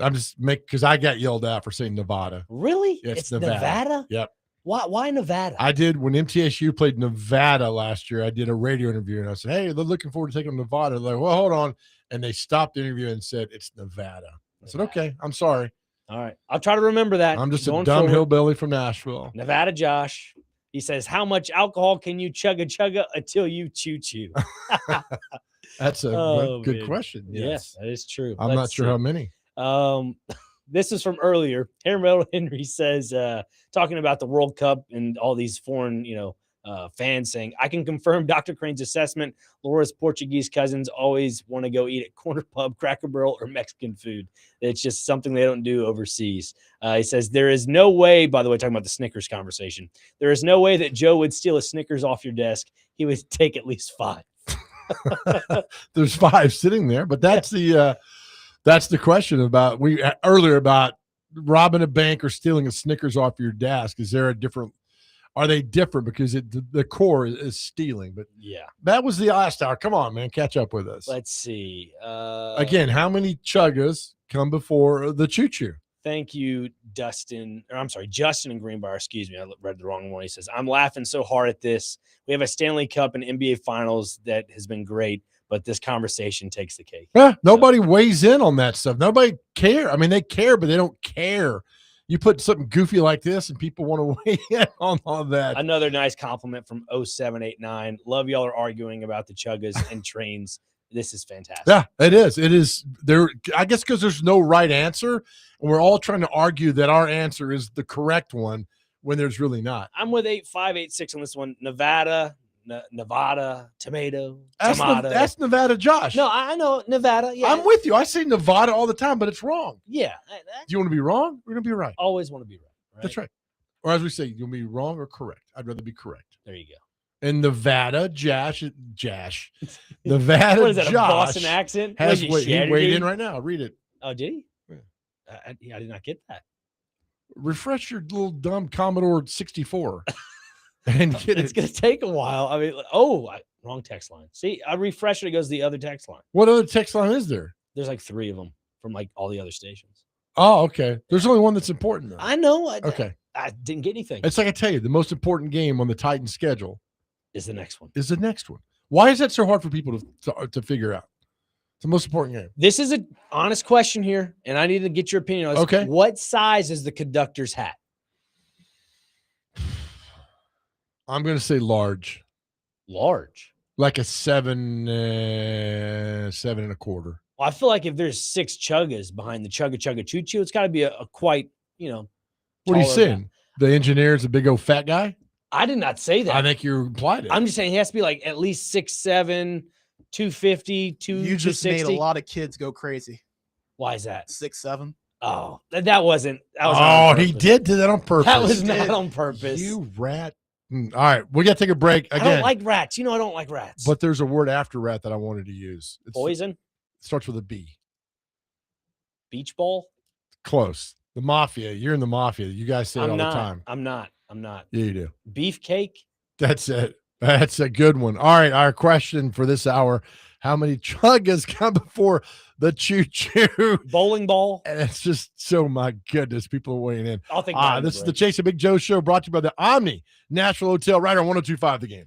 I'm just because I got yelled at for saying Nevada. Really? Yeah, it's Nevada? Yep. Why Nevada? I did when MTSU played Nevada last year. I did a radio interview and I said, "Hey, they're looking forward to taking Nevada." They're like, "Well, hold on," and they stopped the interview and said, "It's Nevada." I said, "Okay, I'm sorry." All right, I'll try to remember that. I'm just a dumb hillbilly from Nashville. Nevada Josh. He says, "How much alcohol can you chugga until you choo?" That's a good question. Yes, that is true. I'm not sure how many. This is from earlier. Harold Henry says, talking about the World Cup and all these foreign, fans saying, I can confirm Dr. Crane's assessment. Laura's Portuguese cousins always want to go eat at Corner Pub, Cracker Barrel, or Mexican food. It's just something they don't do overseas. He says, there is no way, by the way, talking about the Snickers conversation, there is no way that Joe would steal a Snickers off your desk. He would take at least 5. There's 5 sitting there, but that's the question about earlier about robbing a bank or stealing a Snickers off your desk. Is there are they different? Because the core is stealing, but yeah, that was the last hour. Come on, man, catch up with us. Let's see. Again, how many chuggas come before the choo-choo? Thank you, Justin in Greenbrier. Excuse me, I read the wrong one. He says, I'm laughing so hard at this. We have a Stanley Cup and NBA Finals that has been great, but this conversation takes the cake. Yeah, nobody weighs in on that stuff. Nobody care. I mean, they care, but they don't care. You put something goofy like this and people want to weigh in on all that. Another nice compliment from 0789. Love y'all are arguing about the chuggas and trains. This is fantastic. Yeah, it is. It is there. I guess because there's no right answer, and we're all trying to argue that our answer is the correct one, when there's really not. I'm with 8586 on this one. Nevada, tomato, That's, tomato. that's Nevada, Josh. No, I know Nevada. Yeah, I'm with you. I say Nevada all the time, but it's wrong. Yeah, Do you want to be wrong? We're going to be right. always want to be right. That's right. Or as we say, you'll be wrong or correct. I'd rather be correct. There you go. And Nevada, Nevada, What is that? Josh A Boston accent? has He he weighed in right now. Read it. Oh, did he? Yeah. I did not get that. Refresh your little dumb Commodore 64 and get It's it. going to take a while. I mean, wrong text line. See, I refresh it. It goes to the other text line. What other text line is there? There's like 3 of them from like all the other stations. Oh, okay. There's only one that's important, though. I know. Okay. I didn't get anything. It's like I tell you, the most important game on the Titans schedule Is the next one. is the next one. Why is that so hard for people to figure out? It's the most important game. This is an honest question here, and I need to get your opinion on this. Okay. What size is the conductor's hat? I'm going to say large, Large. like a 7 and a quarter. Well, I feel like if there's 6 chuggas behind the chugga choo choo, it's got to be a quite, What are you taller saying? guy. The engineer's a big old fat guy? I did not say that. I think you implied it. I'm just saying he has to be like at least 6'7", 250, You just made a 260. lot of kids go crazy. Why is that? 6'7". Oh, that wasn't. That was not on he purpose. did do that on purpose. That was He not did. on purpose. You rat. All right, we got to take a break I again. don't like rats. I don't like rats. But there's a word after rat that I wanted to use. It Poison, starts with a B. beach ball. Close. The mafia. You're in the mafia. You guys say it all I'm not. the time. I'm not. Yeah, you do. Beefcake. That's it. That's a good one. All right, our question for this hour: how many chuggas come before the choo-choo? Bowling ball. And it's just so, my goodness, people are weighing in. I'll think about it. This is the Chase and Big Joe show, brought to you by the Omni Nashville Hotel, right on 102.5 The Game.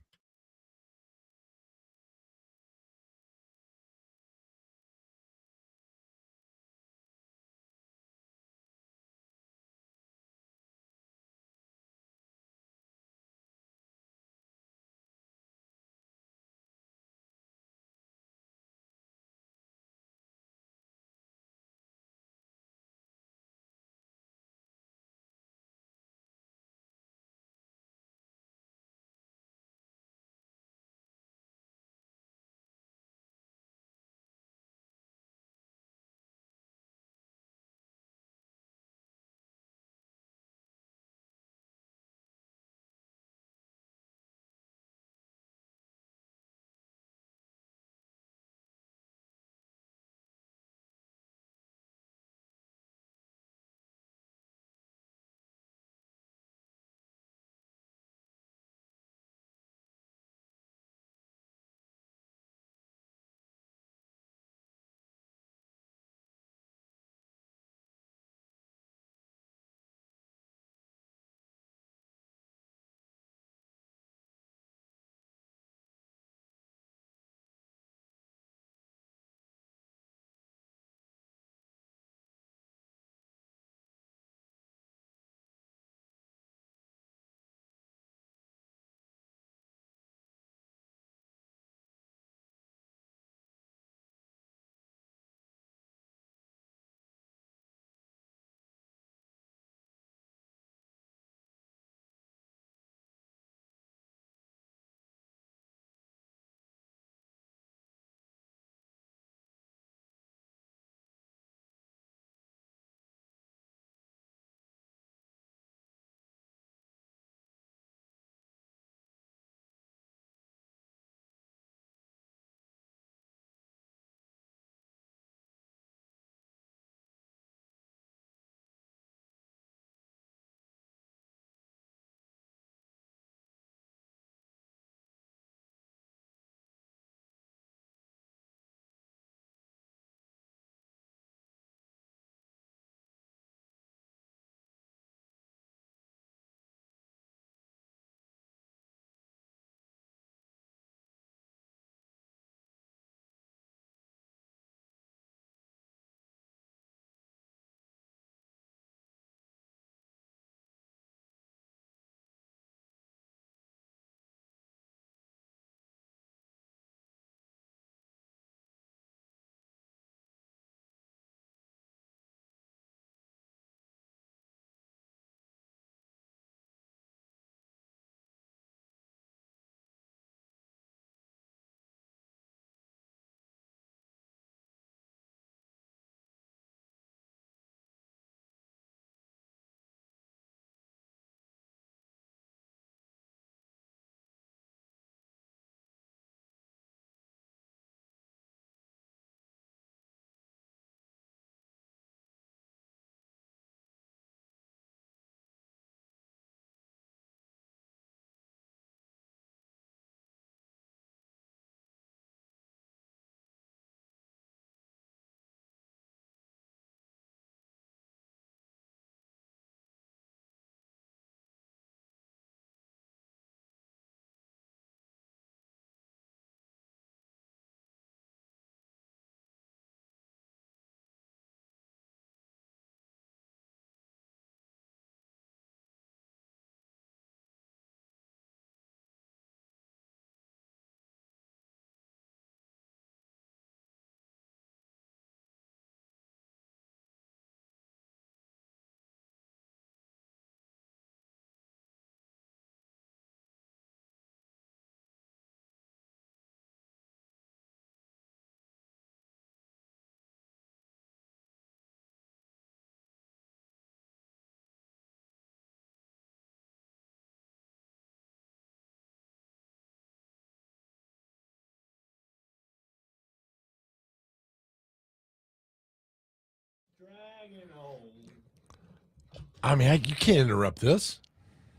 I mean, you can't interrupt this.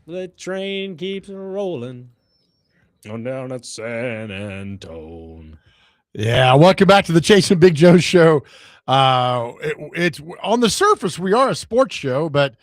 The train keeps rolling on down at San Antone. Yeah, welcome back to the Chase and Big Joe show. It's on the surface, we are a sports show, but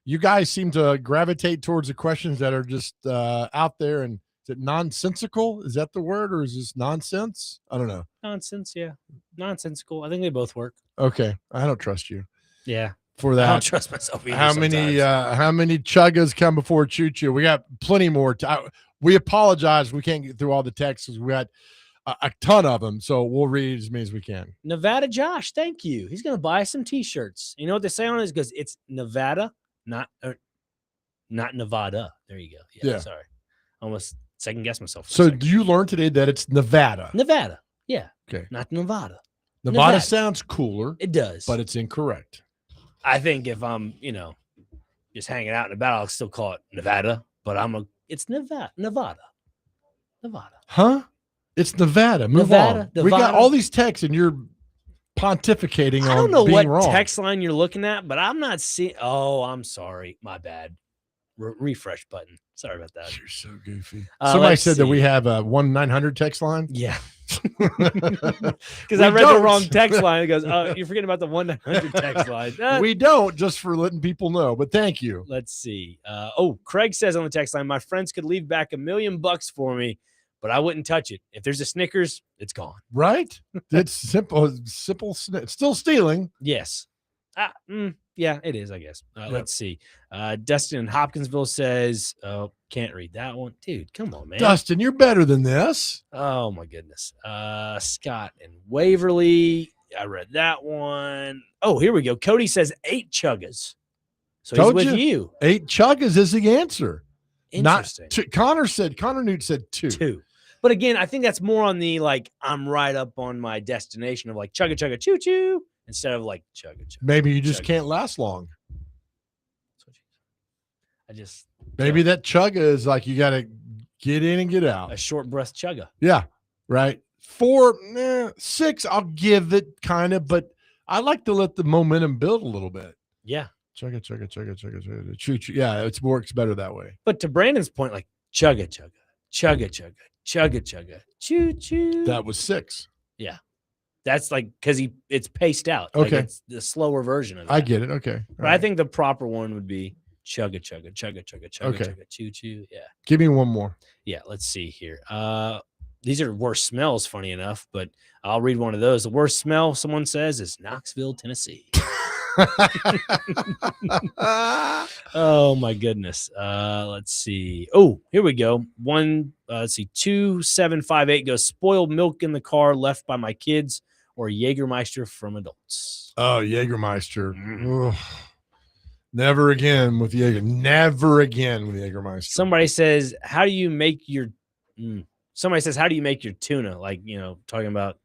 you guys seem to gravitate towards the questions that are just out there. And is it nonsensical? Is that the word, or is this nonsense? I don't know. Nonsense, yeah. Nonsensical. I think they both work. Okay, I don't trust you. Yeah. For that, I don't trust myself either. How many chuggas come before choo choo? We got plenty more. We apologize. We can't get through all the texts. We got a ton of them, so we'll read as many as we can. Nevada Josh, thank you. He's going to buy some T-shirts. You know what they say on it? Because it's Nevada, not Nevada. There you go. Yeah. Sorry. Almost second guess myself. So do you learn today that it's Nevada? Nevada. Yeah. Okay. Not Nevada. Nevada sounds cooler. It does. But it's incorrect. I think if I'm, just hanging out and about, I'll still call it Nevada, but it's Nevada. Huh? It's Nevada. Move on. We got all these texts and you're pontificating on being wrong. I don't know what text line you're looking at, but I'm not seeing. Oh, I'm sorry. My bad. Refresh button. Sorry about that. You're so goofy. Somebody said that we have a 1-900 text line. Yeah. Because I read the wrong text line. It goes, you're forgetting about the 1-900 text line. We don't, just for letting people know, but thank you. Let's see. Craig says on the text line, my friends could leave back $1 million for me, but I wouldn't touch it. If there's a Snickers, it's gone. Right? It's simple. It's still stealing. Yes. Yeah, it is, I guess. Let's see. Dustin in Hopkinsville says, can't read that one. Dude, come on, man. Dustin, you're better than this. Oh, my goodness. Scott in Waverly. I read that one. Oh, here we go. Cody says 8 chuggas. So he's with you. 8 chuggas is the answer. Interesting. Connor Newt said 2. 2. But again, I think that's more on the, I'm right up on my destination of chugga, chugga, choo, choo. Instead of chugga, chugga. Maybe you just can't last long. Maybe that chugga is you got to get in and get out. A short breath chugga. Yeah, right. 4, 6, I'll give it kind of, but I like to let the momentum build a little bit. Yeah. Chugga, chugga, chugga, chugga, chugga, choo, choo. Yeah, it works better that way. But to Brandon's point, chugga, chugga, chugga, chugga, chugga, chugga, choo, choo. That was 6. Yeah. That's because it's paced out. Okay. It's the slower version of that. I get it. Okay. But I think the proper one would be chugga, chugga, chugga, chugga, chugga, chugga, choo, choo. Yeah. Give me one more. Yeah. Let's see here. These are worst smells, funny enough, but I'll read one of those. The worst smell, someone says, is Knoxville, Tennessee. Oh, my goodness. Let's see. Oh, here we go. Let's see. 2758 goes, spoiled milk in the car left by my kids, or Jägermeister from adults. Oh, Jägermeister. Mm. Never again with Never again with Jägermeister. Somebody says, how do you make your tuna? Talking about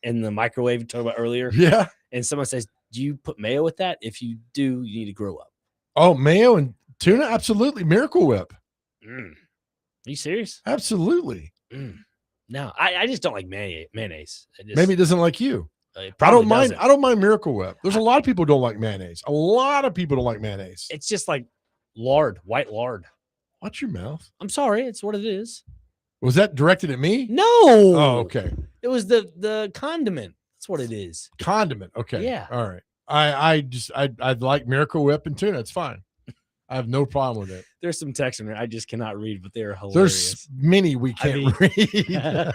in the microwave you talked about earlier. Yeah. And someone says, do you put mayo with that? If you do, you need to grow up. Oh, mayo and tuna? Absolutely. Miracle Whip. Are you serious? Absolutely. No, I just don't like mayonnaise. Maybe it doesn't like you. I don't mind Miracle Whip. There's a lot of people who don't like mayonnaise. A lot of people don't like mayonnaise. It's just like lard, white lard. Watch your mouth. I'm sorry. It's what it is. Was that directed at me? No. Oh, okay. It was the condiment. That's what it is. Condiment. Okay. Yeah. All right. I like Miracle Whip and tuna. It's fine. I have no problem with it. There's some text in there I just cannot read, but they're hilarious. There's many we can't read.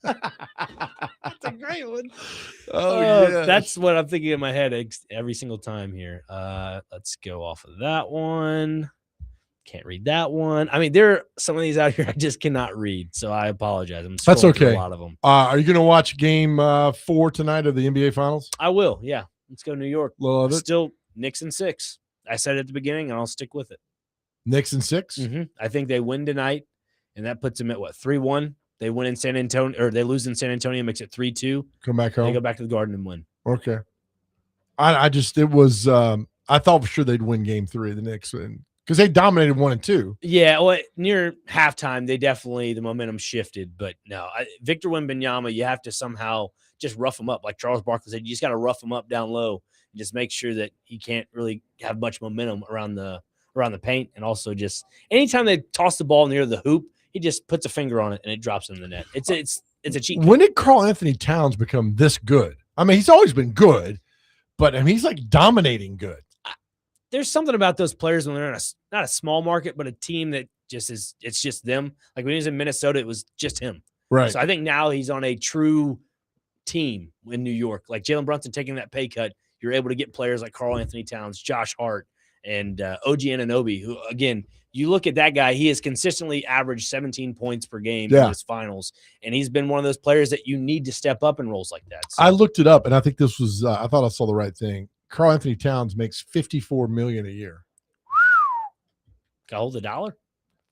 That's a great one. Oh, yeah. That's what I'm thinking in my head every single time here. Let's go off of that one. Can't read that one. I mean, there are some of these out here I just cannot read, so I apologize. That's okay. A lot of them. Are you going to watch Game 4 tonight of the NBA Finals? I will. Yeah, let's go New York. Love it. Still Knicks in 6. I said it at the beginning, and I'll stick with it. Knicks in 6. Mm-hmm. I think they win tonight, and that puts them at 3-1. They win in San Antonio, or they lose in San Antonio, makes it 3-2. Come back home. They go back to the Garden and win. Okay. I thought for sure they'd win Game 3 of the Knicks, because they dominated 1 and 2. Yeah, well, near halftime, the momentum shifted. But no, Victor Wembanyama, you have to somehow just rough him up. Like Charles Barkley said, you just got to rough him up down low and just make sure that he can't really have much momentum around the paint. And also just anytime they toss the ball near the hoop, he just puts a finger on it and it drops in the net. It's a cheat code. When did Karl Anthony Towns become this good? I mean, he's always been good, but I mean, he's like dominating good. There's something about those players when they're in not a small market, but a team that it's just them. Like when he was in Minnesota, it was just him. Right. So I think now he's on a true team in New York. Like Jalen Brunson taking that pay cut, you're able to get players like Karl Anthony Towns, Josh Hart, and OG Anunoby, who, again, you look at that guy, he has consistently averaged 17 points per game in his finals, and he's been one of those players that you need to step up in roles like that. So, I looked it up, and I think this was I thought I saw the right thing. Karl Anthony Towns makes $54 million a year. Can I hold $1?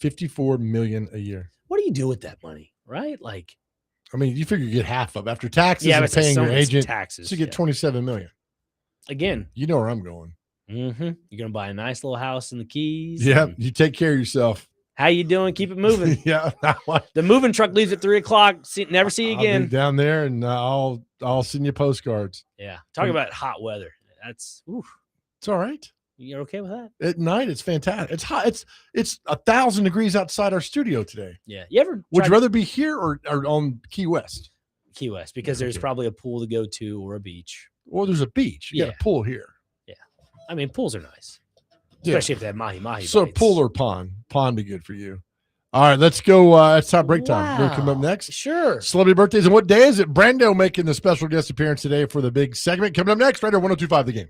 $54 million a year. What do you do with that money, right? Like, I mean, you figure you get half of after taxes yeah, and paying your agent. Taxes, so you get $27 million. Again, you know where I'm going. Mm-hmm. You're gonna buy a nice little house in the Keys. Yeah, you take care of yourself. How you doing? Keep it moving. Yeah, the moving truck leaves at 3:00. Never see you again. I'll be down there, and I'll send you postcards. Yeah, talk about hot weather. That's it's all right. You're okay with that? At night, it's fantastic. It's hot. It's 1,000 degrees outside our studio today. Yeah. You ever? Would you rather be here or on Key West? Key West, because there's probably a pool to go to or a beach. Well, there's a beach. You got a pool here. Yeah. I mean, pools are nice, especially if they have mahi. So bites. pool or pond? Pond be good for you. All right, let's go. It's time break time. We're gonna come up next. Sure. Celebrity birthdays. And what day is it? Brando making the special guest appearance today for the big segment. Coming up next, right here, 102.5 The Game.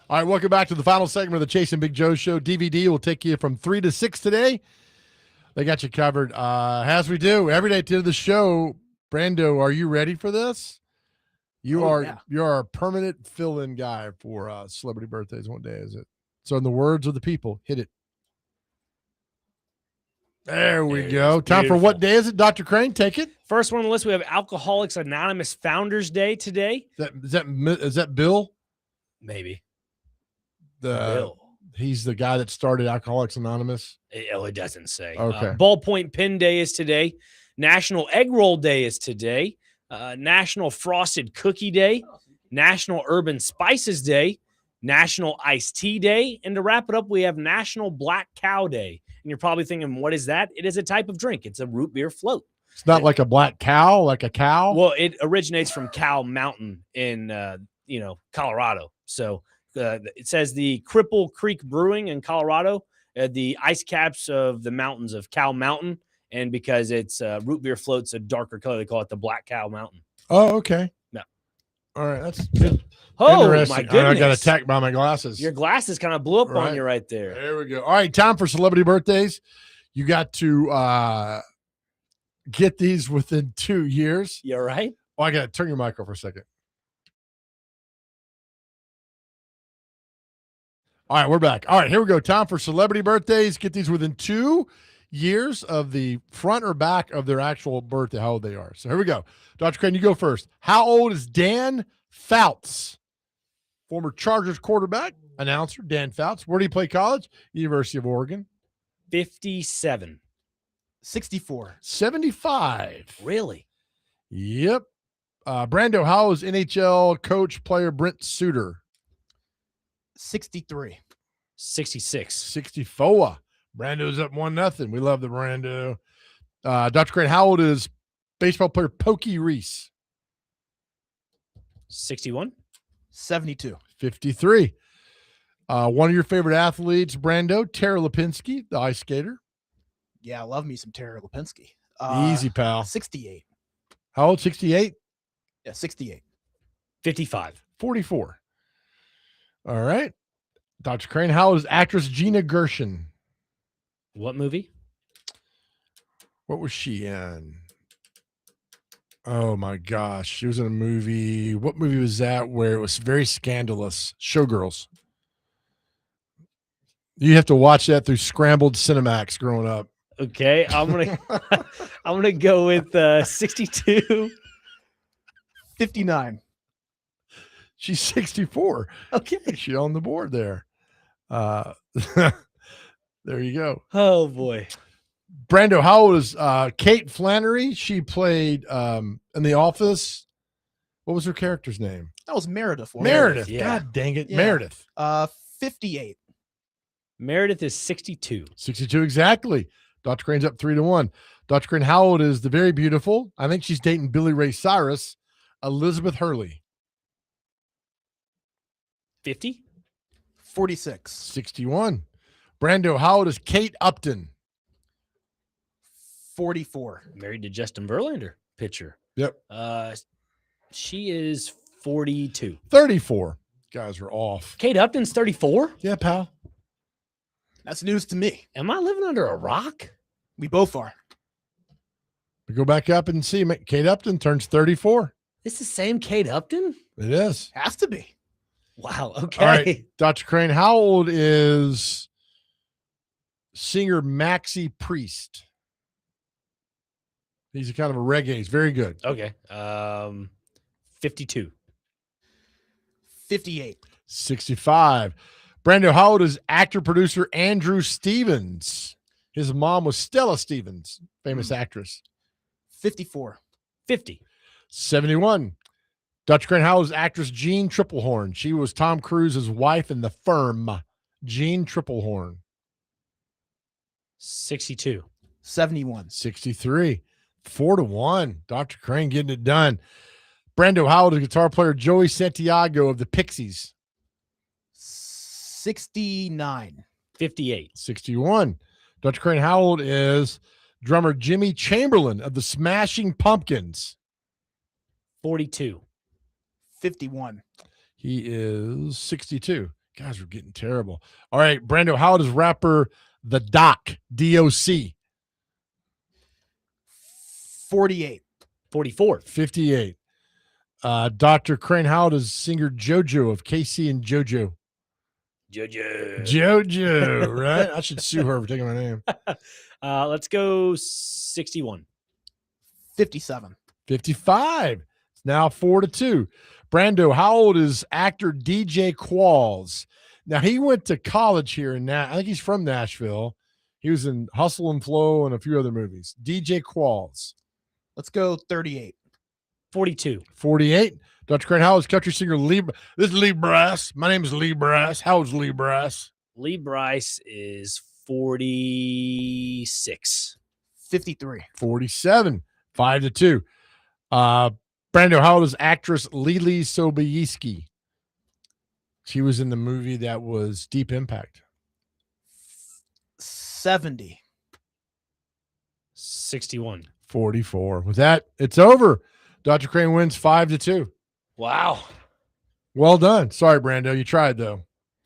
All right, welcome back to the final segment of the Chase and Big Joe Show. DVD will take you from 3 to 6 today. They got you covered. As we do every day to the show. Brando, are you ready for this? You are a permanent fill-in guy for celebrity birthdays. What day is it? So in the words of the people, hit it. There we go. Time for what day is it, Dr. Crane? Take it. First one on the list, we have Alcoholics Anonymous Founders Day today. Is that Bill? Maybe. Bill. He's the guy that started Alcoholics Anonymous. It doesn't say. Okay. Ballpoint Pen Day is today. National Egg Roll Day is today. National Frosted Cookie Day. National Urban Spices Day. National Iced Tea Day. And to wrap it up, we have National Black Cow Day. And you're probably thinking, what is that? It is a type of drink. It's a root beer float. It's not like a black cow, like a cow? Well, it originates from Cow Mountain in, Colorado. So it says the Cripple Creek Brewing in Colorado, the ice caps of the mountains of Cow Mountain. And because it's root beer float's a darker color, they call it the Black Cow Mountain. Oh, okay. Yeah. All right. That's good. Oh, my goodness. I got attacked by my glasses. Your glasses kind of blew up on you right there. There we go. All right. Time for celebrity birthdays. You got to get these within 2 years. You all right? Oh, I got to turn your mic off for a second. All right. We're back. All right. Here we go. Time for celebrity birthdays. Get these within 2 years of the front or back of their actual birthday, how old they are. So here we go. Dr. Crane, you go first. How old is Dan Fouts? Former Chargers quarterback, announcer, Dan Fouts. Where did he play college? University of Oregon. 57. 64. 75. Really? Yep. Brando, how old is NHL coach player Brent Suter? 63. 66. 64. Brando's up 1-0. We love the Brando. Dr. Crane, how old is baseball player Pokey Reese? 61. 72. 53. One of your favorite athletes, Brando, Tara Lipinski, the ice skater. Yeah, I love me some Tara Lipinski. Easy, pal. 68. How old? 68? Yeah, 68. 55. 44. All right. Dr. Crane, how old is actress Gina Gershon? What movie? What was she in? Oh, my gosh. She was in a movie. What movie was that where it was very scandalous? Showgirls. You have to watch that through scrambled Cinemax growing up. Okay, I'm gonna go with 62. 59. She's 64. Okay. She's on the board there. There you go. Oh, boy. Brando, how old is Kate Flannery? She played in The Office. What was her character's name? That was Meredith. Meredith. Yeah. God dang it. Yeah. Meredith. 58. Meredith is 62. 62 exactly. Dr. Crane's up 3-1. Dr. Crane, how old is the very beautiful? I think she's dating Billy Ray Cyrus, Elizabeth Hurley. 50. 46. 61. Brando, how old is Kate Upton? 44. Married to Justin Verlander, pitcher. Yep. She is 42. 34. Guys are off. Kate Upton's 34? Yeah, pal. That's news to me. Am I living under a rock? We both are. We go back up and see. Kate Upton turns 34. It's the same Kate Upton? It is. Has to be. Wow. Okay. All right, Dr. Crane, how old is singer Maxie Priest? He's a kind of a reggae. He's very good. Okay. 52. 58. 65. Brando, how old is actor producer Andrew Stevens? His mom was Stella Stevens, famous actress. 54. 50. 71. Dr. Crane, how old is actress Jean Triplehorn? She was Tom Cruise's wife in The Firm. Jean Triplehorn. 62. 71. 63. 4-1. Dr. Crane getting it done. Brando, how old is guitar player Joey Santiago of the Pixies? 69. 58. 61. Dr. Crane, how old is drummer Jimmy Chamberlain of the Smashing Pumpkins? 42. 51. He is 62. Guys, we're getting terrible. All right, Brando, how old is rapper The Doc, D-O-C? 48. 44. 58. Dr. Crane, how old is singer JoJo of Casey and JoJo? JoJo, right? I should sue her for taking my name. Let's go 61. 57. 55. It's now 4-2. Brando, how old is actor DJ Qualls? Now, he went to college here in I think he's from Nashville. He was in Hustle and Flow and a few other movies. DJ Qualls. Let's go 38. 42. 48. Dr. Crane, how old is country singer Lee? This is Lee Bryce. My name is Lee Bryce. How old is Lee Bryce? Lee Bryce is 46. 53. 47. 5-2. Brando, how old is actress Lily Sobieski? She was in the movie that was Deep Impact. 70. 61. 44. With that, it's over. Dr. Crane wins 5-2. Wow. Well done. Sorry, Brando. You tried, though.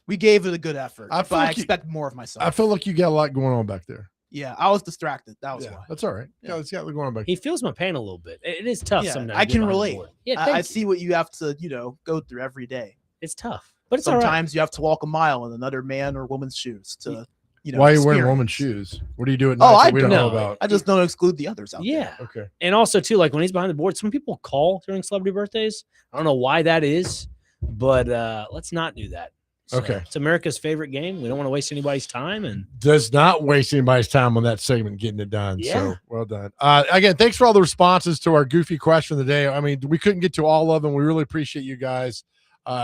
We gave it a good effort. I feel I like you- expect more of myself. I feel like you got a lot going on back there. Yeah, I was distracted. That was Yeah, why. that's all right. Yeah, it's got going on back He feels my pain a little bit. It is tough Yeah, sometimes. I to get can behind the relate. board. Yeah, I thank you. see what you have to, go through every day. It's tough, but it's all right. Sometimes you have to walk a mile in another man or woman's shoes to, Why are you wearing experience. woman's shoes? What do you do at night Oh, that I we don't know don't. about? I just don't exclude the others out Yeah. Okay. And also, too, like when he's behind the board, some people call during celebrity birthdays. I don't know why that is, but let's not do that. So, Okay. It's America's favorite game. We don't want to waste anybody's time. And Does not waste anybody's time on that segment getting it done. Yeah. So well done. Again, thanks for all the responses to our goofy question of the day. I mean, we couldn't get to all of them. We really appreciate you guys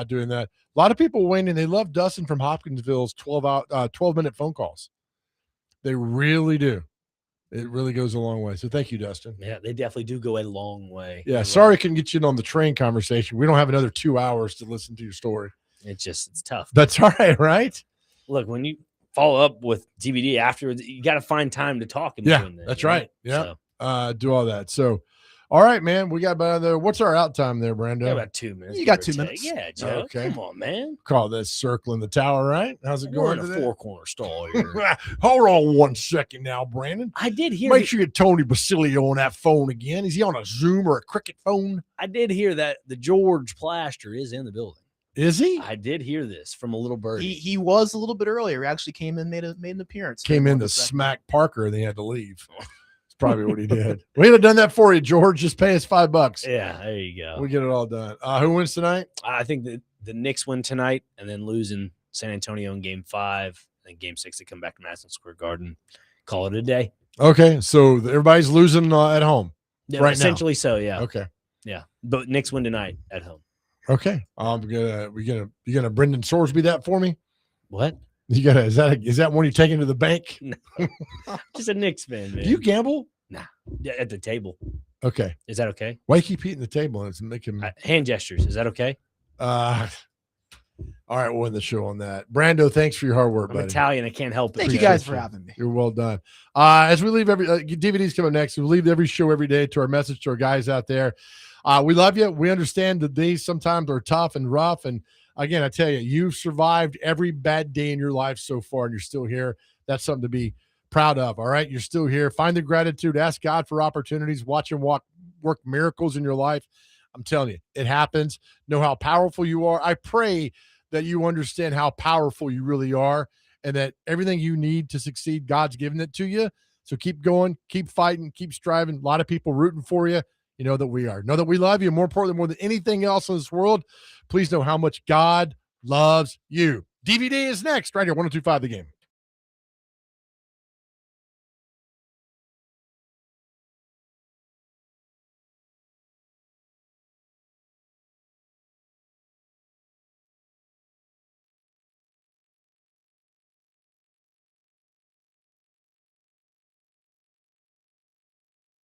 doing that. A lot of people waiting. They love Dustin from Hopkinsville's 12-minute phone calls. They really do. It really goes a long way. So thank you, Dustin. yeah, they definitely do go a long way. Yeah, You're sorry I right. couldn't get you in on the train conversation. We don't have another 2 hours to listen to your story. It's tough. That's all right, right? Look, when you follow up with DVD afterwards, you got to find time to talk. In Yeah, between that, that's you know? right. Yeah. So, Do all that. So, all right, man. We got about what's our out time there, Brando? got about 2 minutes. You got give or 2 minutes. take. Yeah, Joe. Okay. Come on, man. Call this circling the tower, right? How's it We're going in a today? four-corner stall here. Hold on 1 second now, Brandon. I did hear. Make sure you get Tony Basilio on that phone again. Is he on a Zoom or a Cricket phone? I did hear that the George Plaster is in the building. Is he? I did hear this from a little birdie. He was a little bit earlier. He actually came in, made an appearance. Came there in for to a second. smack Parker and he had to leave. That's probably what he did. We'd have done that for you, George. Just pay us $5. Yeah, there you go. We get it all done. Who wins tonight? I think that the Knicks win tonight and then losing San Antonio in Game 5 and Game 6 they come back to Madison Square Garden. Call it a day. Okay, so everybody's losing at home. Yeah, Right now. essentially so, yeah. Okay. Yeah. But Knicks win tonight at home. Okay. You gonna Brendan Sorsby that for me? What? You gotta is that one you taking to the bank? Just a Knicks fan, man. Do you gamble? Yeah, at the table. Okay. Is that okay? Why you keep hitting the table and it's making Hand gestures. Is that okay? all right, we'll end the show on that. Brando, thanks for your hard work, I'm buddy. Italian. I can't help it. Thank you Appreciate guys for you. having me. You're well done. As we leave DVDs coming next, we leave every show every day to our message to our guys out there. We love you. We understand the days sometimes are tough and rough. And again, I tell you, you've survived every bad day in your life so far, and you're still here. That's something to be proud of. All right. You're still here. Find the gratitude. Ask God for opportunities. Watch him work miracles in your life. I'm telling you, it happens. Know how powerful you are. I pray that you understand how powerful you really are and that everything you need to succeed, God's given it to you. So keep going, keep fighting, keep striving. A lot of people rooting for you. You know that we are. Know that we love you. More importantly, more than anything else in this world, please know how much God loves you. DVD is next right here, 102.5 The Game.